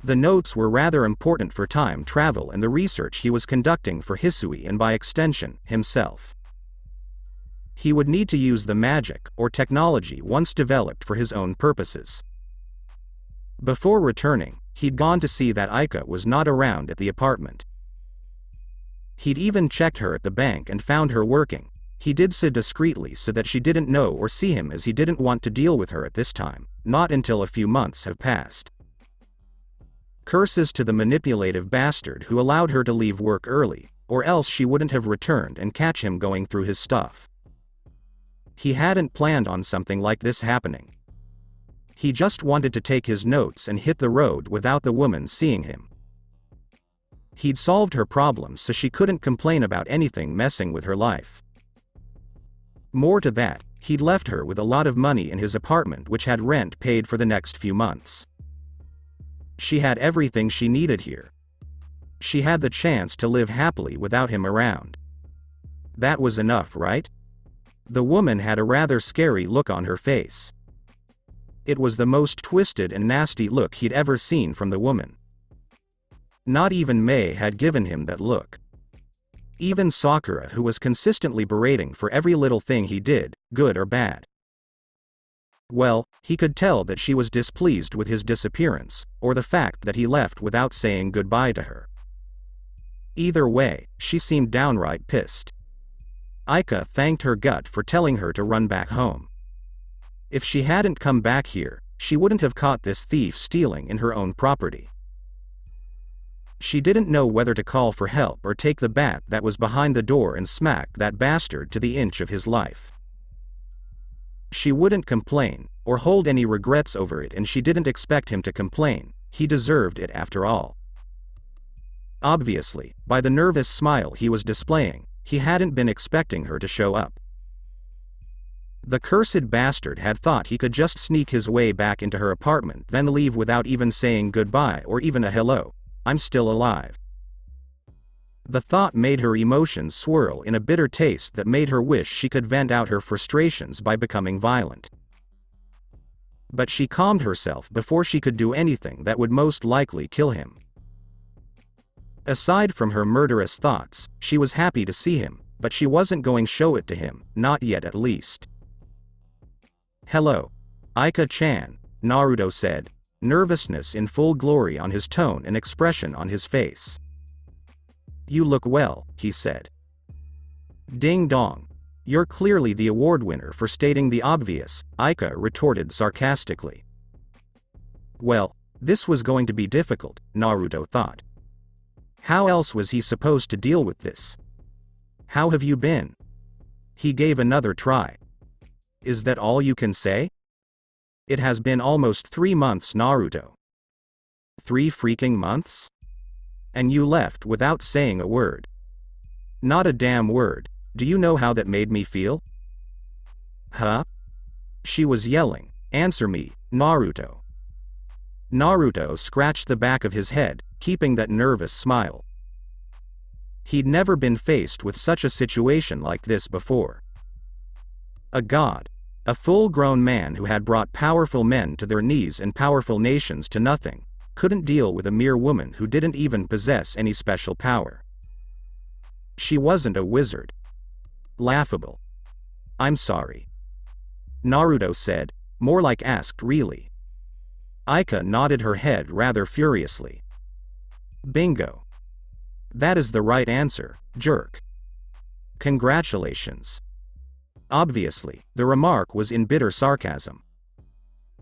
The notes were rather important for time travel and the research he was conducting for Hissui and by extension, himself. He would need to use the magic or technology once developed for his own purposes. Before returning, he'd gone to see that Aika was not around at the apartment. He'd even checked her at the bank and found her working. He did so discreetly so that she didn't know or see him, as he didn't want to deal with her at this time, not until a few months have passed. Curses to the manipulative bastard who allowed her to leave work early, or else she wouldn't have returned and catch him going through his stuff. He hadn't planned on something like this happening. He just wanted to take his notes and hit the road without the woman seeing him. He'd solved her problems so she couldn't complain about anything messing with her life. More to that, he'd left her with a lot of money in his apartment which had rent paid for the next few months. She had everything she needed here. She had the chance to live happily without him around. That was enough, right? The woman had a rather scary look on her face. It was the most twisted and nasty look he'd ever seen from the woman. Not even Mei had given him that look. Even Sakura, who was consistently berating for every little thing he did, good or bad. Well, he could tell that she was displeased with his disappearance, or the fact that he left without saying goodbye to her. Either way, she seemed downright pissed. Aika thanked her gut for telling her to run back home. If she hadn't come back here, she wouldn't have caught this thief stealing in her own property. She didn't know whether to call for help or take the bat that was behind the door and smack that bastard to the inch of his life. She wouldn't complain, or hold any regrets over it, and she didn't expect him to complain. He deserved it after all. Obviously, by the nervous smile he was displaying, he hadn't been expecting her to show up. The cursed bastard had thought he could just sneak his way back into her apartment then leave without even saying goodbye or even a hello. I'm still alive. The thought made her emotions swirl in a bitter taste that made her wish she could vent out her frustrations by becoming violent. But she calmed herself before she could do anything that would most likely kill him. Aside from her murderous thoughts, she was happy to see him, but she wasn't going to show it to him, not yet at least. Hello. Aika-chan, Naruto said, nervousness in full glory on his tone and expression on his face. You look well, he said. Ding dong. You're clearly the award winner for stating the obvious, Aika retorted sarcastically. Well, this was going to be difficult, Naruto thought. How else was he supposed to deal with this? How have you been? He gave another try. Is that all you can say? It has been almost 3 months, Naruto. 3 freaking months? And you left without saying a word. Not a damn word. Do you know how that made me feel? Huh? She was yelling. Answer me, Naruto. Naruto scratched the back of his head, keeping that nervous smile. He'd never been faced with such a situation like this before. A god. A full-grown man who had brought powerful men to their knees and powerful nations to nothing, couldn't deal with a mere woman who didn't even possess any special power. She wasn't a wizard. Laughable. I'm sorry. Naruto said, more like asked really. Aika nodded her head rather furiously. Bingo. That is the right answer, jerk. Congratulations. Obviously, the remark was in bitter sarcasm.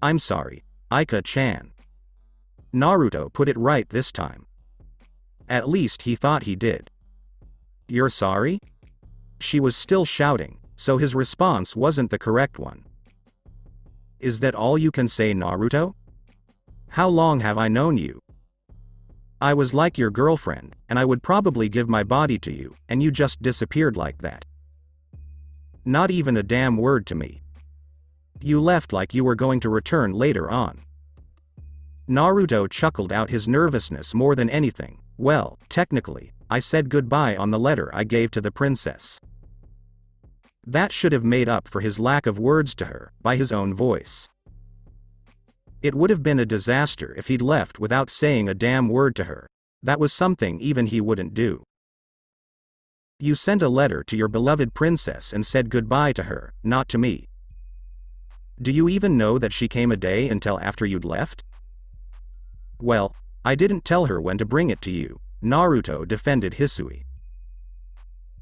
I'm sorry, Aika-chan. Naruto put it right this time. At least he thought he did. You're sorry? She was still shouting, so his response wasn't the correct one. Is that all you can say, Naruto? How long have I known you? I was like your girlfriend, and I would probably give my body to you, and you just disappeared like that. Not even a damn word to me. You left like you were going to return later on. Naruto chuckled out his nervousness more than anything. Well, technically, I said goodbye on the letter I gave to the princess. That should have made up for his lack of words to her, by his own voice. It would have been a disaster if he'd left without saying a damn word to her. That was something even he wouldn't do. You sent a letter to your beloved princess and said goodbye to her, not to me. Do you even know that she came a day until after you'd left? Well, I didn't tell her when to bring it to you, Naruto defended Hissui.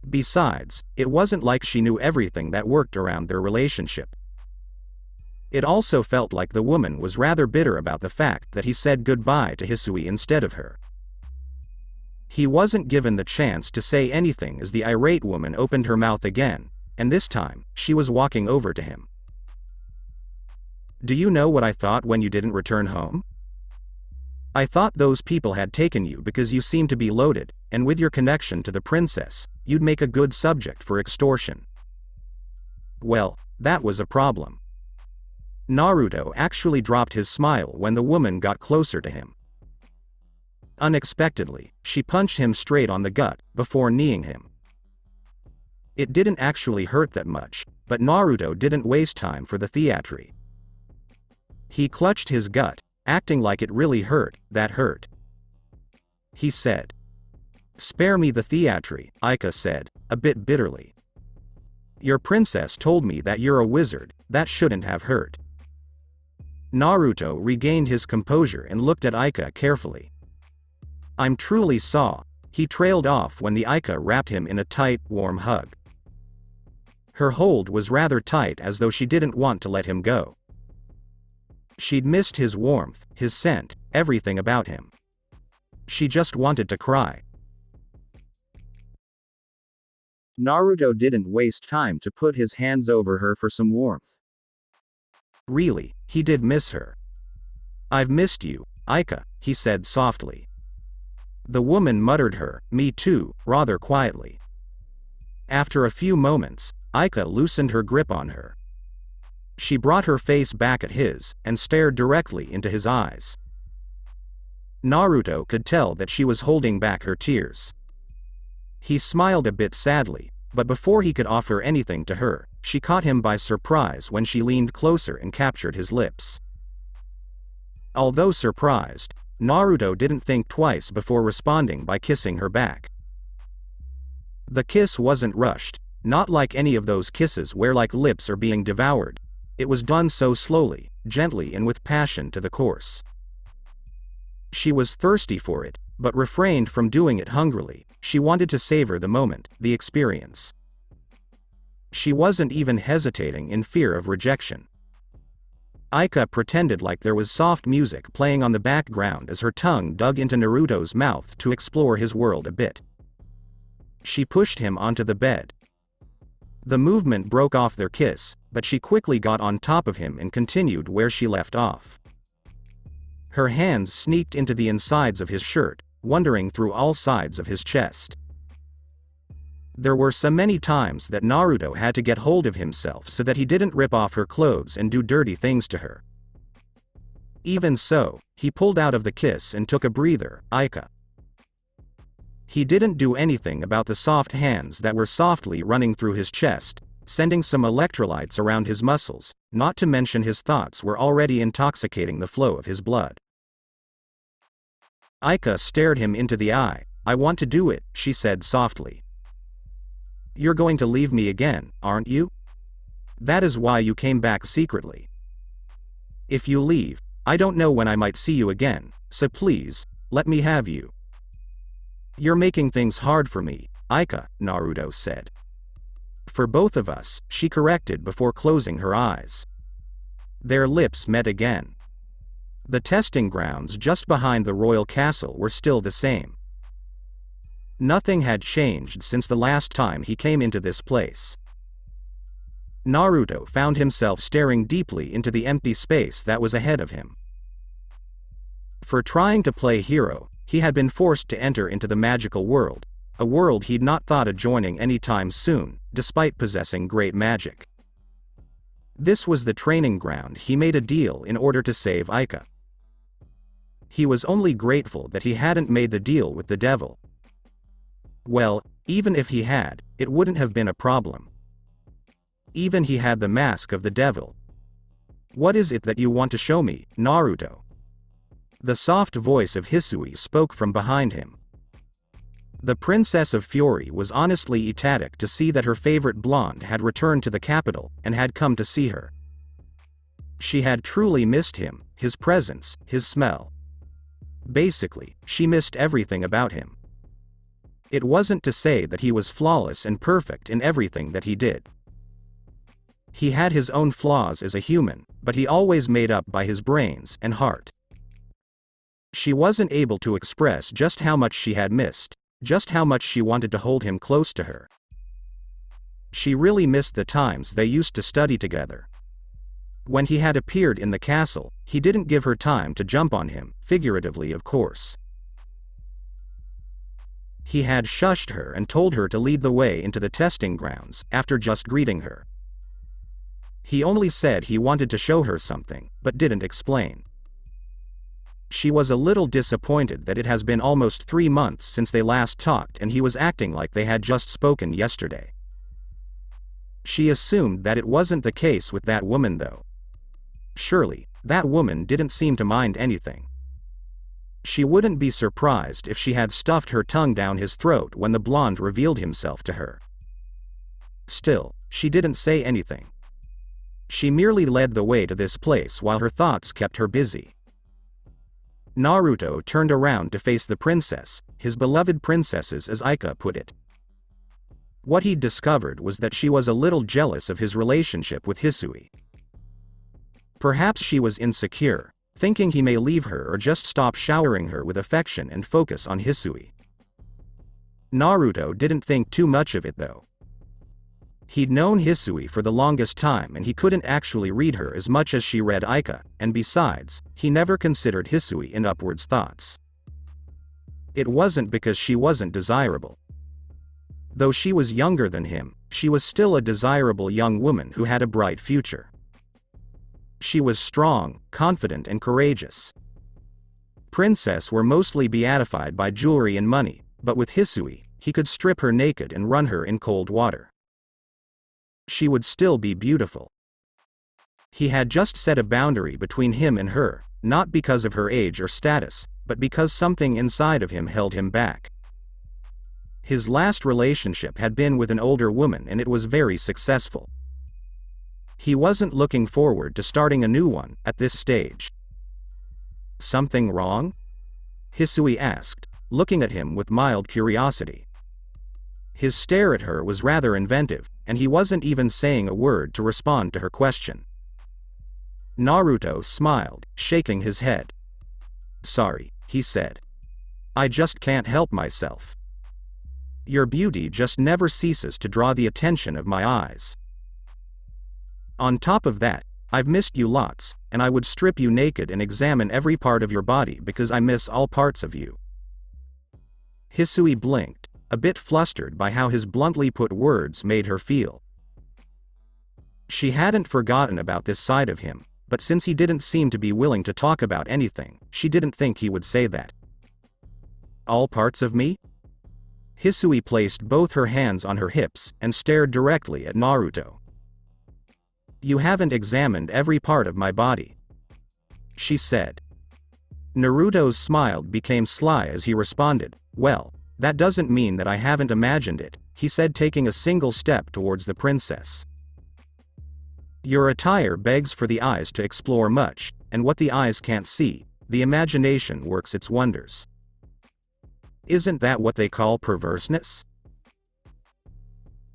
Besides, it wasn't like she knew everything that worked around their relationship. It also felt like the woman was rather bitter about the fact that he said goodbye to Hissui instead of her. He wasn't given the chance to say anything as the irate woman opened her mouth again, and this time, she was walking over to him. Do you know what I thought when you didn't return home? I thought those people had taken you because you seem to be loaded, and with your connection to the princess, you'd make a good subject for extortion. Well, that was a problem. Naruto actually dropped his smile when the woman got closer to him. Unexpectedly, she punched him straight on the gut, before kneeing him. It didn't actually hurt that much, but Naruto didn't waste time for the theatry. He clutched his gut, acting like it really hurt. That hurt, he said. Spare me the theatry, Aika said, a bit bitterly. Your princess told me that you're a wizard, that shouldn't have hurt. Naruto regained his composure and looked at Aika carefully. I'm truly sorry. He trailed off when the Aika wrapped him in a tight, warm hug. Her hold was rather tight, as though she didn't want to let him go. She'd missed his warmth, his scent, everything about him. She just wanted to cry. Naruto didn't waste time to put his hands over her for some warmth. Really, he did miss her. I've missed you, Aika, he said softly. The woman muttered me too, rather quietly. After a few moments, Aika loosened her grip on her. She brought her face back at his, and stared directly into his eyes. Naruto could tell that she was holding back her tears. He smiled a bit sadly, but before he could offer anything to her, she caught him by surprise when she leaned closer and captured his lips. Although surprised, Naruto didn't think twice before responding by kissing her back. The kiss wasn't rushed, not like any of those kisses where like lips are being devoured. It was done so slowly, gently and with passion to the course. She was thirsty for it, but refrained from doing it hungrily. She wanted to savor the moment, the experience. She wasn't even hesitating in fear of rejection. Aika pretended like there was soft music playing on the background as her tongue dug into Naruto's mouth to explore his world a bit. She pushed him onto the bed. The movement broke off their kiss, but she quickly got on top of him and continued where she left off. Her hands sneaked into the insides of his shirt, wandering through all sides of his chest. There were so many times that Naruto had to get hold of himself so that he didn't rip off her clothes and do dirty things to her. Even so, he pulled out of the kiss and took a breather. Aika. He didn't do anything about the soft hands that were softly running through his chest, sending some electrolytes around his muscles, not to mention his thoughts were already intoxicating the flow of his blood. Aika stared him into the eye. I want to do it, she said softly. You're going to leave me again, aren't you? That is why you came back secretly. If you leave, I don't know when I might see you again, so please, let me have you. You're making things hard for me, Aika, Naruto said. For both of us, she corrected before closing her eyes. Their lips met again. The testing grounds just behind the royal castle were still the same. Nothing had changed since the last time he came into this place. Naruto found himself staring deeply into the empty space that was ahead of him. For trying to play hero, he had been forced to enter into the magical world, a world he'd not thought of joining anytime soon, despite possessing great magic. This was the training ground. He made a deal in order to save Aika. He was only grateful that he hadn't made the deal with the devil. Well, even if he had, it wouldn't have been a problem. Even he had the mask of the devil. What is it that you want to show me, Naruto? The soft voice of Hissui spoke from behind him. The Princess of Fury was honestly ecstatic to see that her favorite blonde had returned to the capital, and had come to see her. She had truly missed him, his presence, his smell. Basically, she missed everything about him. It wasn't to say that he was flawless and perfect in everything that he did. He had his own flaws as a human, but he always made up by his brains and heart. She wasn't able to express just how much she had missed, just how much she wanted to hold him close to her. She really missed the times they used to study together. When he had appeared in the castle, he didn't give her time to jump on him, figuratively of course. He had shushed her and told her to lead the way into the testing grounds, after just greeting her. He only said he wanted to show her something, but didn't explain. She was a little disappointed that it has been almost 3 months since they last talked and he was acting like they had just spoken yesterday. She assumed that it wasn't the case with that woman though. Surely, that woman didn't seem to mind anything. She wouldn't be surprised if she had stuffed her tongue down his throat when the blonde revealed himself to her. Still, she didn't say anything. She merely led the way to this place while her thoughts kept her busy. Naruto turned around to face the princess, his beloved princesses as Aika put it. What he'd discovered was that she was a little jealous of his relationship with Hissui. Perhaps she was insecure, thinking he may leave her or just stop showering her with affection and focus on Hissui. Naruto didn't think too much of it though. He'd known Hissui for the longest time and he couldn't actually read her as much as she read Aika, and besides, he never considered Hissui in upwards thoughts. It wasn't because she wasn't desirable. Though she was younger than him, she was still a desirable young woman who had a bright future. She was strong, confident and courageous. Princesses were mostly beatified by jewelry and money, but with Hissui, he could strip her naked and run her in cold water. She would still be beautiful. He had just set a boundary between him and her, not because of her age or status, but because something inside of him held him back. His last relationship had been with an older woman and it was very successful. He wasn't looking forward to starting a new one at this stage. Something wrong? Hissui asked, looking at him with mild curiosity. His stare at her was rather inventive, and he wasn't even saying a word to respond to her question. Naruto smiled, shaking his head. "Sorry," he said. "I just can't help myself. Your beauty just never ceases to draw the attention of my eyes. On top of that, I've missed you lots, and I would strip you naked and examine every part of your body because I miss all parts of you." Hissui blinked, a bit flustered by how his bluntly put words made her feel. She hadn't forgotten about this side of him, but since he didn't seem to be willing to talk about anything, she didn't think he would say that. "All parts of me?" Hissui placed both her hands on her hips and stared directly at Naruto. "You haven't examined every part of my body," she said. Naruto's smile became sly as he responded, "Well, that doesn't mean that I haven't imagined it," he said, taking a single step towards the princess. "Your attire begs for the eyes to explore much, and what the eyes can't see, the imagination works its wonders. Isn't that what they call perverseness?"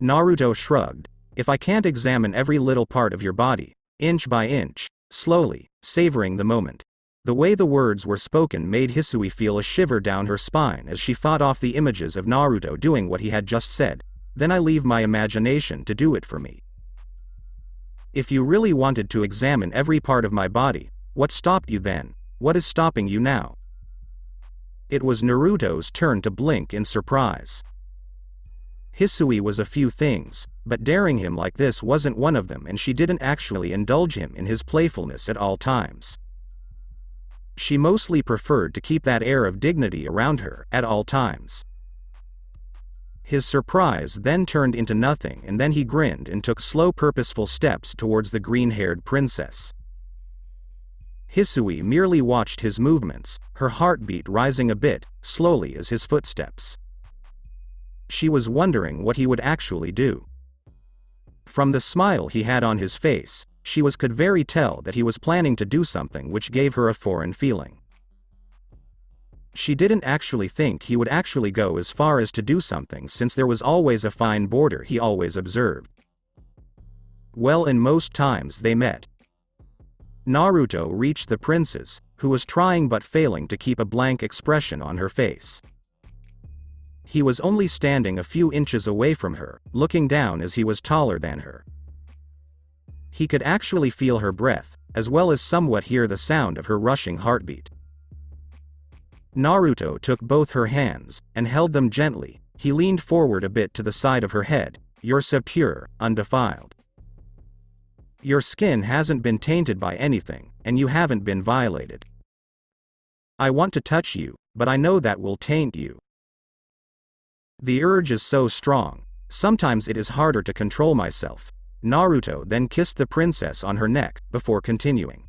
Naruto shrugged. "If I can't examine every little part of your body, inch by inch," slowly, savoring the moment. The way the words were spoken made Hissui feel a shiver down her spine as she fought off the images of Naruto doing what he had just said. "Then I leave my imagination to do it for me. If you really wanted to examine every part of my body, what stopped you then? What is stopping you now?" It was Naruto's turn to blink in surprise. Hissui was a few things, but daring him like this wasn't one of them, and she didn't actually indulge him in his playfulness at all times. She mostly preferred to keep that air of dignity around her at all times. His surprise then turned into nothing, and then he grinned and took slow purposeful steps towards the green-haired princess. Hissui merely watched his movements, her heartbeat rising a bit, slowly as his footsteps. She was wondering what he would actually do. From the smile he had on his face, she could very tell that he was planning to do something which gave her a foreign feeling. She didn't actually think he would actually go as far as to do something, since there was always a fine border he always observed. Well, and most times they met. Naruto reached the princess, who was trying but failing to keep a blank expression on her face. He was only standing a few inches away from her, looking down as he was taller than her. He could actually feel her breath, as well as somewhat hear the sound of her rushing heartbeat. Naruto took both her hands, and held them gently. He leaned forward a bit to the side of her head. "You're so pure, undefiled. Your skin hasn't been tainted by anything, and you haven't been violated. I want to touch you, but I know that will taint you. The urge is so strong, sometimes it is harder to control myself." Naruto then kissed the princess on her neck, before continuing.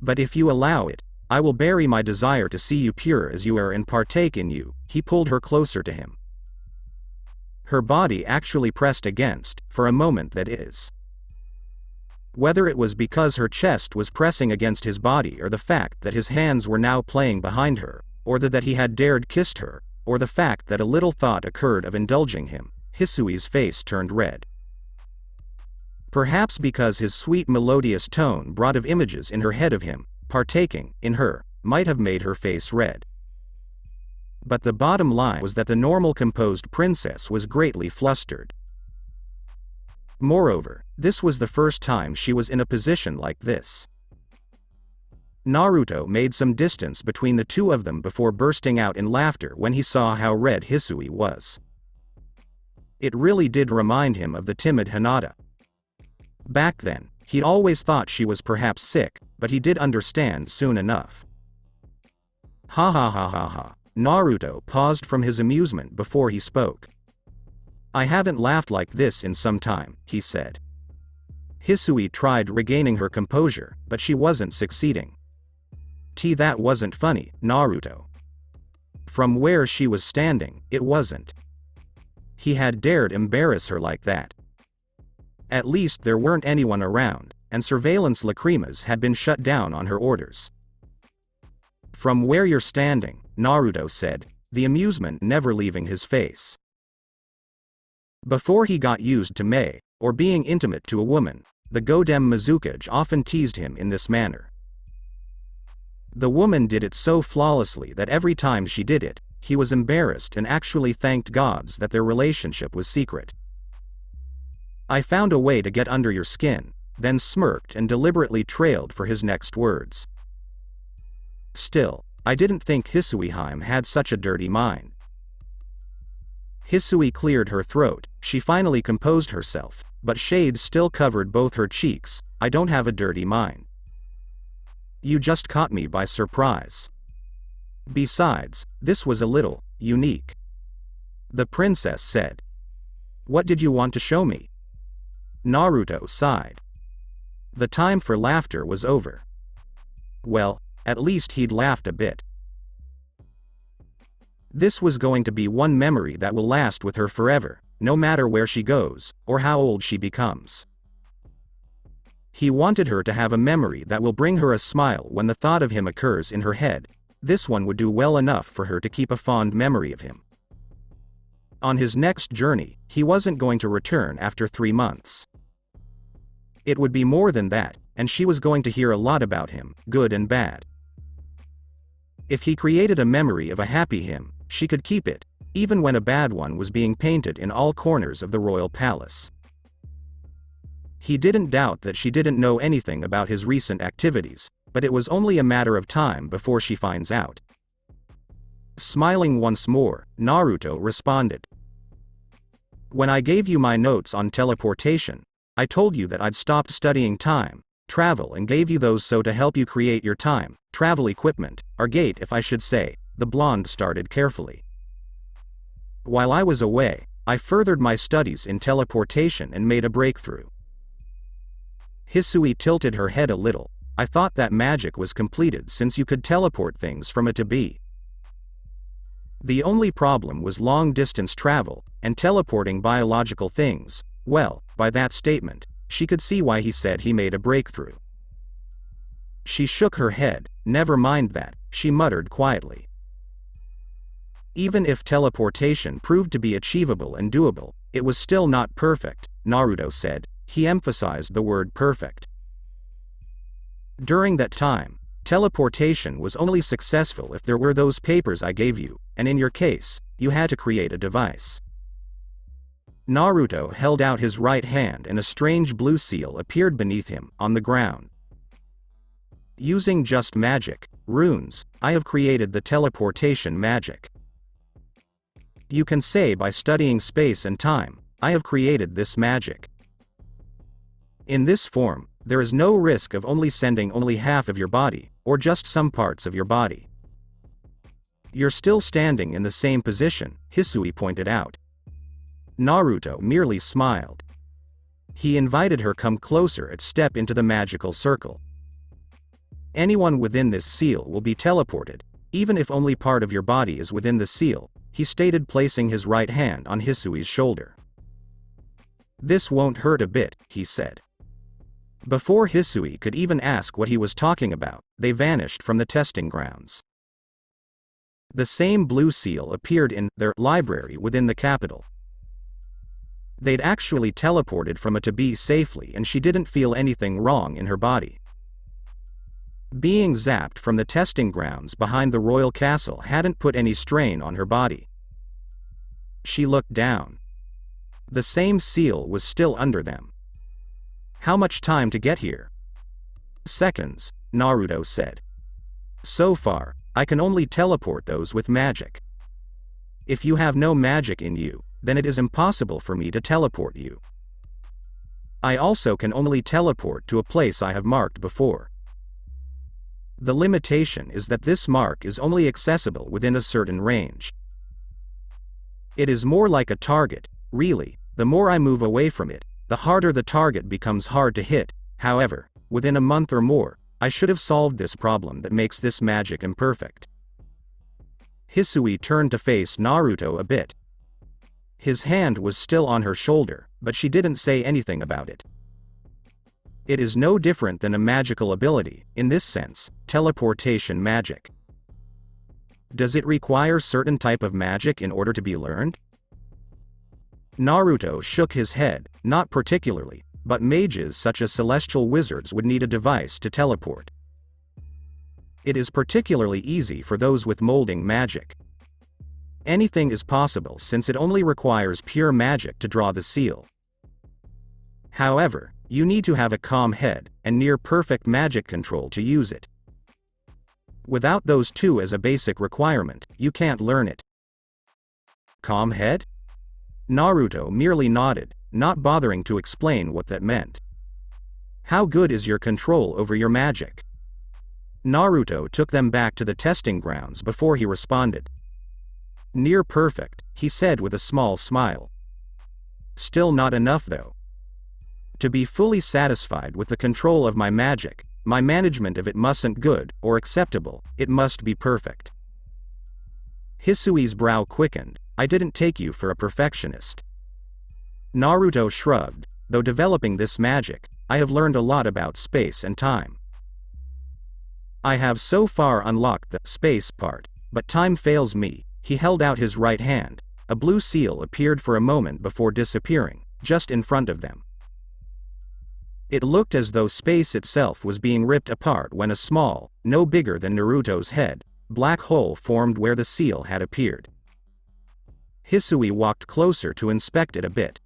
"But if you allow it, I will bury my desire to see you pure as you are and partake in you." He pulled her closer to him. Her body actually pressed against, for a moment that is. Whether it was because her chest was pressing against his body or the fact that his hands were now playing behind her, or that he had dared kissed her, or the fact that a little thought occurred of indulging him, Hisui's face turned red. Perhaps because his sweet melodious tone brought of images in her head of him, partaking, in her, might have made her face red. But the bottom line was that the normal composed princess was greatly flustered. Moreover, this was the first time she was in a position like this. Naruto made some distance between the two of them before bursting out in laughter when he saw how red Hissui was. It really did remind him of the timid Hinata. Back then, he always thought she was perhaps sick, but he did understand soon enough. Ha ha ha ha ha. Naruto paused from his amusement before he spoke. "I haven't laughed like this in some time," he said. Hissui tried regaining her composure, but she wasn't succeeding. That wasn't funny, Naruto. From where she was standing, it wasn't. He had dared embarrass her like that. At least there weren't anyone around, and surveillance lacrimas had been shut down on her orders. "From where you're standing," Naruto said, the amusement never leaving his face. Before he got used to Mei, or being intimate to a woman, the Godem Mizukage often teased him in this manner. The woman did it so flawlessly that every time she did it, he was embarrassed and actually thanked gods that their relationship was secret. "I found a way to get under your skin," then smirked and deliberately trailed for his next words. "Still, I didn't think Hisuiheim had such a dirty mind." Hissui cleared her throat. She finally composed herself, but shades still covered both her cheeks. "I don't have a dirty mind. You just caught me by surprise. Besides, this was a little unique," the princess said. "What did you want to show me?" Naruto sighed. The time for laughter was over. Well, at least he'd laughed a bit. This was going to be one memory that will last with her forever, no matter where she goes, or how old she becomes. He wanted her to have a memory that will bring her a smile when the thought of him occurs in her head. This one would do well enough for her to keep a fond memory of him. On his next journey, he wasn't going to return after 3 months. It would be more than that, and she was going to hear a lot about him, good and bad. If he created a memory of a happy him, she could keep it, even when a bad one was being painted in all corners of the royal palace. He didn't doubt that she didn't know anything about his recent activities, but it was only a matter of time before she finds out. Smiling once more, Naruto responded. "When I gave you my notes on teleportation, I told you that I'd stopped studying time, travel and gave you those so to help you create your time, travel equipment, or gate if I should say," the blonde started carefully. "While I was away, I furthered my studies in teleportation and made a breakthrough." Hissui tilted her head a little. "I thought that magic was completed since you could teleport things from A to B. The only problem was long-distance travel, and teleporting biological things." Well, by that statement, she could see why he said he made a breakthrough. She shook her head. "Never mind that," she muttered quietly. "Even if teleportation proved to be achievable and doable, it was still not perfect," Naruto said. He emphasized the word perfect. "During that time, teleportation was only successful if there were those papers I gave you, and in your case, you had to create a device. Naruto held out his right hand and a strange blue seal appeared beneath him, on the ground. Using just magic, runes, I have created the teleportation magic. You can say by studying space and time, I have created this magic. In this form, there is no risk of only sending only half of your body, or just some parts of your body. You're still standing in the same position, Hissui pointed out. Naruto merely smiled. He invited her come closer and step into the magical circle. Anyone within this seal will be teleported, even if only part of your body is within the seal, he stated, placing his right hand on Hisui's shoulder. This won't hurt a bit, he said. Before Hissui could even ask what he was talking about, they vanished from the testing grounds. The same blue seal appeared in their library within the capital. They'd actually teleported from A to B safely and she didn't feel anything wrong in her body. Being zapped from the testing grounds behind the royal castle hadn't put any strain on her body. She looked down. The same seal was still under them. How much time to get here? Seconds, Naruto said. So far, I can only teleport those with magic. If you have no magic in you, then it is impossible for me to teleport you. I also can only teleport to a place I have marked before. The limitation is that this mark is only accessible within a certain range. It is more like a target, really, the more I move away from it, the harder the target becomes hard to hit. However, within a month or more, I should have solved this problem that makes this magic imperfect. Hissui turned to face Naruto a bit. His hand was still on her shoulder, but she didn't say anything about it. It is no different than a magical ability, in this sense, teleportation magic. Does it require certain type of magic in order to be learned? Naruto shook his head, not particularly, but mages such as celestial wizards would need a device to teleport. It is particularly easy for those with molding magic. Anything is possible since it only requires pure magic to draw the seal. However, you need to have a calm head, and near-perfect magic control to use it. Without those two as a basic requirement, you can't learn it. Calm head? Naruto merely nodded, not bothering to explain what that meant. How good is your control over your magic? Naruto took them back to the testing grounds before he responded. Near perfect, he said with a small smile. Still not enough though. To be fully satisfied with the control of my magic, my management of it mustn't good, or acceptable, it must be perfect. Hisui's brow quickened. I didn't take you for a perfectionist. Naruto shrugged. Though developing this magic, I have learned a lot about space and time. I have so far unlocked the space part, but time fails me. He held out his right hand. A blue seal appeared for a moment before disappearing, just in front of them. It looked as though space itself was being ripped apart when a small, no bigger than Naruto's head, black hole formed where the seal had appeared. Hissui walked closer to inspect it a bit.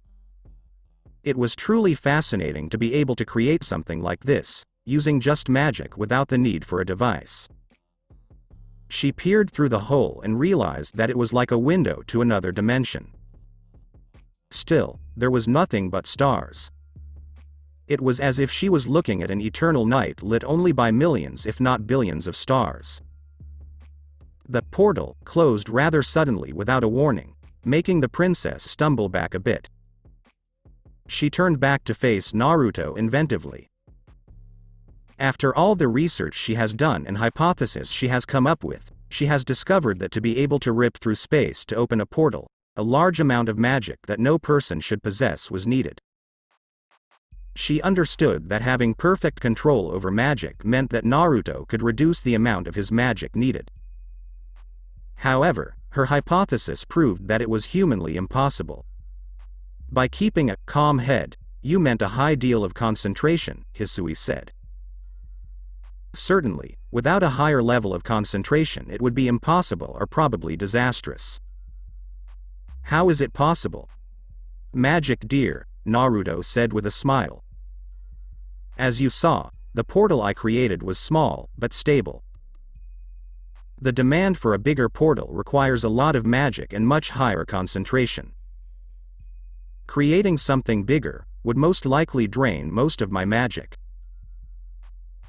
It was truly fascinating to be able to create something like this, using just magic without the need for a device. She peered through the hole and realized that it was like a window to another dimension. Still, there was nothing but stars. It was as if she was looking at an eternal night lit only by millions if not billions of stars. The portal closed rather suddenly without a warning, making the princess stumble back a bit. She turned back to face Naruto inventively. After all the research she has done and hypotheses she has come up with, she has discovered that to be able to rip through space to open a portal, a large amount of magic that no person should possess was needed. She understood that having perfect control over magic meant that Naruto could reduce the amount of his magic needed. However, her hypothesis proved that it was humanly impossible. By keeping a calm head, you meant a high deal of concentration, Hissui said. Certainly, without a higher level of concentration it would be impossible or probably disastrous. How is it possible? Magic dear, Naruto said with a smile. As you saw, the portal I created was small, but stable. The demand for a bigger portal requires a lot of magic and much higher concentration. Creating something bigger would most likely drain most of my magic.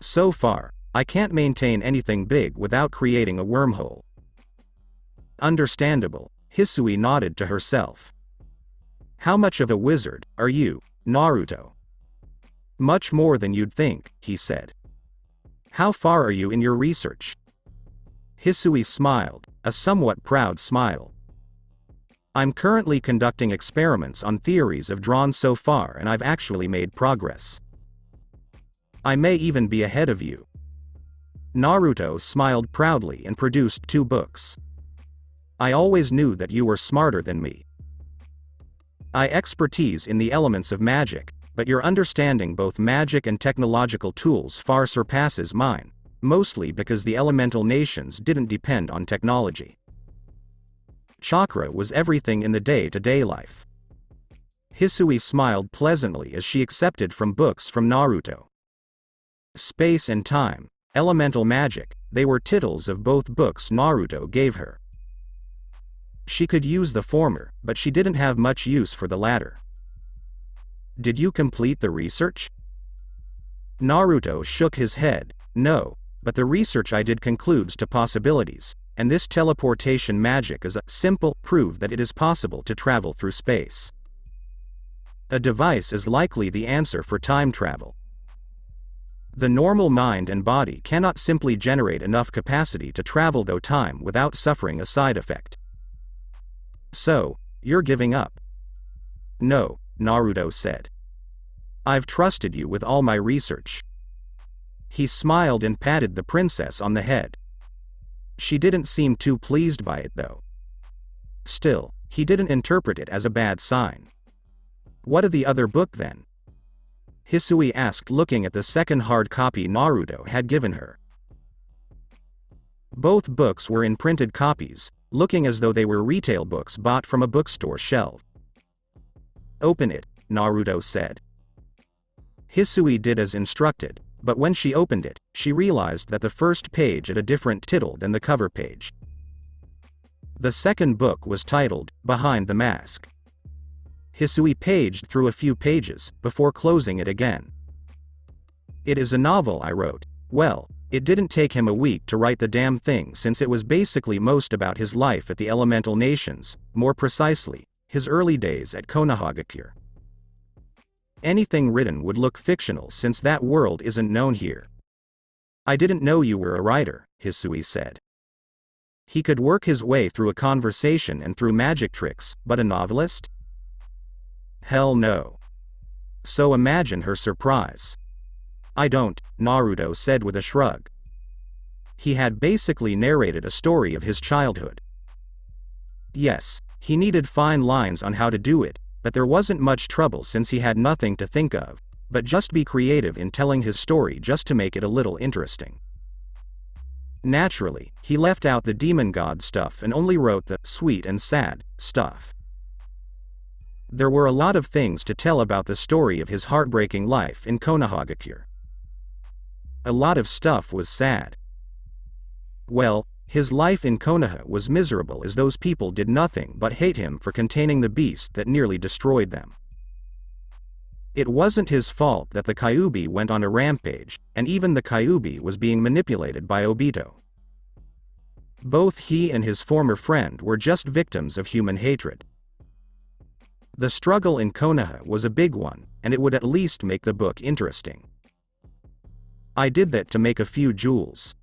So far, I can't maintain anything big without creating a wormhole. Understandable, Hissui nodded to herself. How much of a wizard are you, Naruto? Much more than you'd think, he said. How far are you in your research? Hissui smiled, a somewhat proud smile. I'm currently conducting experiments on theories I've drawn so far, and I've actually made progress. I may even be ahead of you. Naruto smiled proudly and produced 2 books. I always knew that you were smarter than me. I expertise in the elements of magic, but your understanding both magic and technological tools far surpasses mine, mostly because the elemental nations didn't depend on technology. Chakra was everything in the day-to-day life. Hissui smiled pleasantly as she accepted from books from Naruto. Space and time, elemental magic, they were titles of both books Naruto gave her. She could use the former, but she didn't have much use for the latter. Did you complete the research? Naruto shook his head. No, but the research I did concludes to possibilities, and this teleportation magic is a simple proof that it is possible to travel through space. A device is likely the answer for time travel. The normal mind and body cannot simply generate enough capacity to travel through time without suffering a side effect. So, you're giving up? No, Naruto said. I've trusted you with all my research. He smiled and patted the princess on the head. She didn't seem too pleased by it though. Still, he didn't interpret it as a bad sign. What of the other book then? Hissui asked, looking at the second hard copy Naruto had given her. Both books were in printed copies, looking as though they were retail books bought from a bookstore shelf. Open it, Naruto said. Hissui did as instructed, but when she opened it, she realized that the first page had a different title than the cover page. The second book was titled, Behind the Mask. Hissui paged through a few pages, before closing it again. It is a novel I wrote. Well, it didn't take him a week to write the damn thing, since it was basically most about his life at the Elemental Nations, more precisely, his early days at Konohagakure. Anything written would look fictional since that world isn't known here. I didn't know you were a writer, Hissui said. He could work his way through a conversation and through magic tricks, but a novelist? Hell no. So imagine her surprise. I don't, Naruto said with a shrug. He had basically narrated a story of his childhood. Yes, he needed fine lines on how to do it, but there wasn't much trouble since he had nothing to think of, but just be creative in telling his story just to make it a little interesting. Naturally, he left out the demon god stuff and only wrote the sweet and sad stuff. There were a lot of things to tell about the story of his heartbreaking life in Konohagakure. A lot of stuff was sad. Well, his life in Konoha was miserable as those people did nothing but hate him for containing the beast that nearly destroyed them. It wasn't his fault that the Kyuubi went on a rampage, and even the Kyuubi was being manipulated by Obito. Both he and his former friend were just victims of human hatred. The struggle in Konoha was a big one, and it would at least make the book interesting. I did that to make a few jewels.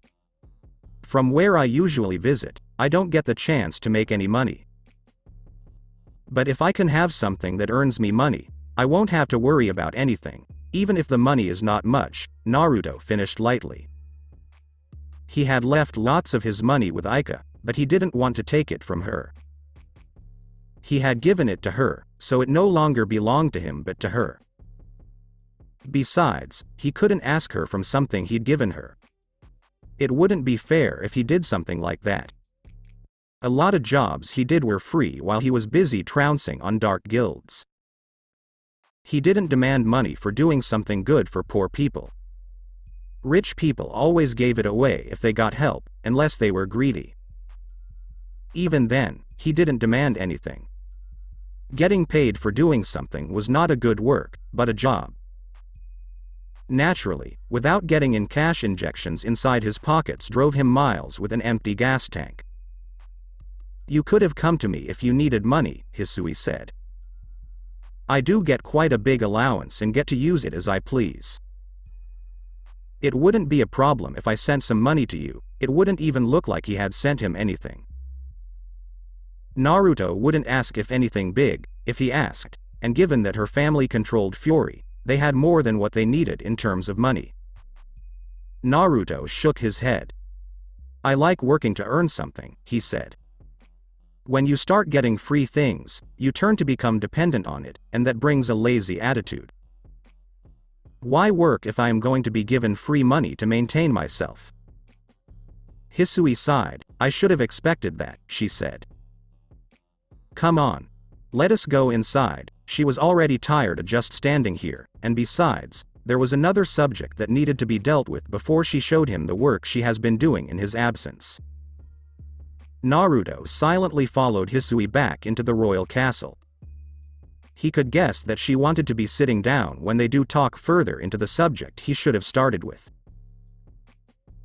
From where I usually visit, I don't get the chance to make any money. But if I can have something that earns me money, I won't have to worry about anything, even if the money is not much, Naruto finished lightly. He had left lots of his money with Aika, but he didn't want to take it from her. He had given it to her, so it no longer belonged to him but to her. Besides, he couldn't ask her from something he'd given her. It wouldn't be fair if he did something like that. A lot of jobs he did were free while he was busy trouncing on dark guilds. He didn't demand money for doing something good for poor people. Rich people always gave it away if they got help, unless they were greedy. Even then, he didn't demand anything. Getting paid for doing something was not a good work, but a job. Naturally, without getting in, cash injections inside his pockets drove him miles with an empty gas tank. "You could have come to me if you needed money," Hissui said. "I do get quite a big allowance and get to use it as I please. It wouldn't be a problem if I sent some money to you, it wouldn't even look like he had sent him anything." Naruto wouldn't ask if anything big, if he asked, and given that her family controlled Fury, they had more than what they needed in terms of money. Naruto shook his head. "I like working to earn something," he said. "When you start getting free things, you turn to become dependent on it, and that brings a lazy attitude. Why work if I am going to be given free money to maintain myself?" Hissui sighed. "I should have expected that," she said. "Come on. Let us go inside." She was already tired of just standing here, and besides, there was another subject that needed to be dealt with before she showed him the work she has been doing in his absence. Naruto silently followed Hissui back into the royal castle. He could guess that she wanted to be sitting down when they do talk further into the subject he should have started with.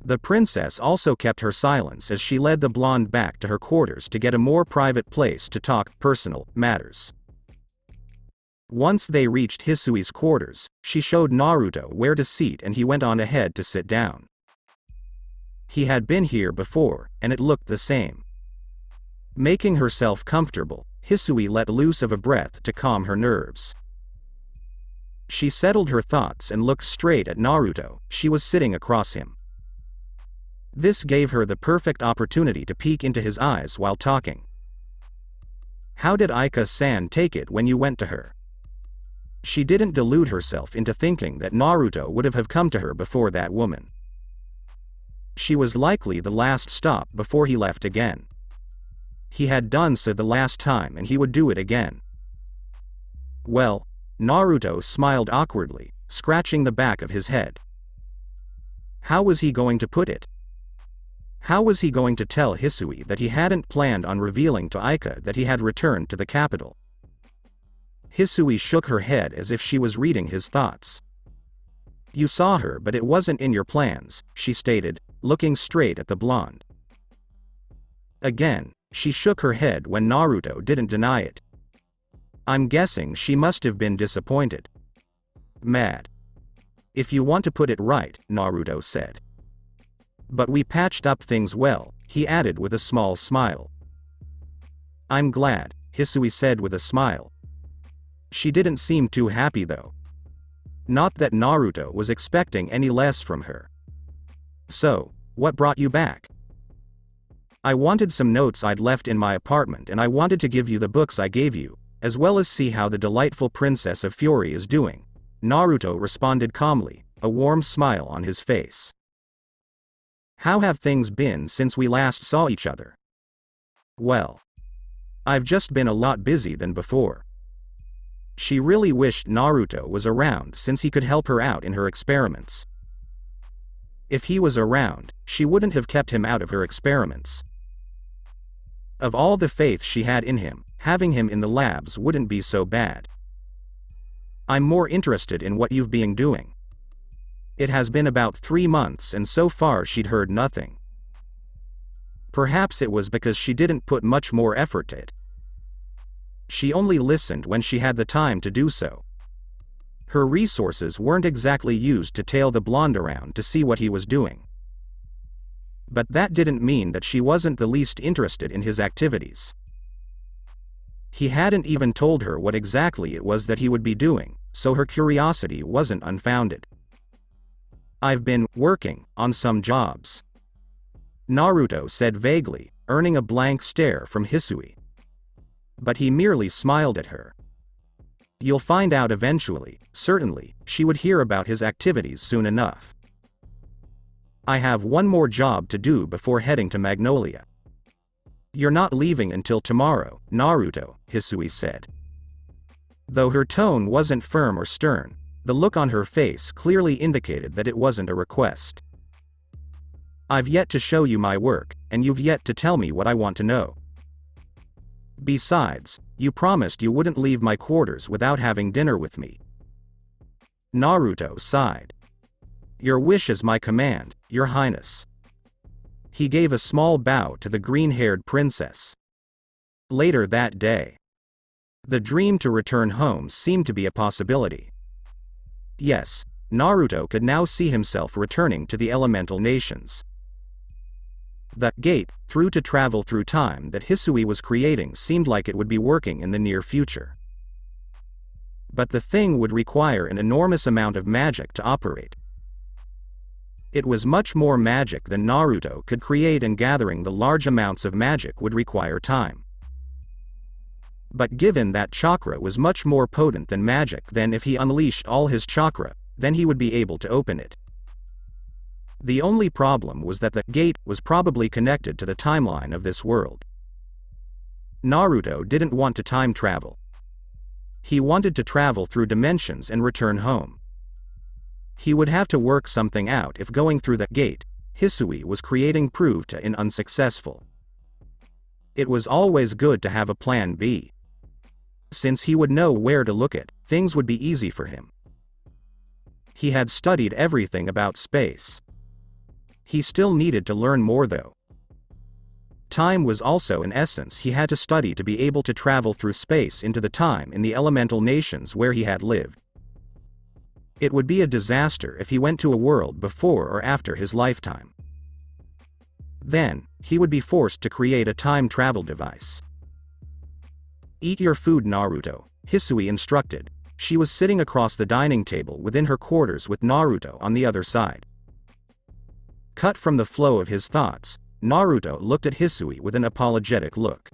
The princess also kept her silence as she led the blonde back to her quarters to get a more private place to talk personal matters. Once they reached Hisui's quarters, she showed Naruto where to seat and he went on ahead to sit down. He had been here before, and it looked the same. Making herself comfortable, Hissui let loose of a breath to calm her nerves. She settled her thoughts and looked straight at Naruto. She was sitting across him. This gave her the perfect opportunity to peek into his eyes while talking. "How did Aika-san take it when you went to her?" She didn't delude herself into thinking that Naruto would have come to her before that woman. She was likely the last stop before he left again. He had done so the last time and he would do it again. "Well," Naruto smiled awkwardly, scratching the back of his head. How was he going to put it? How was he going to tell Hissui that he hadn't planned on revealing to Aika that he had returned to the capital? Hissui shook her head as if she was reading his thoughts. "You saw her but it wasn't in your plans," she stated, looking straight at the blonde. Again, she shook her head when Naruto didn't deny it. "I'm guessing she must have been disappointed. Mad. If you want to put it right," Naruto said. "But we patched up things well," he added with a small smile. "I'm glad," Hissui said with a smile. She didn't seem too happy though. Not that Naruto was expecting any less from her. "So, what brought you back?" "I wanted some notes I'd left in my apartment and I wanted to give you the books I gave you, as well as see how the delightful Princess of Fury is doing," Naruto responded calmly, a warm smile on his face. "How have things been since we last saw each other?" "Well, I've just been a lot busy than before." She really wished Naruto was around since he could help her out in her experiments. If he was around, she wouldn't have kept him out of her experiments. Of all the faith she had in him, having him in the labs wouldn't be so bad. "I'm more interested in what you've been doing." It has been about 3 months and so far she'd heard nothing. Perhaps it was because she didn't put much more effort to it. She only listened when she had the time to do so. Her resources weren't exactly used to tail the blonde around to see what he was doing. But that didn't mean that she wasn't the least interested in his activities. He hadn't even told her what exactly it was that he would be doing, so her curiosity wasn't unfounded. "I've been working on some jobs," Naruto said vaguely, earning a blank stare from Hissui. But he merely smiled at her. "You'll find out eventually." Certainly, she would hear about his activities soon enough. "I have one more job to do before heading to Magnolia." "You're not leaving until tomorrow, Naruto," Hissui said. Though her tone wasn't firm or stern, the look on her face clearly indicated that it wasn't a request. I've yet to show you my work, and you've yet to tell me what I want to know. Besides, you promised you wouldn't leave my quarters without having dinner with me. Naruto sighed. Your wish is my command, Your Highness. He gave a small bow to the green-haired princess. Later that day, the dream to return home seemed to be a possibility. Yes, Naruto could now see himself returning to the elemental nations. The gate through to travel through time that Hissui was creating seemed like it would be working in the near future. But the thing would require an enormous amount of magic to operate. It was much more magic than Naruto could create, and gathering the large amounts of magic would require time. But given that chakra was much more potent than magic, then if he unleashed all his chakra, then he would be able to open it. The only problem was that the gate was probably connected to the timeline of this world. Naruto didn't want to time travel. He wanted to travel through dimensions and return home. He would have to work something out if going through the gate Hissui was creating proved to be unsuccessful. It was always good to have a plan B. Since he would know where to look at, things would be easy for him. He had studied everything about space. He still needed to learn more though. Time was also an essence he had to study to be able to travel through space into the time in the elemental nations where he had lived. It would be a disaster if he went to a world before or after his lifetime. Then, he would be forced to create a time travel device. Eat your food, Naruto, Hissui instructed. She was sitting across the dining table within her quarters with Naruto on the other side. Cut from the flow of his thoughts, Naruto looked at Hissui with an apologetic look.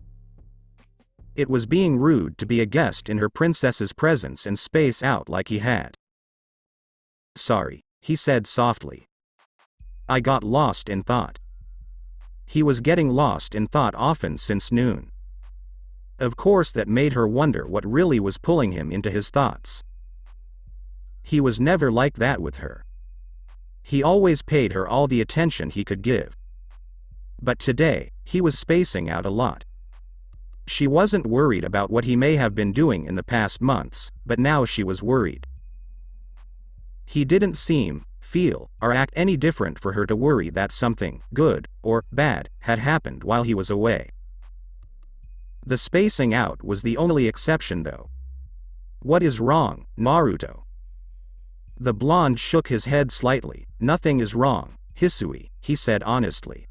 It was being rude to be a guest in her princess's presence and space out like he had. Sorry, he said softly. I got lost in thought. He was getting lost in thought often since noon. Of course that made her wonder what really was pulling him into his thoughts. He was never like that with her. He always paid her all the attention he could give. But today, he was spacing out a lot. She wasn't worried about what he may have been doing in the past months, but now she was worried. He didn't seem, feel, or act any different for her to worry that something, good, or bad, had happened while he was away. The spacing out was the only exception though. What is wrong, Naruto? The blonde shook his head slightly. Nothing is wrong, Hissui, he said honestly.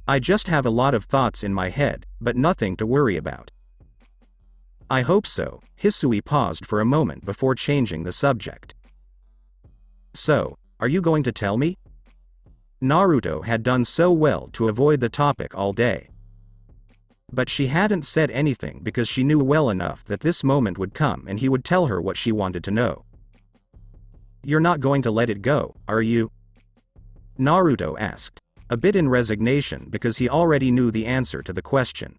I just have a lot of thoughts in my head, but nothing to worry about. I hope so. Hissui paused for a moment before changing the subject. So, are you going to tell me? Naruto had done so well to avoid the topic all day. But she hadn't said anything because she knew well enough that this moment would come and he would tell her what she wanted to know. You're not going to let it go, are you? Naruto asked, a bit in resignation because he already knew the answer to the question.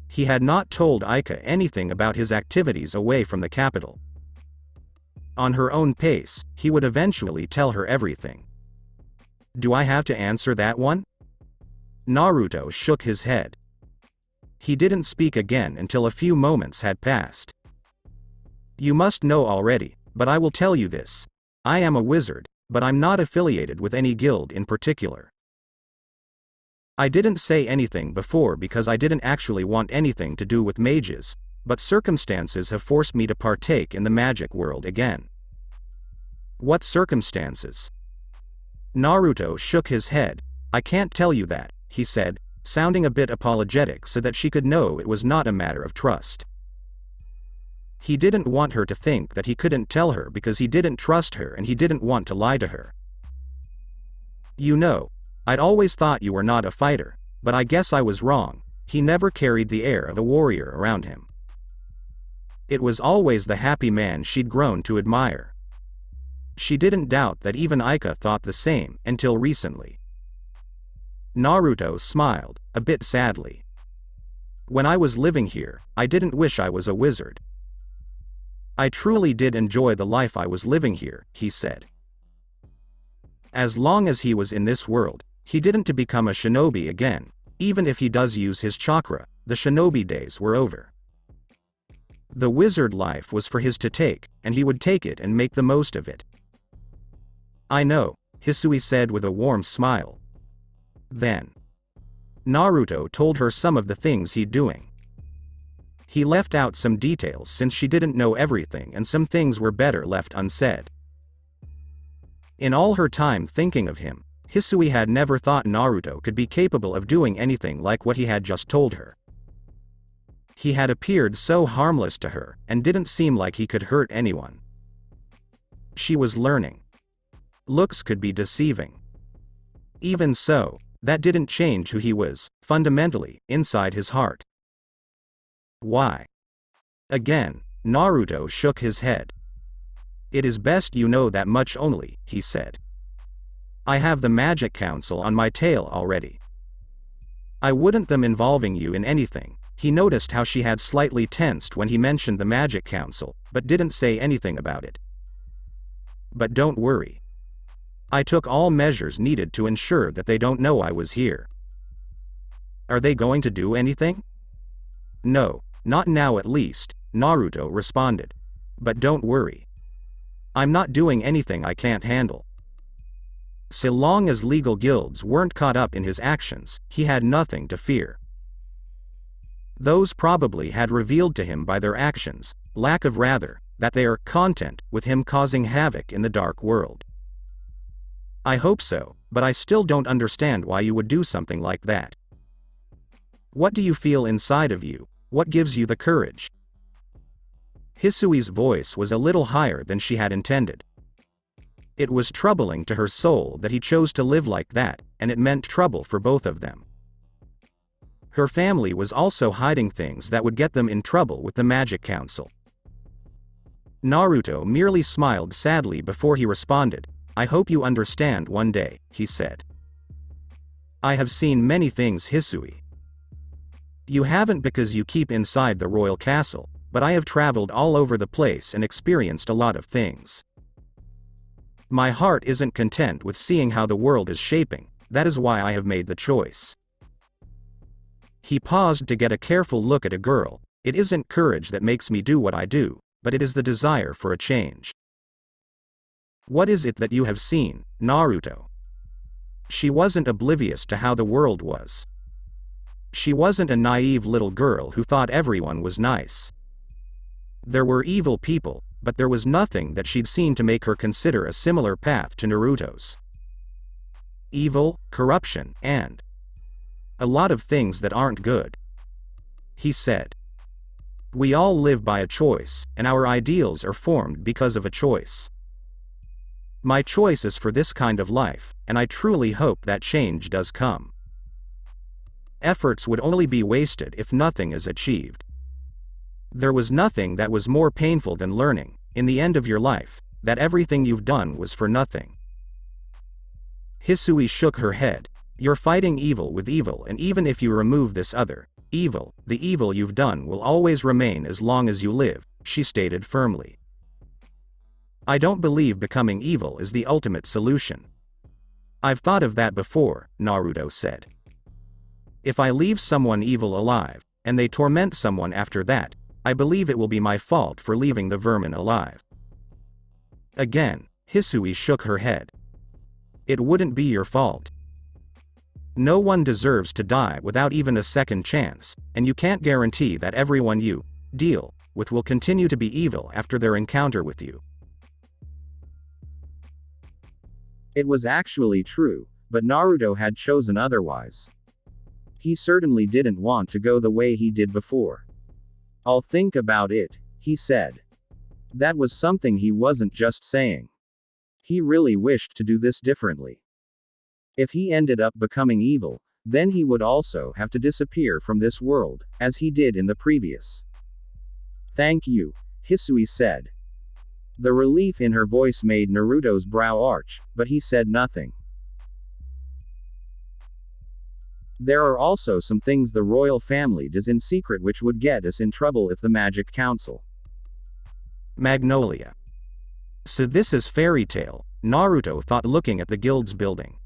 He had not told Aika anything about his activities away from the capital. On her own pace, he would eventually tell her everything. Do I have to answer that one? Naruto shook his head. He didn't speak again until a few moments had passed. You must know already, but I will tell you this. I am a wizard, but I'm not affiliated with any guild in particular. I didn't say anything before because I didn't actually want anything to do with mages, but circumstances have forced me to partake in the magic world again. What circumstances? Naruto shook his head. I can't tell you that, he said, sounding a bit apologetic so that she could know it was not a matter of trust. He didn't want her to think that he couldn't tell her because he didn't trust her and he didn't want to lie to her. You know, I'd always thought you were not a fighter, but I guess I was wrong. He never carried the air of a warrior around him. It was always the happy man she'd grown to admire. She didn't doubt that even Aika thought the same, until recently. Naruto smiled, a bit sadly. When I was living here, I didn't wish I was a wizard. I truly did enjoy the life I was living here, he said. As long as he was in this world, he didn't to become a shinobi again. Even if he does use his chakra, the shinobi days were over. The wizard life was for his to take, and he would take it and make the most of it. I know, Hissui said with a warm smile. Then Naruto told her some of the things he'd doing. He left out some details since she didn't know everything and some things were better left unsaid. In all her time thinking of him, Hissui had never thought Naruto could be capable of doing anything like what he had just told her. He had appeared so harmless to her, and didn't seem like he could hurt anyone. She was learning. Looks could be deceiving. Even so, that didn't change who he was, fundamentally, inside his heart. Why? Again, Naruto shook his head. It is best you know that much only, he said. I have the Magic Council on my tail already. I wouldn't them involving you in anything. He noticed how she had slightly tensed when he mentioned the Magic Council, but didn't say anything about it. But don't worry. I took all measures needed to ensure that they don't know I was here. Are they going to do anything? No, not now at least, Naruto responded. But don't worry. I'm not doing anything I can't handle. So long as legal guilds weren't caught up in his actions, he had nothing to fear. Those probably had revealed to him by their actions, lack of rather, that they are content with him causing havoc in the dark world. I hope so, but I still don't understand why you would do something like that. What do you feel inside of you? What gives you the courage? Hisui's voice was a little higher than she had intended. It was troubling to her soul that he chose to live like that, and it meant trouble for both of them. Her family was also hiding things that would get them in trouble with the Magic Council. Naruto merely smiled sadly before he responded. I hope you understand one day, he said. I have seen many things, Hissui. You haven't because you keep inside the royal castle, but I have traveled all over the place and experienced a lot of things. My heart isn't content with seeing how the world is shaping, that is why I have made the choice. He paused to get a careful look at a girl. It isn't courage that makes me do what I do, but it is the desire for a change. What is it that you have seen, Naruto? She wasn't oblivious to how the world was. She wasn't a naive little girl who thought everyone was nice. There were evil people, but there was nothing that she'd seen to make her consider a similar path to Naruto's. Evil, corruption, and a lot of things that aren't good. He said. We all live by a choice, and our ideals are formed because of a choice. My choice is for this kind of life, and I truly hope that change does come. Efforts would only be wasted if nothing is achieved. There was nothing that was more painful than learning, in the end of your life, that everything you've done was for nothing. Hissui shook her head. You're fighting evil with evil, and even if you remove this other evil, the evil you've done will always remain as long as you live, she stated firmly. I don't believe becoming evil is the ultimate solution. I've thought of that before, Naruto said. If I leave someone evil alive, and they torment someone after that, I believe it will be my fault for leaving the vermin alive. Again, Hissui shook her head. It wouldn't be your fault. No one deserves to die without even a second chance, and you can't guarantee that everyone you deal with will continue to be evil after their encounter with you. It was actually true, but Naruto had chosen otherwise. He certainly didn't want to go the way he did before. I'll think about it, he said. That was something he wasn't just saying. He really wished to do this differently. If he ended up becoming evil, then he would also have to disappear from this world, as he did in the previous. Thank you, Hissui said. The relief in her voice made Naruto's brow arch, but he said nothing. There are also some things the royal family does in secret which would get us in trouble if the Magic Council. Magnolia. So this is fairy tale, Naruto thought looking at the guild's building.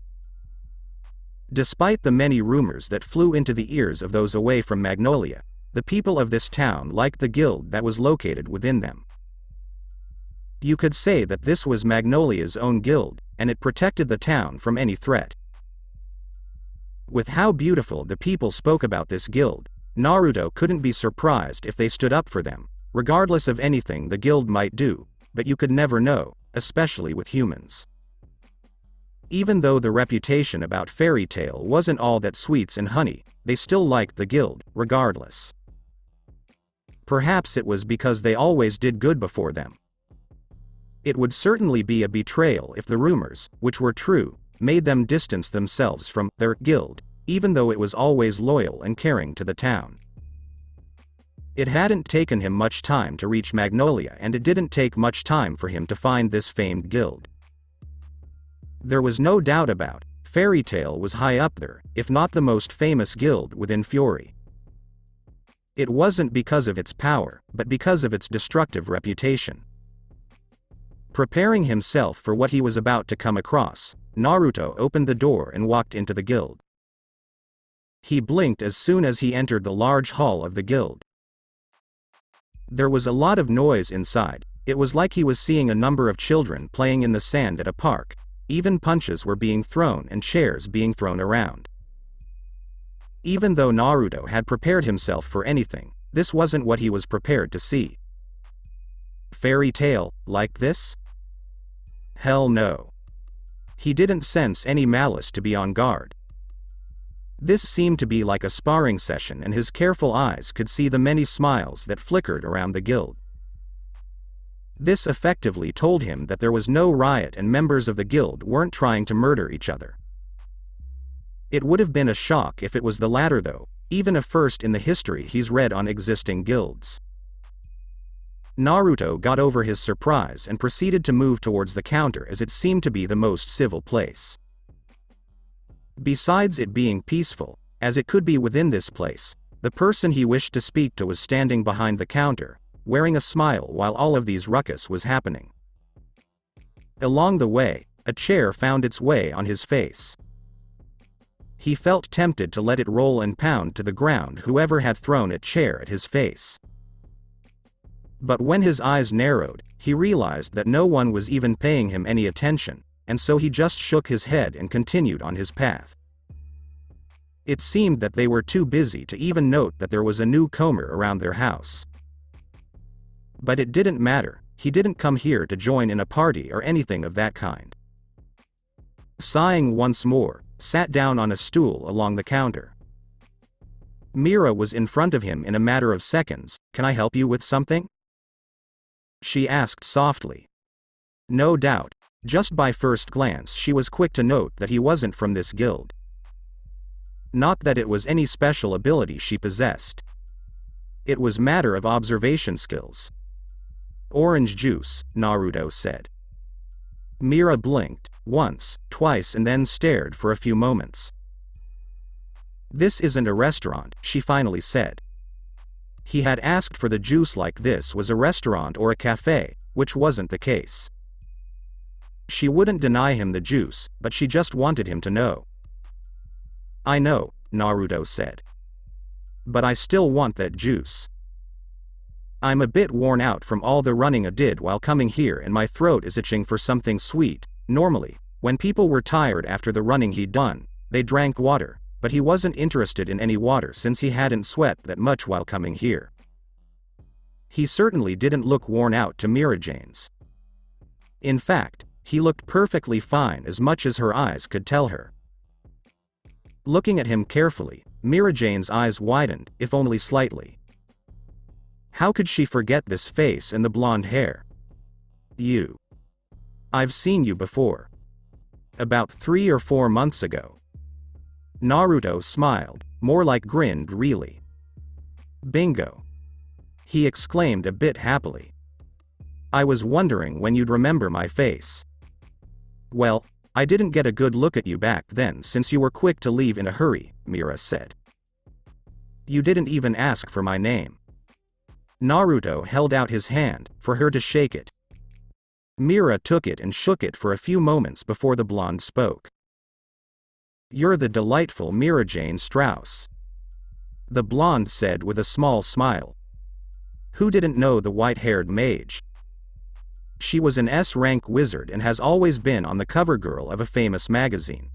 Despite the many rumors that flew into the ears of those away from Magnolia, the people of this town liked the guild that was located within them. You could say that this was Magnolia's own guild, and it protected the town from any threat. With how beautiful the people spoke about this guild, Naruto couldn't be surprised if they stood up for them, regardless of anything the guild might do, but you could never know, especially with humans. Even though the reputation about fairy tale wasn't all that sweets and honey, they still liked the guild, regardless. Perhaps it was because they always did good before them. It would certainly be a betrayal if the rumors, which were true, made them distance themselves from their guild, even though it was always loyal and caring to the town. It hadn't taken him much time to reach Magnolia, and it didn't take much time for him to find this famed guild. There was no doubt about, Fairy Tail was high up there, if not the most famous guild within Fury. It wasn't because of its power, but because of its destructive reputation. Preparing himself for what he was about to come across, Naruto opened the door and walked into the guild. He blinked as soon as he entered the large hall of the guild. There was a lot of noise inside. It was like he was seeing a number of children playing in the sand at a park. Even punches were being thrown and chairs being thrown around. Even though Naruto had prepared himself for anything, this wasn't what he was prepared to see. Fairy tale, like this? Hell no. He didn't sense any malice to be on guard. This seemed to be like a sparring session, and his careful eyes could see the many smiles that flickered around the guild. This effectively told him that there was no riot and members of the guild weren't trying to murder each other. It would have been a shock if it was the latter though, even a first in the history he's read on existing guilds. Naruto got over his surprise and proceeded to move towards the counter, as it seemed to be the most civil place. Besides it being peaceful, as it could be within this place, the person he wished to speak to was standing behind the counter, wearing a smile while all of these ruckus was happening. Along the way, a chair found its way on his face. He felt tempted to let it roll and pound to the ground whoever had thrown a chair at his face. But when his eyes narrowed, he realized that no one was even paying him any attention, and so he just shook his head and continued on his path. It seemed that they were too busy to even note that there was a newcomer around their house. But it didn't matter, he didn't come here to join in a party or anything of that kind. Sighing once more, sat down on a stool along the counter. Mira was in front of him in a matter of seconds. "Can I help you with something?" she asked softly. No doubt, just by first glance she was quick to note that he wasn't from this guild. Not that it was any special ability she possessed. It was matter of observation skills. "Orange juice," Naruto said. Mira blinked, once, twice, and then stared for a few moments. "This isn't a restaurant," she finally said. He had asked for the juice like this was a restaurant or a cafe, which wasn't the case. She wouldn't deny him the juice, but she just wanted him to know. "I know," Naruto said. "But I still want that juice. I'm a bit worn out from all the running I did while coming here, and my throat is itching for something sweet." Normally, when people were tired after the running he'd done, they drank water, but he wasn't interested in any water since he hadn't sweat that much while coming here. He certainly didn't look worn out to Mira Jane's. In fact, he looked perfectly fine as much as her eyes could tell her. Looking at him carefully, Mira Jane's eyes widened, if only slightly. How could she forget this face and the blonde hair? "You. I've seen you before. About 3 or 4 months ago." Naruto smiled, more like grinned really. "Bingo!" he exclaimed a bit happily. "I was wondering when you'd remember my face." "Well, I didn't get a good look at you back then since you were quick to leave in a hurry, Mira said. You didn't even ask for my name. Naruto held out his hand, for her to shake it. Mira took it and shook it for a few moments before the blonde spoke. You're the delightful Mira Jane Strauss. The blonde said with a small smile. Who didn't know the white-haired mage? She was an S-rank wizard and has always been on the cover girl of a famous magazine.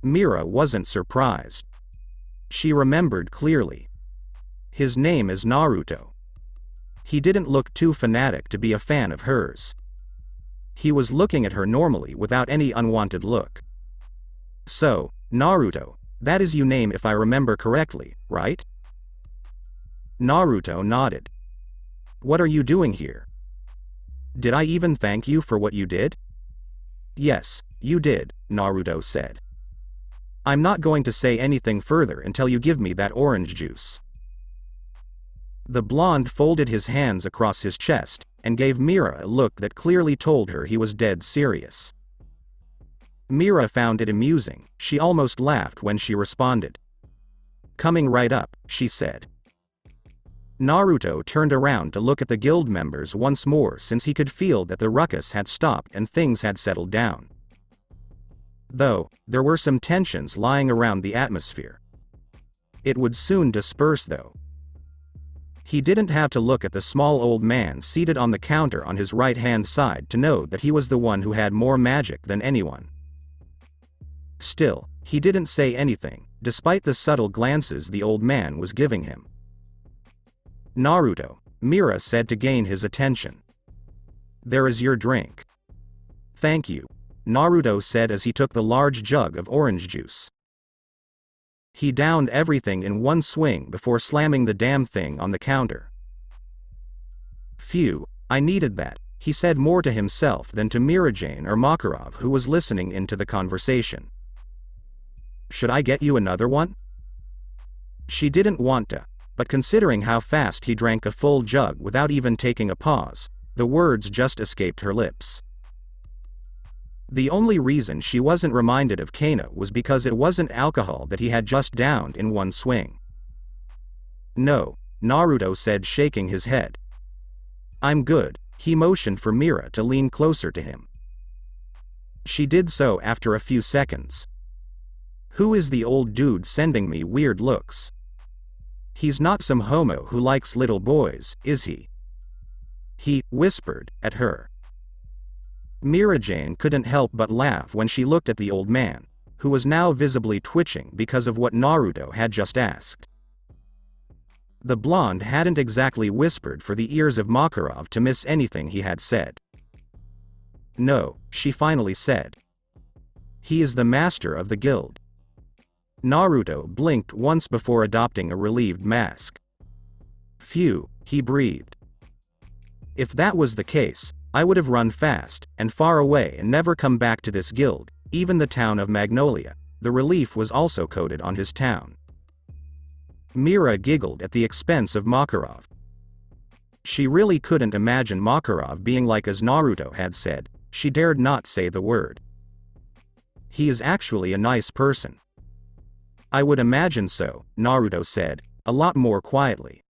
Mira wasn't surprised. She remembered clearly. His name is Naruto. He didn't look too fanatic to be a fan of hers. He was looking at her normally without any unwanted look. So, Naruto, that is your name if I remember correctly, right? Naruto nodded. What are you doing here? Did I even thank you for what you did? Yes, you did, Naruto said. I'm not going to say anything further until you give me that orange juice. The blonde folded his hands across his chest, and gave Mira a look that clearly told her he was dead serious. Mira found it amusing, she almost laughed when she responded. Coming right up, she said. Naruto turned around to look at the guild members once more since he could feel that the ruckus had stopped and things had settled down. Though, there were some tensions lying around the atmosphere. It would soon disperse though. He didn't have to look at the small old man seated on the counter on his right-hand side to know that he was the one who had more magic than anyone. Still, he didn't say anything, despite the subtle glances the old man was giving him. Naruto, Mira said to gain his attention. There is your drink. Thank you, Naruto said as he took the large jug of orange juice. He downed everything in one swing before slamming the damn thing on the counter. Phew, I needed that, he said more to himself than to Mirajane or Makarov who was listening into the conversation. Should I get you another one? She didn't want to. But considering how fast he drank a full jug without even taking a pause, the words just escaped her lips. The only reason she wasn't reminded of Kano was because it wasn't alcohol that he had just downed in one swing. No, Naruto said, shaking his head. I'm good, he motioned for Mira to lean closer to him. She did so after a few seconds. Who is the old dude sending me weird looks? He's not some homo who likes little boys, is he? He whispered at her. Mirajane couldn't help but laugh when she looked at the old man, who was now visibly twitching because of what Naruto had just asked. The blonde hadn't exactly whispered for the ears of Makarov to miss anything he had said. No, she finally said. He is the master of the guild. Naruto blinked once before adopting a relieved mask. Phew, he breathed. If that was the case, I would have run fast and far away and never come back to this guild, even the town of Magnolia. The relief was also coded on his town. Mira giggled at the expense of Makarov. She really couldn't imagine Makarov being like as Naruto had said. She dared not say the word. He is actually a nice person. I would imagine so, Naruto said, a lot more quietly.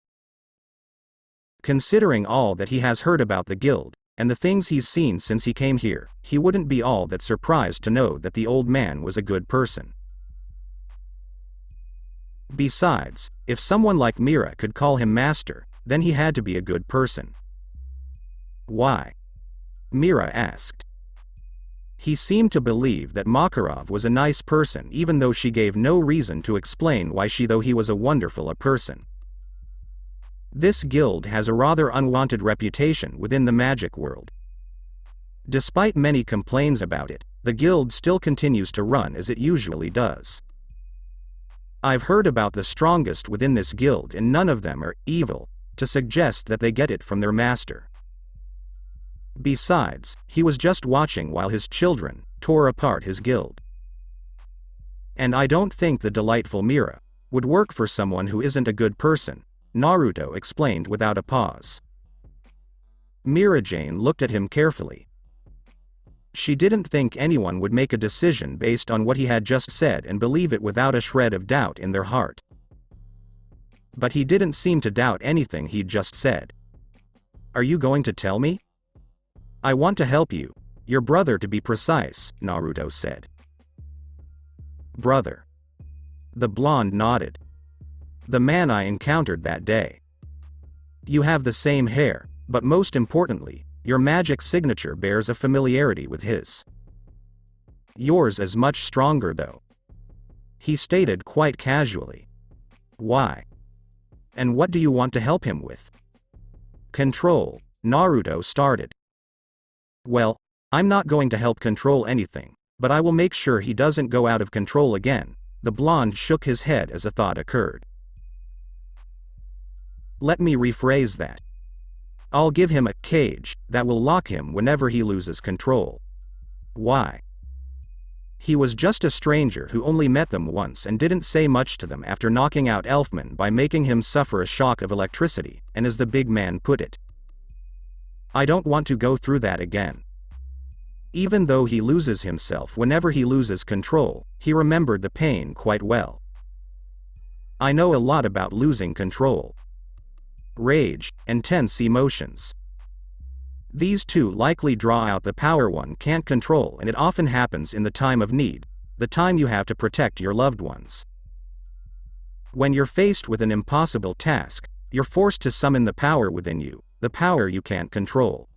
Considering all that he has heard about the guild, and the things he's seen since he came here, he wouldn't be all that surprised to know that the old man was a good person. Besides, if someone like Mira could call him master, then he had to be a good person. Why? Mira asked. He seemed to believe that Makarov was a nice person even though she gave no reason to explain why though he was a wonderful a person. This guild has a rather unwanted reputation within the magic world. Despite many complaints about it, the guild still continues to run as it usually does. I've heard about the strongest within this guild and none of them are evil, to suggest that they get it from their master. Besides, he was just watching while his children tore apart his guild. And I don't think the delightful Mira would work for someone who isn't a good person, Naruto explained without a pause. Mirajane looked at him carefully. She didn't think anyone would make a decision based on what he had just said and believe it without a shred of doubt in their heart. But he didn't seem to doubt anything he'd just said. "Are you going to tell me?" "I want to help you. Your brother to be precise," Naruto said. "Brother?" The blonde nodded. "The man I encountered that day. You have the same hair, but most importantly, your magic signature bears a familiarity with his. Yours is much stronger though," he stated quite casually. "Why? And what do you want to help him with?" "Control," Naruto started. "Well, I'm not going to help control anything, but I will make sure he doesn't go out of control again." The blonde shook his head as a thought occurred. "Let me rephrase that. I'll give him a cage that will lock him whenever he loses control." "Why?" He was just a stranger who only met them once and didn't say much to them after knocking out Elfman by making him suffer a shock of electricity, and as the big man put it, "I don't want to go through that again." Even though he loses himself whenever he loses control, he remembered the pain quite well. "I know a lot about losing control. Rage, intense emotions. These two likely draw out the power one can't control, and it often happens in the time of need, the time you have to protect your loved ones. When you're faced with an impossible task, you're forced to summon the power within you, the power you can't control.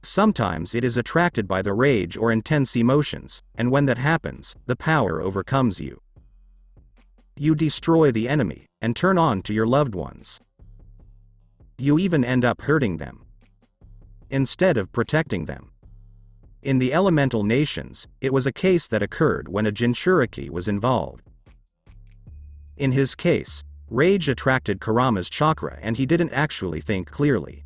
Sometimes it is attracted by the rage or intense emotions, and when that happens, the power overcomes you. You destroy the enemy, and turn on to your loved ones. You even end up hurting them, instead of protecting them. In the elemental nations, it was a case that occurred when a Jinchuriki was involved. In his case, rage attracted Kurama's chakra and he didn't actually think clearly.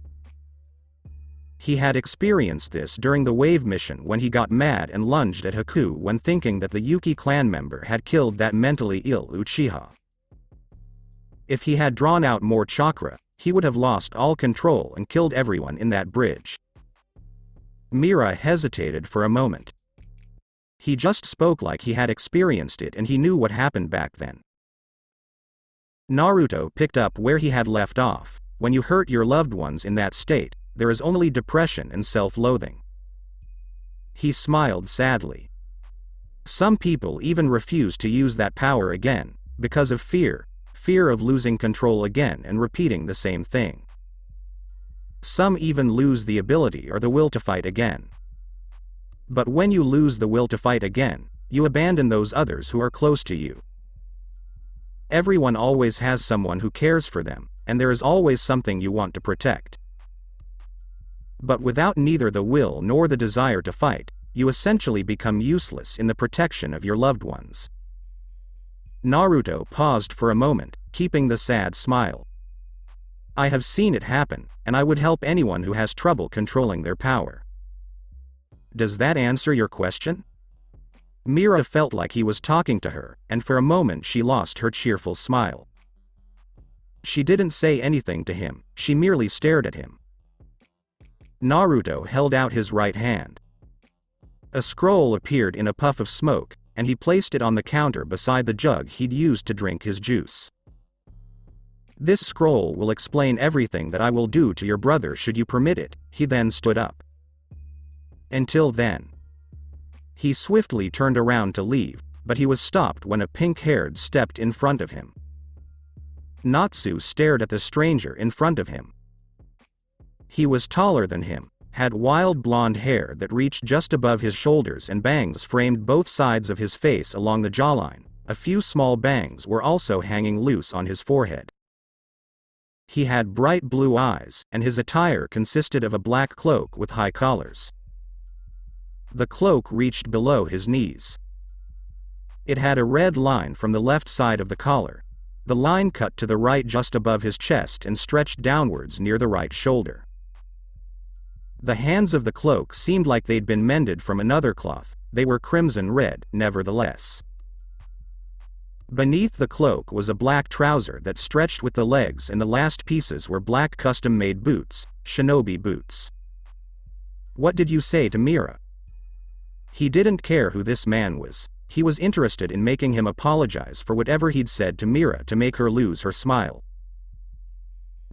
He had experienced this during the wave mission when he got mad and lunged at Haku when thinking that the Yuki clan member had killed that mentally ill Uchiha. If he had drawn out more chakra, he would have lost all control and killed everyone in that bridge. Mira hesitated for a moment. He just spoke like he had experienced it and he knew what happened back then. Naruto picked up where he had left off. When you hurt your loved ones in that state, there is only depression and self-loathing. He smiled sadly. Some people even refuse to use that power again, because of fear of losing control again and repeating the same thing. Some even lose the ability or the will to fight again. But when you lose the will to fight again, you abandon those others who are close to you. Everyone always has someone who cares for them, and there is always something you want to protect. But without neither the will nor the desire to fight, you essentially become useless in the protection of your loved ones. Naruto paused for a moment, keeping the sad smile. I have seen it happen, and I would help anyone who has trouble controlling their power. Does that answer your question? Mira felt like he was talking to her, and for a moment she lost her cheerful smile. She didn't say anything to him, she merely stared at him. Naruto held out his right hand. A scroll appeared in a puff of smoke, and he placed it on the counter beside the jug he'd used to drink his juice. This scroll will explain everything that I will do to your brother should you permit it. He then stood up. Until then. He swiftly turned around to leave, but he was stopped when a pink-haired stepped in front of him. Natsu stared at the stranger in front of him. He was taller than him, had wild blonde hair that reached just above his shoulders and bangs framed both sides of his face along the jawline. A few small bangs were also hanging loose on his forehead. He had bright blue eyes, and his attire consisted of a black cloak with high collars. The cloak reached below his knees. It had a red line from the left side of the collar. The line cut to the right just above his chest and stretched downwards near the right shoulder. The hands of the cloak seemed like they'd been mended from another cloth. They were crimson red, nevertheless. Beneath the cloak was a black trouser that stretched with the legs, and the last pieces were black custom-made boots, shinobi boots. What did you say to Mira? He didn't care who this man was. He was interested in making him apologize for whatever he'd said to Mira to make her lose her smile.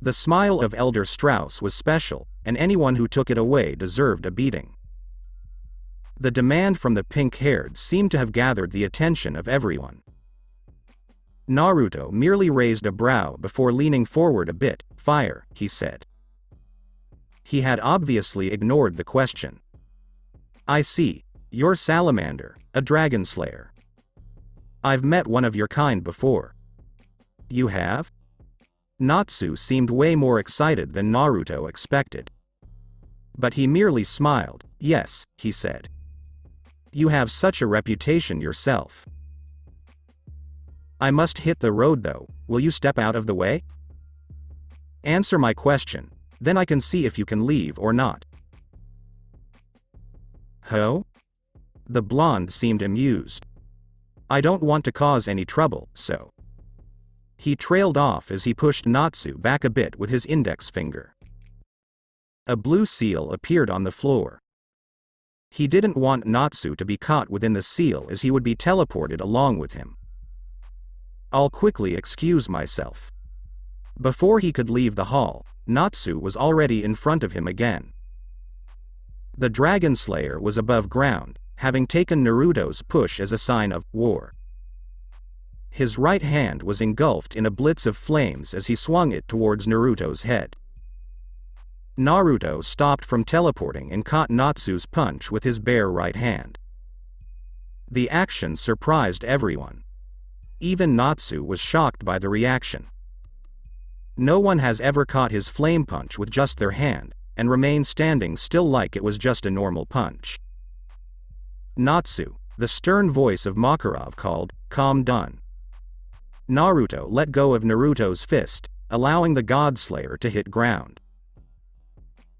The smile of Elder Strauss was special, and anyone who took it away deserved a beating. The demand from the pink-haired seemed to have gathered the attention of everyone. Naruto merely raised a brow before leaning forward a bit. Fire, he said. He had obviously ignored the question. I see. You're Salamander, a dragon slayer. I've met one of your kind before. You have? Natsu seemed way more excited than Naruto expected. But he merely smiled. Yes, he said. You have such a reputation yourself. I must hit the road though. Will you step out of the way? Answer my question, then I can see if you can leave or not. Ho? The blonde seemed amused. I don't want to cause any trouble, so. He trailed off as he pushed Natsu back a bit with his index finger. A blue seal appeared on the floor. He didn't want Natsu to be caught within the seal as he would be teleported along with him. I'll quickly excuse myself. Before he could leave the hall, Natsu was already in front of him again. The Dragon Slayer was above ground, having taken Naruto's push as a sign of war. His right hand was engulfed in a blitz of flames as he swung it towards Naruto's head. Naruto stopped from teleporting and caught Natsu's punch with his bare right hand. The action surprised everyone. Even Natsu was shocked by the reaction. No one has ever caught his flame punch with just their hand, and remained standing still like it was just a normal punch. Natsu, the stern voice of Makarov called, calm down. Naruto let go of Naruto's fist, allowing the God Slayer to hit ground.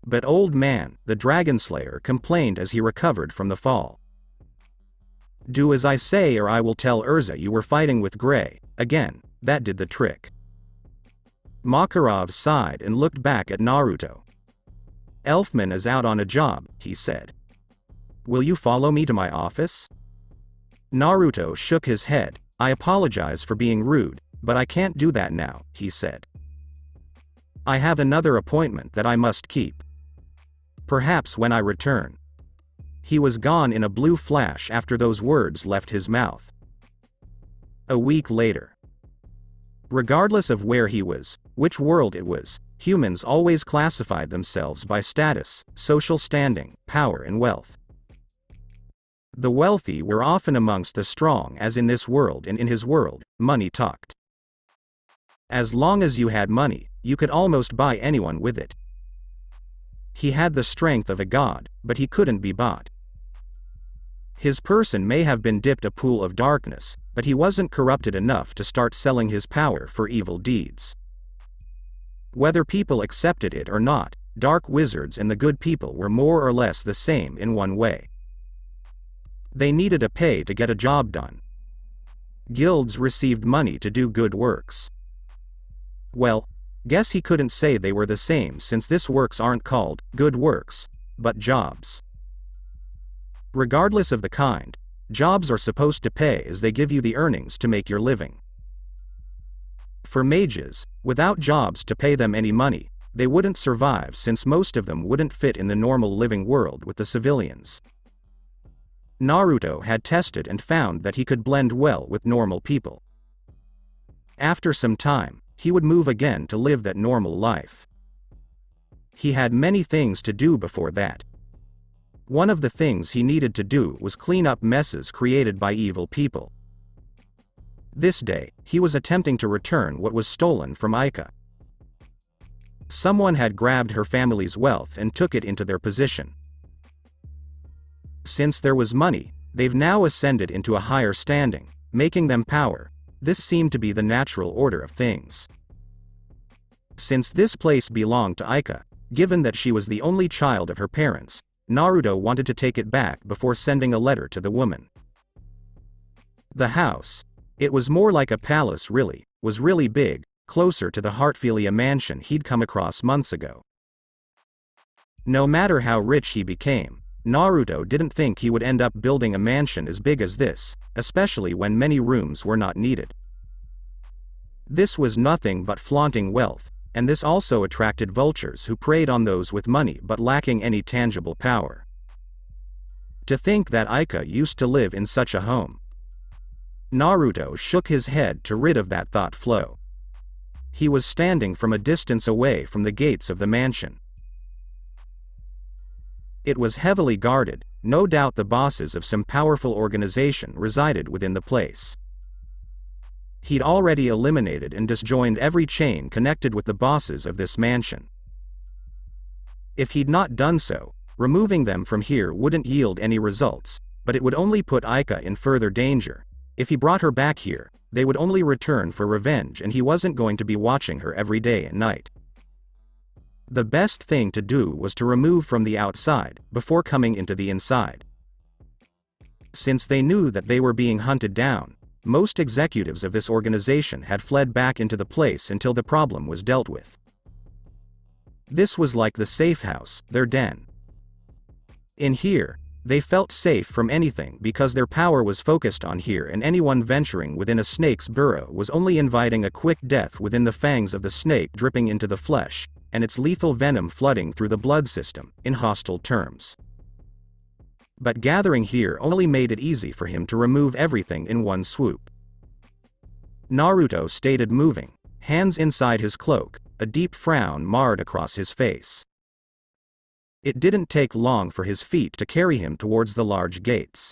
But old man, the Dragon Slayer complained as he recovered from the fall. Do as I say or I will tell Urza you were fighting with Gray. Again, that did the trick. Makarov sighed and looked back at Naruto. Elfman is out on a job, he said. Will you follow me to my office? Naruto shook his head. I apologize for being rude, but I can't do that now, he said. I have another appointment that I must keep. Perhaps when I return. He was gone in a blue flash after those words left his mouth. A week later. Regardless of where he was, which world it was, humans always classified themselves by status, social standing, power and wealth. The wealthy were often amongst the strong as in this world and in his world, money talked. As long as you had money, you could almost buy anyone with it. He had the strength of a god, but he couldn't be bought. His person may have been dipped a pool of darkness, but he wasn't corrupted enough to start selling his power for evil deeds. Whether people accepted it or not, dark wizards and the good people were more or less the same in one way. They needed a pay to get a job done. Guilds received money to do good works. Well, guess he couldn't say they were the same since this works aren't called good works, but jobs. Regardless of the kind, jobs are supposed to pay as they give you the earnings to make your living. For mages, without jobs to pay them any money, they wouldn't survive since most of them wouldn't fit in the normal living world with the civilians. Naruto had tested and found that he could blend well with normal people. After some time, he would move again to live that normal life. He had many things to do before that. One of the things he needed to do was clean up messes created by evil people. This day, he was attempting to return what was stolen from Aika. Someone had grabbed her family's wealth and took it into their possession. Since there was money, they've now ascended into a higher standing, making them power. This seemed to be the natural order of things. Since this place belonged to Aika, given that she was the only child of her parents, Naruto wanted to take it back before sending a letter to the woman. The house, it was more like a palace really, was really big, closer to the Heartfilia mansion he'd come across months ago. No matter how rich he became, Naruto didn't think he would end up building a mansion as big as this, especially when many rooms were not needed. This was nothing but flaunting wealth, and this also attracted vultures who preyed on those with money but lacking any tangible power. To think that Aika used to live in such a home. Naruto shook his head to rid of that thought flow. He was standing from a distance away from the gates of the mansion. It was heavily guarded, no doubt the bosses of some powerful organization resided within the place. He'd already eliminated and disjoined every chain connected with the bosses of this mansion. If he'd not done so, removing them from here wouldn't yield any results, but it would only put Aika in further danger. If he brought her back here, they would only return for revenge and he wasn't going to be watching her every day and night. The best thing to do was to remove from the outside, before coming into the inside. Since they knew that they were being hunted down, most executives of this organization had fled back into the place until the problem was dealt with. This was like the safe house, their den. In here, they felt safe from anything because their power was focused on here, and anyone venturing within a snake's burrow was only inviting a quick death within the fangs of the snake dripping into the flesh, and its lethal venom flooding through the blood system, in hostile terms. But gathering here only made it easy for him to remove everything in one swoop. Naruto stayed moving, hands inside his cloak, a deep frown marred across his face. It didn't take long for his feet to carry him towards the large gates.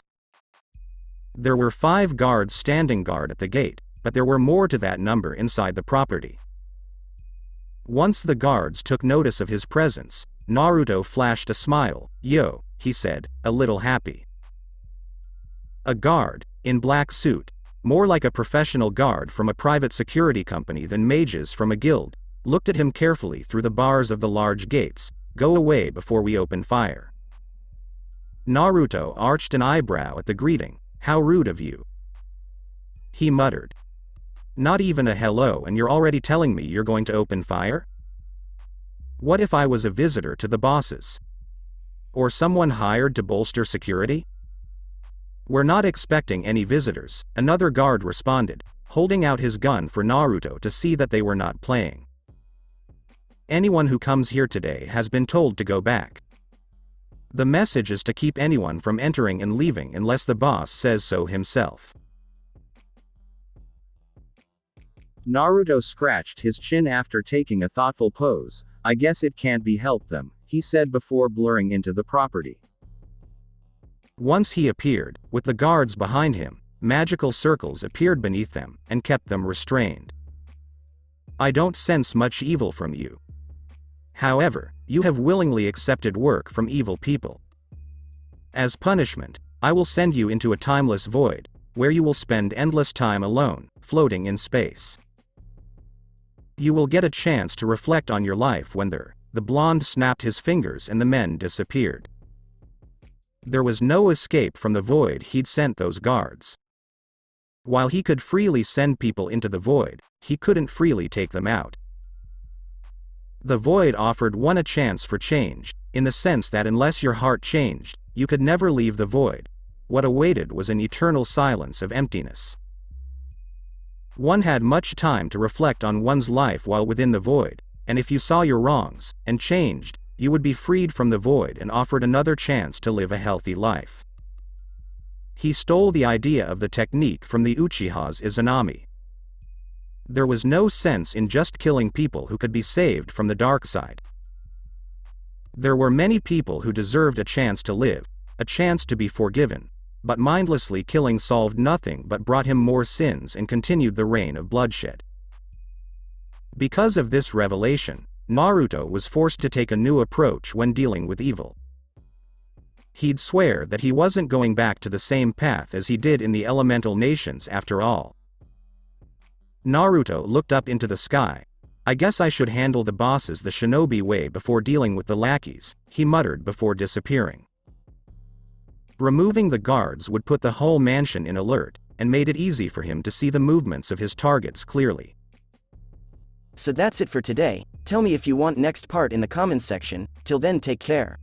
There were 5 guards standing guard at the gate, but there were more to that number inside the property. Once the guards took notice of his presence, Naruto flashed a smile. "Yo," he said, a little happy. A guard, in black suit, more like a professional guard from a private security company than mages from a guild, looked at him carefully through the bars of the large gates. "Go away before we open fire." Naruto arched an eyebrow at the greeting. "How rude of you," he muttered. "Not even a hello and you're already telling me you're going to open fire? What if I was a visitor to the bosses? Or someone hired to bolster security?" "We're not expecting any visitors," another guard responded, holding out his gun for Naruto to see that they were not playing. "Anyone who comes here today has been told to go back. The message is to keep anyone from entering and leaving unless the boss says so himself." Naruto scratched his chin after taking a thoughtful pose. "I guess it can't be helped them," he said before blurring into the property. Once he appeared, with the guards behind him, magical circles appeared beneath them, and kept them restrained. "I don't sense much evil from you. However, you have willingly accepted work from evil people. As punishment, I will send you into a timeless void, where you will spend endless time alone, floating in space. You will get a chance to reflect on your life when the blonde snapped his fingers and the men disappeared. There was no escape from the void he'd sent those guards. While he could freely send people into the void, he couldn't freely take them out. The void offered one a chance for change, in the sense that unless your heart changed, you could never leave the void. What awaited was an eternal silence of emptiness. One had much time to reflect on one's life while within the void, and if you saw your wrongs, and changed, you would be freed from the void and offered another chance to live a healthy life. He stole the idea of the technique from the Uchiha's Izanami. There was no sense in just killing people who could be saved from the dark side. There were many people who deserved a chance to live, a chance to be forgiven, but mindlessly killing solved nothing but brought him more sins and continued the reign of bloodshed. Because of this revelation, Naruto was forced to take a new approach when dealing with evil. He'd swear that he wasn't going back to the same path as he did in the elemental nations after all. Naruto looked up into the sky. "I guess I should handle the bosses the shinobi way before dealing with the lackeys," he muttered before disappearing. Removing the guards would put the whole mansion in alert, and made it easy for him to see the movements of his targets clearly. So that's it for today. Tell me if you want next part in the comments section. Till then, take care.